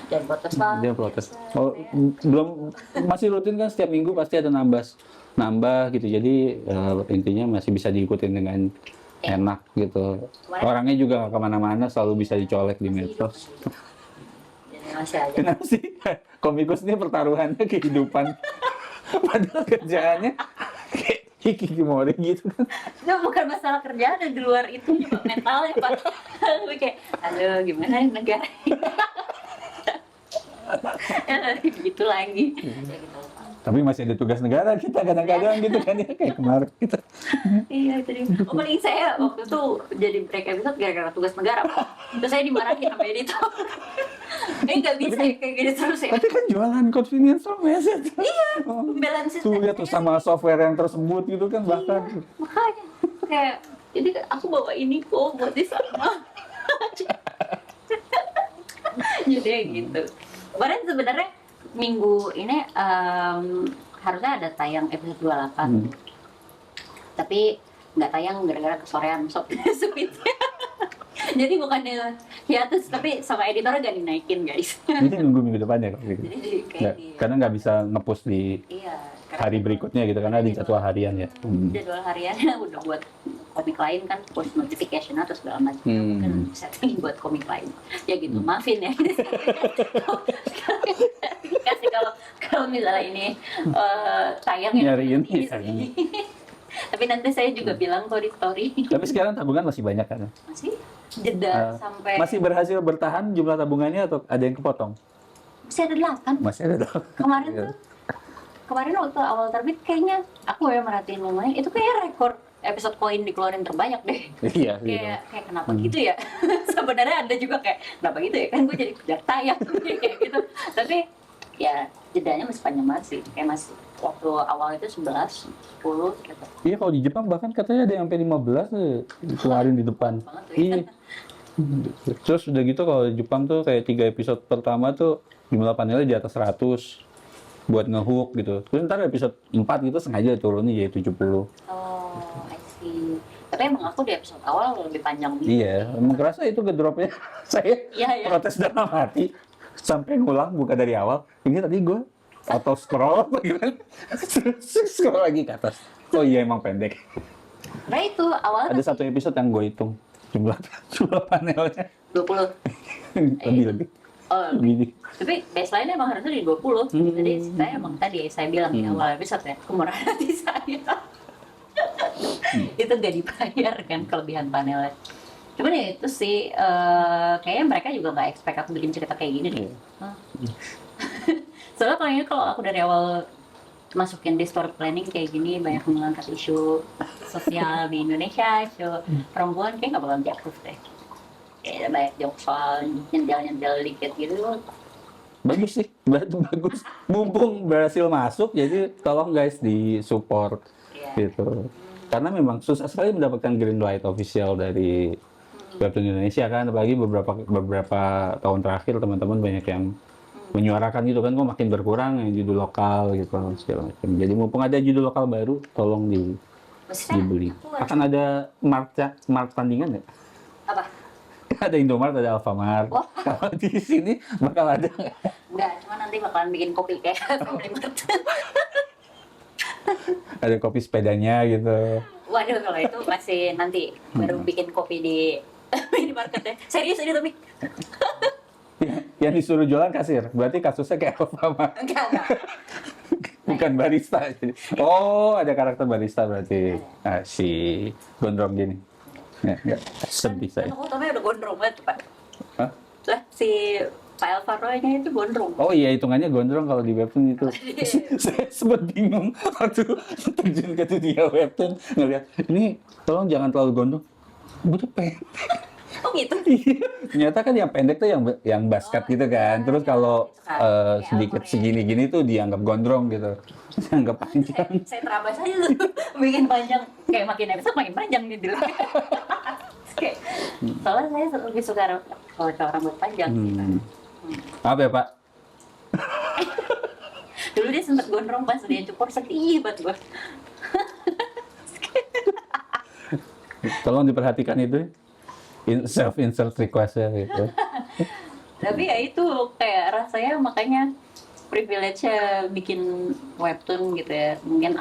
Dan podcast lah. Dia protes. Oh, belum, masih rutin kan, setiap minggu pasti ada nambah gitu. Jadi intinya masih bisa diikutin dengan enak gitu. Orangnya juga nggak kemana-mana, selalu bisa dicolek di medsos. Masih aja. Kenapa sih komikus ini pertaruhannya kehidupan, padahal kerjaannya kayak hikikomori gitu kan? Itu bukan masalah kerjaan, dan di luar itu juga mentalnya Pak. Lebih kayak, aduh gimana nih negara gitu lagi. Ya gitu. Tapi masih ada tugas negara kita kadang-kadang gitu kan ya, kayak kemarin kita. Iya itu dia. Paling saya waktu itu jadi break episode gara-gara tugas negara Pak. Terus saya dimarahin sama editor. Nggak bisa ya kayak gini terus ya. Tapi kan jualan convenience store message. Iya, balance Tuh lihat tuh sama software yang tersebut gitu kan, bahkan. Makanya kayak jadi aku bawa ini kok buat di sana. Jadi gitu. Kemarin sebenarnya minggu ini harusnya ada tayang episode 28. Tapi nggak tayang gara-gara kesorean speednya. Jadi bukannya hiatus, tapi sama editornya nggak dinaikin guys. Jadi nunggu minggu depan ya kalau gitu. Jadi kayak Karena nggak bisa nge-push di iya, hari berikutnya gitu, karena di jadwal harian ya. jadwal hariannya udah buat komik lain kan, push notification atau segala macam. Kan setting buat komik lain. Ya gitu, maafin ya. sih kalau misalnya ini tayang ya. Nyariin, Iya ya. sih. Tapi nanti saya juga bilang kok di story. Tapi sekarang tabungan masih banyak kan? Masih jeda sampai Masih berhasil bertahan jumlah tabungannya atau ada yang kepotong? masih ada 8. Masih ada dong. Kemarin tuh kemarin waktu awal terbit kayaknya aku ya merhatiin lumayan itu kayak rekor episode koin dikeluarin terbanyak deh. Iya, gitu. Kayak kenapa gitu ya? Sebenarnya ada juga kayak kenapa gitu ya? Kan gue jadi kejar tayang kayak gitu. Tapi ya jedanya masih panjang banget sih. Kayak masih waktu awal itu 11, 10 gitu. Iya, kalau di Jepang bahkan katanya ada yang sampai 15 tuh dikeluarin di depan. Banget tuh, Iya. Terus udah gitu kalau di Jepang tuh kayak 3 episode pertama tuh jumlah panelnya di atas 100 buat ngehook gitu. Terus ntar episode 4 gitu sengaja turunnya jadi 70. Oh, I see. Tapi emang aku di episode awal lebih panjang gitu. Iya, emang kerasa itu ngedropnya. Saya Iya. protes dalam hati sampai ngulang buka dari awal. Ini tadi gue auto scroll apa gimana? Scroll lagi ke atas. Oh iya emang pendek. Nah itu awalnya Ada satu episode yang gue hitung jumlah panelnya 20. lebih. Oh, Lebih. tapi baseline emang harusnya di 20. Jadi saya emang tadi saya bilang di awal episode ya, kemurahan hati saya. Itu gak dibayar kan kelebihan panelnya. Cuman ya itu sih, kayaknya mereka juga gak expect aku bikin cerita kayak gini deh. Hah. Soalnya kalau aku dari awal masukin di story planning kayak gini, banyak mengangkat isu sosial di Indonesia, isu perempuan, kayak gak bakal di-approve deh. Kayak banyak jokes soal nyendal-nyendal dikit gitu. Bagus sih, bagus. Mumpung berhasil masuk, jadi tolong guys di support Iya. gitu. Karena memang susah sekali mendapatkan green light official dari Webtoon Indonesia kan, apalagi beberapa tahun terakhir teman-teman banyak yang menyuarakan gitu kan, kok makin berkurang yang judul lokal gitu segala macam. Jadi mumpung ada judul lokal baru, tolong Maksudnya, dibeli. aku harus- Akan ada mart tandingan ya? apa? Ada Indomart, ada Alfamart. Wah. Kalau di sini bakal ada nggak? Enggak, cuma nanti bakalan bikin kopi kayak Family Mart. Ada kopi sepedanya gitu. Waduh, kalau itu masih nanti baru bikin kopi di minimarket ya. Serius ini tapi Yang disuruh jualan kasir, berarti kasusnya kayak Alfamart, enggak. bukan barista. Oh, ada karakter barista berarti. Ah, si gondrong gini. Ya, sedih saya. Aku utamanya udah gondrong banget, Pak. Hah? Lah, si Pak Alvaro-nya itu gondrong. Oh iya, hitungannya gondrong kalau di webtoon itu. Saya sempat bingung waktu terjun ke dunia webtoon ngeliat ini, tolong jangan terlalu gondrong. Gue tuh pendek. Oh gitu? Iya. Ternyata kan yang pendek tuh yang basket gitu kan. Terus kalau Kayak sedikit Alvaro ya. segini-gini tuh dianggap gondrong gitu. Dianggap panjang. Saya terabas aja tuh, bikin panjang. Kayak makin episode makin panjang nih dulu. Kayak, soalnya saya lebih suka kalau cowok rambut panjang. Apa ya Pak? Dulu dia sempet gondrong pas dia cukur, sedih banget gue. Tolong diperhatikan itu. Self insert request ya gitu. Tapi ya itu kayak rasanya makanya privilege-nya bikin webtoon gitu ya. Mungkin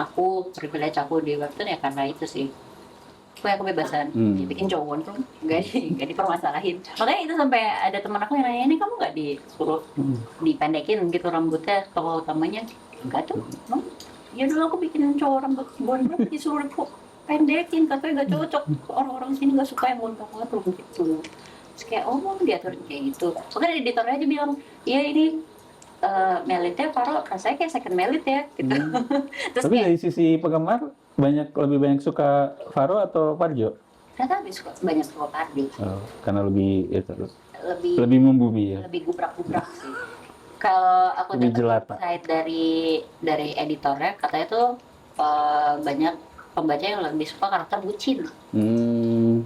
privilege aku di webtoon ya karena itu sih. Punya kebebasan. Ya, bikin cowok gondrong nggak dipermasalahin. Makanya itu sampai ada teman aku yang nanya, ini kamu nggak disuruh dipendekin gitu rambutnya tokoh utamanya? Enggak tuh. Ya dulu aku bikin cowok rambut gondrong disuruh pendekin, katanya nggak cocok, orang-orang sini nggak suka yang gondrong gitu. Terus kayak mau diaturin kayak gitu. Makanya editornya aja bilang, iya ini melitnya Faro rasanya kayak second melit ya gitu. Terus Tapi kayak dari sisi penggemar lebih banyak suka Faro atau Parjo? ternyata lebih suka banyak suka Pardi, Oh, karena lebih lebih membumi ya. lebih gubrak-gubrak sih. Kalau aku Lebih dapat jelata. insight dari editornya, katanya tuh banyak pembaca yang lebih suka karakter bucin.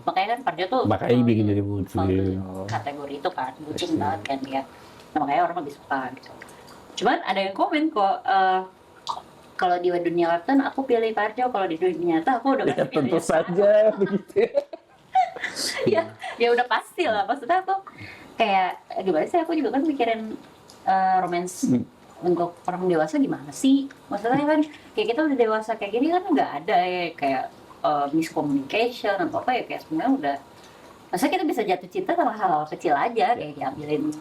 Makanya kan Parjo tuh Makanya bikin jadi bucin. masuk kategori itu kan, bucin banget kan dia. Nah, makanya orang lebih suka gitu. Cuman ada yang komen kok, kalau di dunia webtoon aku pilih Parjo, kalau di dunia nyata aku udah Ya pasti pilih tentu yang saja begitu. ya udah pasti lah, maksudnya aku kayak gimana sih, aku juga kan mikirin romance untuk orang dewasa gimana sih, maksudnya kan kayak kita udah dewasa kayak gini kan nggak ada ya kayak miscommunication atau apa ya, kayak sebenarnya udah, maksudnya kita bisa jatuh cinta sama hal-hal kecil aja kayak diambilin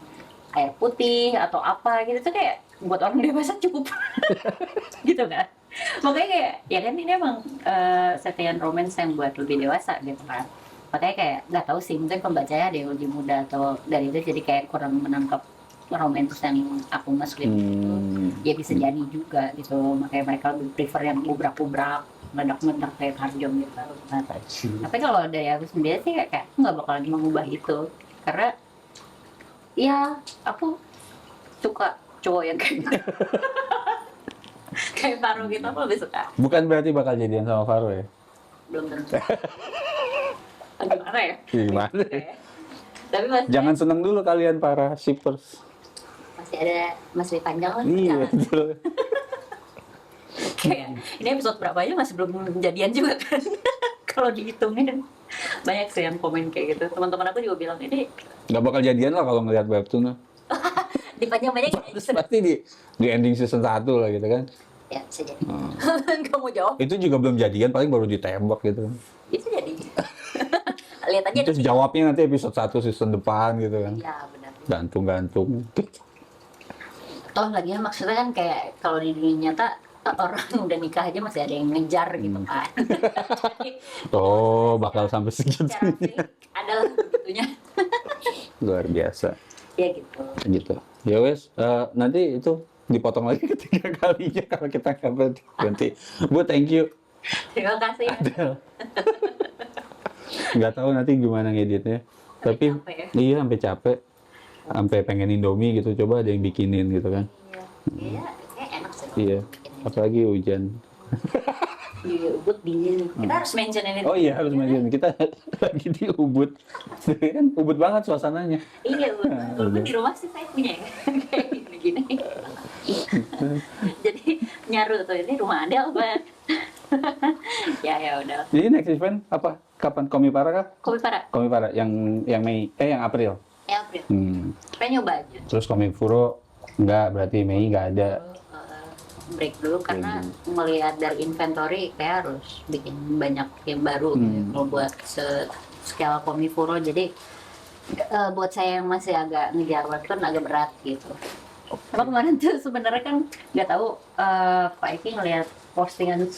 air putih atau apa gitu tuh, kayak buat orang dewasa cukup. Gitu kan. Makanya kayak, ya kan ini emang settingan romance yang buat lebih dewasa gitu kan. Makanya kayak, nggak tahu sih, mungkin pembacanya ada yang lebih muda atau dari itu jadi kayak kurang menangkap romance yang aku masukin gitu. Ya bisa jadi juga gitu, makanya mereka lebih prefer yang ubrak-ubrak, meledak-meledak kayak Harjom gitu. Nah, tapi kalau dari aku sendiri sih kayak aku nggak bakalan mengubah itu, karena ya aku suka cowok yang kayak gitu. Kayak Faru gitu, aku lebih suka. Bukan berarti bakal jadian sama Faro ya? Belum tentu. Gimana ya? Gimana? Tapi masih, Jangan seneng dulu kalian para shippers. masih panjang lah. Iya, Jangan. betul. Kayak, ini episode berapa aja masih belum jadian juga kan. Kalau dihitungin banyak sih yang komen kayak gitu. Teman-teman aku juga bilang ini Nggak bakal jadian lah kalau ngeliat webtoon. dipanjang-panjang. Pasti di ending season 1 lah gitu kan. Ya bisa jadi. Kamu jawab Itu juga belum jadian, paling baru ditembak gitu. itu jadi. Lihat aja. Terus jawabnya nanti episode 1 season depan gitu kan. Iya benar. Gantung-gantung. Toh lagian maksudnya kan kayak kalau di dunia nyata orang udah nikah aja masih ada yang ngejar gitu kan. Oh, bakal sampai segitu. Secara fisik adalah begitunya. Luar biasa. Ya gitu. Gitu. Ya wes, nanti itu dipotong lagi ketiga kalinya kalau kita nggak berhenti. Bu, thank you. Terima kasih. Adel. Nggak tahu nanti gimana ngeditnya. Tapi capek ya? iya sampai capek. Sampai pengen Indomie gitu, coba ada yang bikinin gitu kan. Iya. Iya, kayak enak sih. Iya. Apalagi hujan. Di Ubud dingin. Kita harus mention ini. Oh iya, harus mention. Kita lagi di Ubud. Kan Ubud banget suasananya. Iya, walaupun di rumah sih saya punya ya. Kayak gini-gini. Jadi nyaru tuh, ini rumah Adel apa? Ya udah. Jadi next event apa? Kapan? Komipara kah? Kopi para. Komipara yang Mei, yang April. Ya April. Pengen nyoba aja. Terus Komifuro enggak, berarti Mei enggak ada. Break dulu karena melihat dari inventory kayak harus bikin banyak yang baru gitu. Kalau buat scale Komifuro, jadi buat saya yang masih agak ngejar webtoon agak berat gitu. Apa kemarin tuh sebenarnya kan nggak tahu Pak Eki ngelihat postingan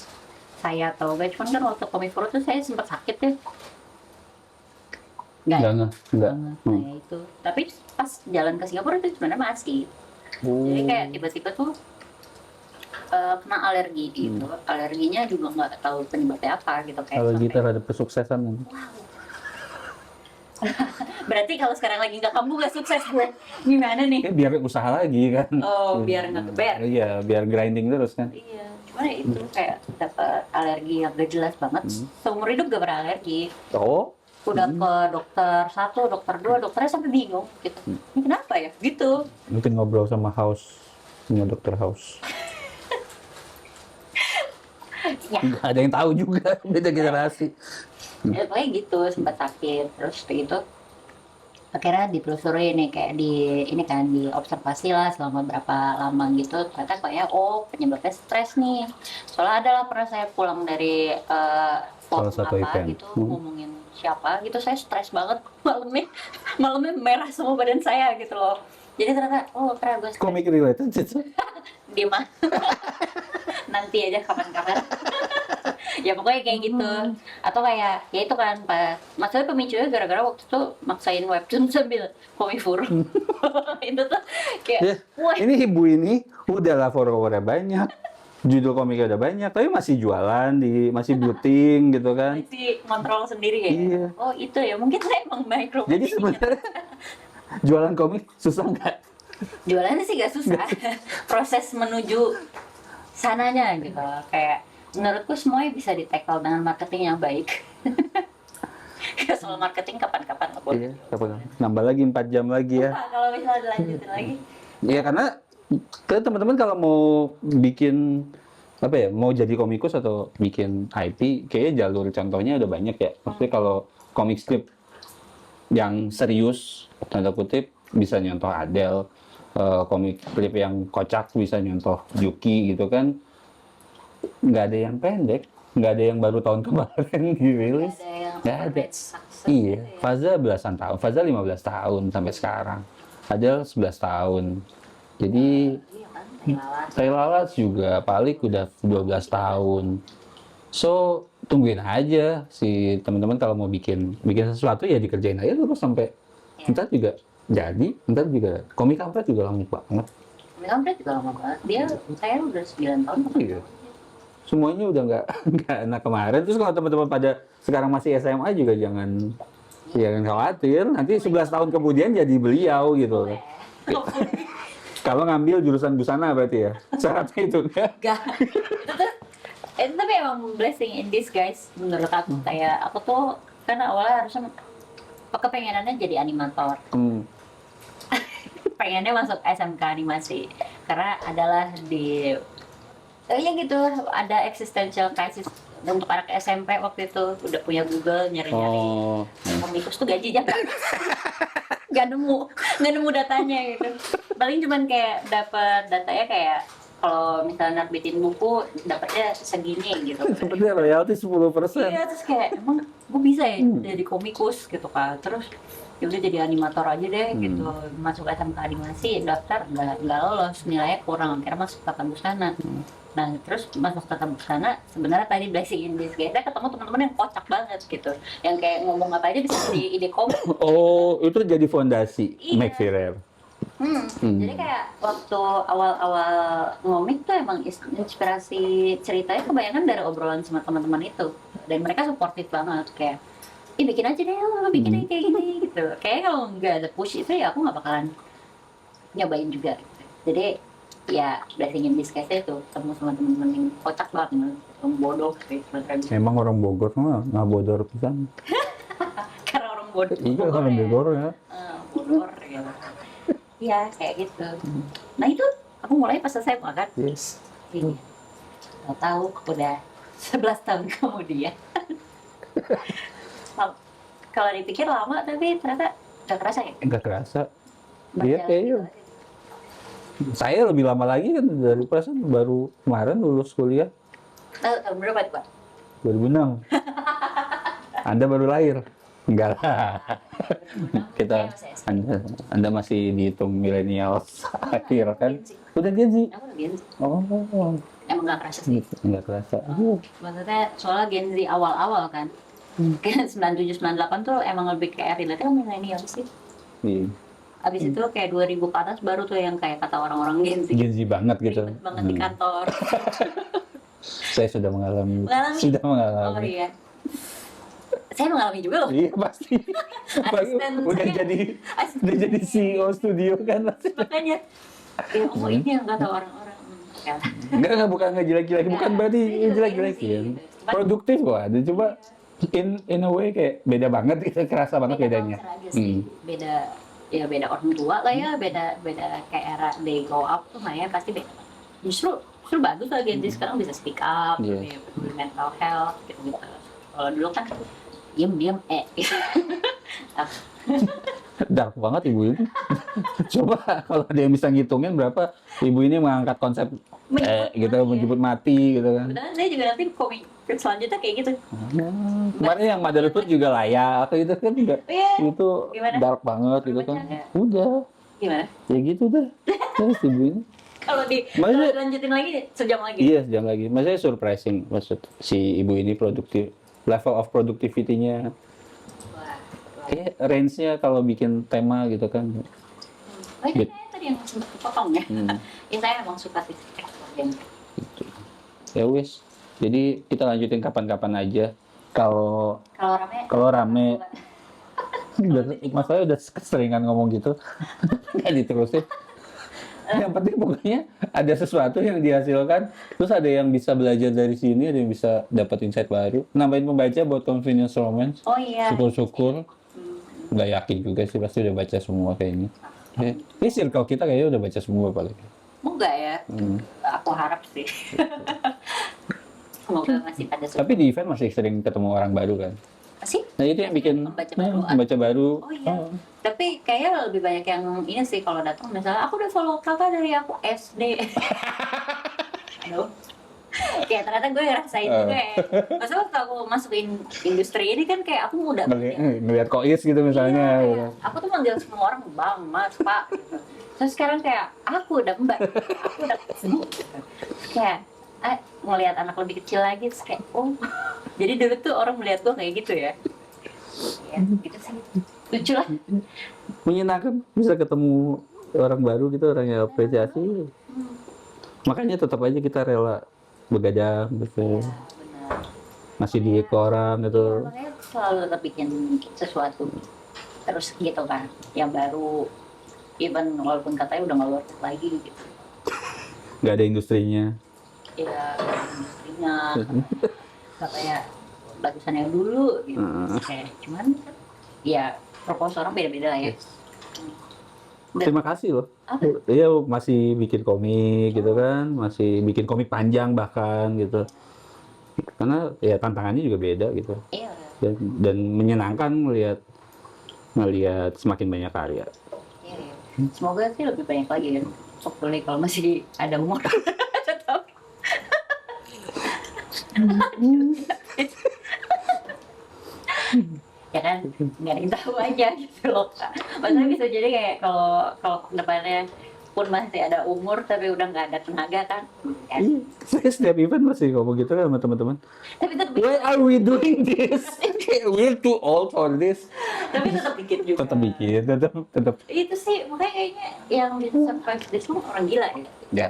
saya atau enggak, cuman kan waktu Komifuro tuh saya sempat sakit ya. Enggak. Nah, itu. Tapi pas jalan ke Singapura itu sebenarnya masih. Jadi kayak tiba-tiba tuh kena alergi gitu. Alerginya juga nggak tahu penyebabnya apa gitu kayak. Alergi sampai- terhadap kesuksesan. Berarti kalau sekarang lagi nggak kamu nggak sukses gue. Gimana nih? Biar usaha lagi kan. Oh, biar nggak keber. Iya, biar grinding terus kan. Iya, cuman ya itu kayak dapat alergi yang gak jelas banget. Seumur hidup gak pernah alergi. Oh, Udah ke dokter 1, dokter 2, dokternya sampai bingung gitu. Ini kenapa ya? Gitu. mungkin ngobrol sama dokter House. Ya, Nggak ada yang tahu juga, beda generasi. ya pokoknya gitu, sempat sakit. Terus kayak gitu akhirnya ditelusuri nih kayak ini kan diobservasi lah selama berapa lama gitu, ternyata kayaknya penyebabnya stres nih. Soalnya adalah pernah saya pulang dari Salah satu apa event. gitu ngomongin siapa gitu, saya stres banget malamnya merah semua badan saya gitu loh. Jadi ternyata karena gue stres. Komik related sih. Di mana? Nanti aja kapan-kapan. Ya pokoknya kayak gitu. Atau kayak ya itu kan maksudnya pemicunya gara-gara waktu itu maksain webtoon sambil Komifuro. Itu tuh kayak wah, Ini ibu ini udahlah followernya banyak, judul komiknya udah banyak, tapi masih jualan masih booting gitu kan. masih kontrol sendiri ya. Iya. Oh itu ya mungkin saya emang micro. Jadi sebenarnya jualan komik susah nggak? Jualannya sih gak susah. Proses menuju sananya gitu. Kayak menurutku semuanya bisa di-tackle dengan marketing yang baik. Ya, soal marketing kapan-kapan lah boleh. Iya, kapan? Nambah lagi 4 jam lagi ya. Lupa kalau misalnya dilanjutin lagi. Iya, karena teman-teman kalau mau bikin apa ya, mau jadi komikus atau bikin IP, kayaknya jalur contohnya udah banyak ya. Maksudnya kalau komik strip yang serius, tanda kutip, bisa nyontoh Adele, komik strip yang kocak bisa nyontoh Yuki gitu kan. Nggak ada yang pendek, nggak ada yang baru tahun kemarin dirilis. Ada yang Nggak ada. overnight success Iya, gitu ya. Faza belasan tahun, Faza 15 tahun sampai sekarang. Adele 11 tahun. Jadi Iya kan? Lalat. Tai lalat juga, Palik udah 12 tahun. So, tungguin aja si teman-teman kalau mau bikin sesuatu ya dikerjain aja terus sampai ntar juga jadi, ntar juga komik kampret juga lama banget. Komik kampret juga lama banget. Dia saya udah 9 tahun. Iya. Semuanya udah nggak enak kemarin. Terus kalau teman-teman pada sekarang masih SMA juga jangan khawatir. Nanti 11 tahun kemudian jadi beliau gitu. Kalau ngambil jurusan busana berarti ya syaratnya itu ya. Gak. Itu tapi emang blessing in disguise menurut aku. Kayak aku tuh kan awalnya harusnya kepengenannya jadi animator. Pengennya masuk SMK animasi karena adalah di ya gitu ada existential crisis untuk anak SMP waktu itu udah punya Google nyari-nyari komikus tuh gajinya nggak nemu datanya gitu. Paling cuman kayak dapat datanya kayak kalau misalnya nerbitin buku dapatnya segini gitu. Sepertinya royalti 10%. Iya, terus kayak emang gue bisa ya jadi komikus gitu kan. Terus ya udah jadi animator aja deh gitu. Masuk SMK animasi, daftar nggak lolos, nilainya kurang, akhirnya masuk tata busana. Nah, terus masuk tata busana sebenarnya tadi blessing in disguise. Saya ketemu teman-teman yang kocak banget gitu. Yang kayak ngomong apa aja bisa jadi ide komik. Oh, itu jadi fondasi Iya. Make Viral. Jadi kayak waktu awal-awal ngomik tuh emang inspirasi ceritanya kebanyakan dari obrolan sama teman-teman itu. Dan mereka suportif banget kayak bikin aja deh, lo bikin aja kayak gini gitu. Kayaknya kalau nggak ada push itu ya aku nggak bakalan nyobain juga. Jadi ya blessing in disguise itu ketemu sama teman-teman yang kocak banget, yang bodoh gitu. Emang orang Bogor mah nggak bodor pisan. Karena orang bodoh. Iya, orang Bogor ya. Bodor ya. Iya kayak gitu. Nah itu aku mulai pas selesai makan. Yes. Iya. Tahu udah 11 tahun kemudian. Kalau dipikir lama tapi ternyata nggak kerasa ya. Nggak kerasa. Berjalan Iya, kayaknya. gitu aja. Saya lebih lama lagi kan dari perasaan baru kemarin lulus kuliah Tahun berapa tuh Pak? 2006. Anda baru lahir? Enggak lah. Kita Anda masih dihitung milenial akhir kan? Udah Gen Z. Aku udah Gen Z. Oh, Emang nggak kerasa sih. nggak kerasa. Maksudnya soalnya Gen Z awal-awal kan. Kayak 97 98 tuh emang lebih kayak relate kan milenial sih. Iya. Abis itu kayak 2000 ke atas baru tuh yang kayak kata orang-orang Gen Z. Gen Z banget gitu. Ribet banget di kantor. Saya sudah mengalami. Mengalami? Sudah Oh mengalami. iya. Saya mengalami juga loh. Iya pasti. Asisten udah saya- jadi CEO studio kan. Makanya ya oh ini yang kata orang-orang. Ya. Enggak bukan ngejelek-jelekin, bukan berarti ngejelek-jelekin. Produktif kok ada, coba in a way kayak beda banget gitu, kerasa banget bedanya. culture aja sih. Beda orang tua lah ya, beda kayak era they grow up tuh ya pasti beda. Justru bagus lah Gen Z sekarang bisa speak up, Yes. ya, peduli mental health gitu. Kalau dulu kan diam Dark banget ibu ini. Coba kalau ada yang bisa ngitungin berapa ibu ini mengangkat konsep gitu, mati, menjemput mati gitu kan. Sebenarnya saya juga nanti komik selanjutnya kayak gitu. Kemarin yang Motherhood juga layak atau itu kan juga Iya. itu Gimana? dark banget gitu kan. Berbaca nggak? Udah, Gimana? ya gitu dah. Terus ibu ini. Kalau Maksudnya- dilanjutin lagi sejam lagi. Iya, sejam lagi. Maksudnya surprising, maksud si ibu ini produktif, level of productivity-nya. Wah. Kayak range-nya kalau bikin tema gitu kan. Oh ini saya tadi yang sempat kepotong ya. Ya saya emang suka sih Gen Z. Gitu. Ya wis. Jadi kita lanjutin kapan-kapan aja. Kalau Kalau rame. rame, masalahnya udah keseringan ngomong gitu. Nggak diterusin. Yang penting pokoknya ada sesuatu yang dihasilkan, terus ada yang bisa belajar dari sini, ada yang bisa dapat insight baru. Nambahin pembaca buat convenience romance. Oh iya. Syukur-syukur. Nggak yakin juga sih, pasti udah baca semua kayaknya. Ini circle kita kayaknya udah baca semua paling. Enggak ya. Aku harap sih. Semoga masih pada suka. Tapi di event masih sering ketemu orang baru kan. Masih? Nah itu yang bikin Pembaca baru. baru. Oh iya. Tapi kayaknya lebih banyak yang ini sih kalau datang misalnya aku udah follow kakak dari aku SD. Aduh. Kayak ternyata gue ngerasain juga ya. Maksudnya waktu aku masuk industri ini kan kayak aku muda banget ya. Ngeliat kois gitu misalnya. Iya, gitu. kayak aku tuh manggil semua orang bang, mas, pak gitu. Terus sekarang kayak aku udah mbak, aku udah gitu. Terus kayak ngelihat anak lebih kecil lagi terus kayak oh jadi dulu tuh orang melihat gue kayak gitu ya. Ya gitu sih, lucu lah. Menyenangkan bisa ketemu orang baru gitu, orang yang apresiasi. Makanya tetap aja kita rela begadang gitu. Benar. Masih di koran gitu. Makanya selalu tetap bikin sesuatu terus gitu kan, yang baru, even walaupun katanya udah nggak worth it lagi gitu. Nggak ada industrinya. Ya industrinya katanya bagusan yang dulu gitu. Kayak cuman ya proposal orang beda-beda lah ya. Terima kasih loh. Apa? Iya, masih bikin komik gitu kan, masih bikin komik panjang bahkan gitu. Karena ya tantangannya juga beda gitu. Iya. Dan menyenangkan melihat semakin banyak karya. Iya, iya. Semoga sih lebih banyak lagi kan. Hopefully kalau masih ada umur. Tetap. Ya kan, nggak ada yang tahu aja gitu loh Kak. Maksudnya bisa jadi kayak kalau depannya pun masih ada umur tapi udah nggak ada tenaga kan. Ya. Iya, saya setiap event masih ngomong gitu kan sama teman-teman. Tapi tetap Why are we doing this? We're too old for this. tapi tetap bikin juga. Tetap bikin, tetap. Itu sih makanya kayaknya yang bisa survive this semua orang gila ya. Ya,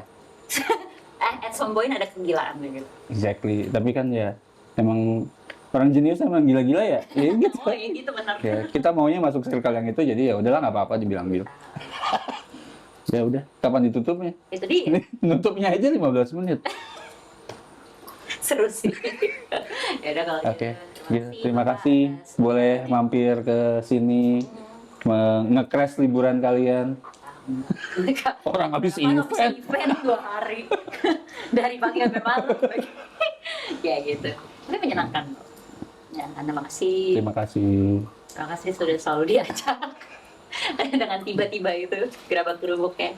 At some point ada kegilaan gitu. exactly. Tapi kan ya emang orang jenius emang gila-gila ya. Ya gitu. Oh iya gitu benar. Ya, kita maunya masuk circle yang itu, jadi ya udahlah nggak apa-apa dibilang-bilang. Ya udah, kapan ditutupnya? Itu dia. Nutupnya aja 15 menit. Seru sih. Ya udah kalau Oke, gitu. terima kasih. Boleh mampir ke sini, nge-crash liburan kalian. Orang habis event. 2 hari. Dari pagi sampai malam. Ya gitu. Tapi menyenangkan. Menyenangkan. Terima kasih. Terima kasih. Terima kasih sudah selalu diajak. Dengan tiba-tiba itu gerabak gerubuknya.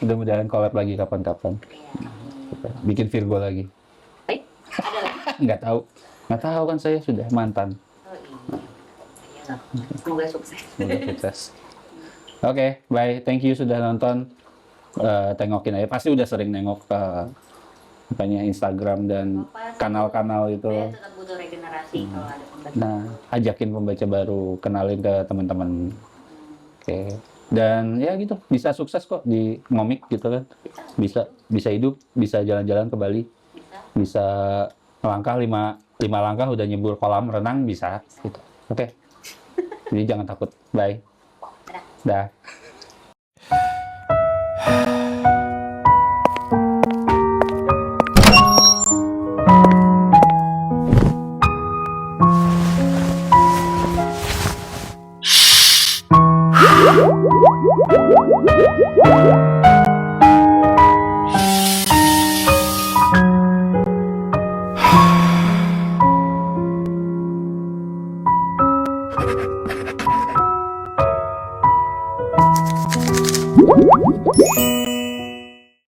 Mudah-mudahan collab lagi kapan-kapan. Iya. Bikin Virgo lagi. Baik, ada lagi. Nggak tahu kan, saya sudah mantan. Oh iya. Semoga sukses. Semoga sukses. Oke, bye. Thank you sudah nonton. Tengokin aja. Pasti udah sering nengok makanya Instagram dan kanal-kanal itu. Saya tetap butuh regenerasi kalau ada pembaca. Nah, ajakin pembaca baru, kenalin ke teman-teman. Oke. Dan ya gitu, bisa sukses kok di ngomik gitu kan. Bisa hidup, bisa jalan-jalan ke Bali. Bisa melangkah 5 langkah udah nyebur kolam renang bisa gitu. Oke. Jadi jangan takut. Bye. Dah.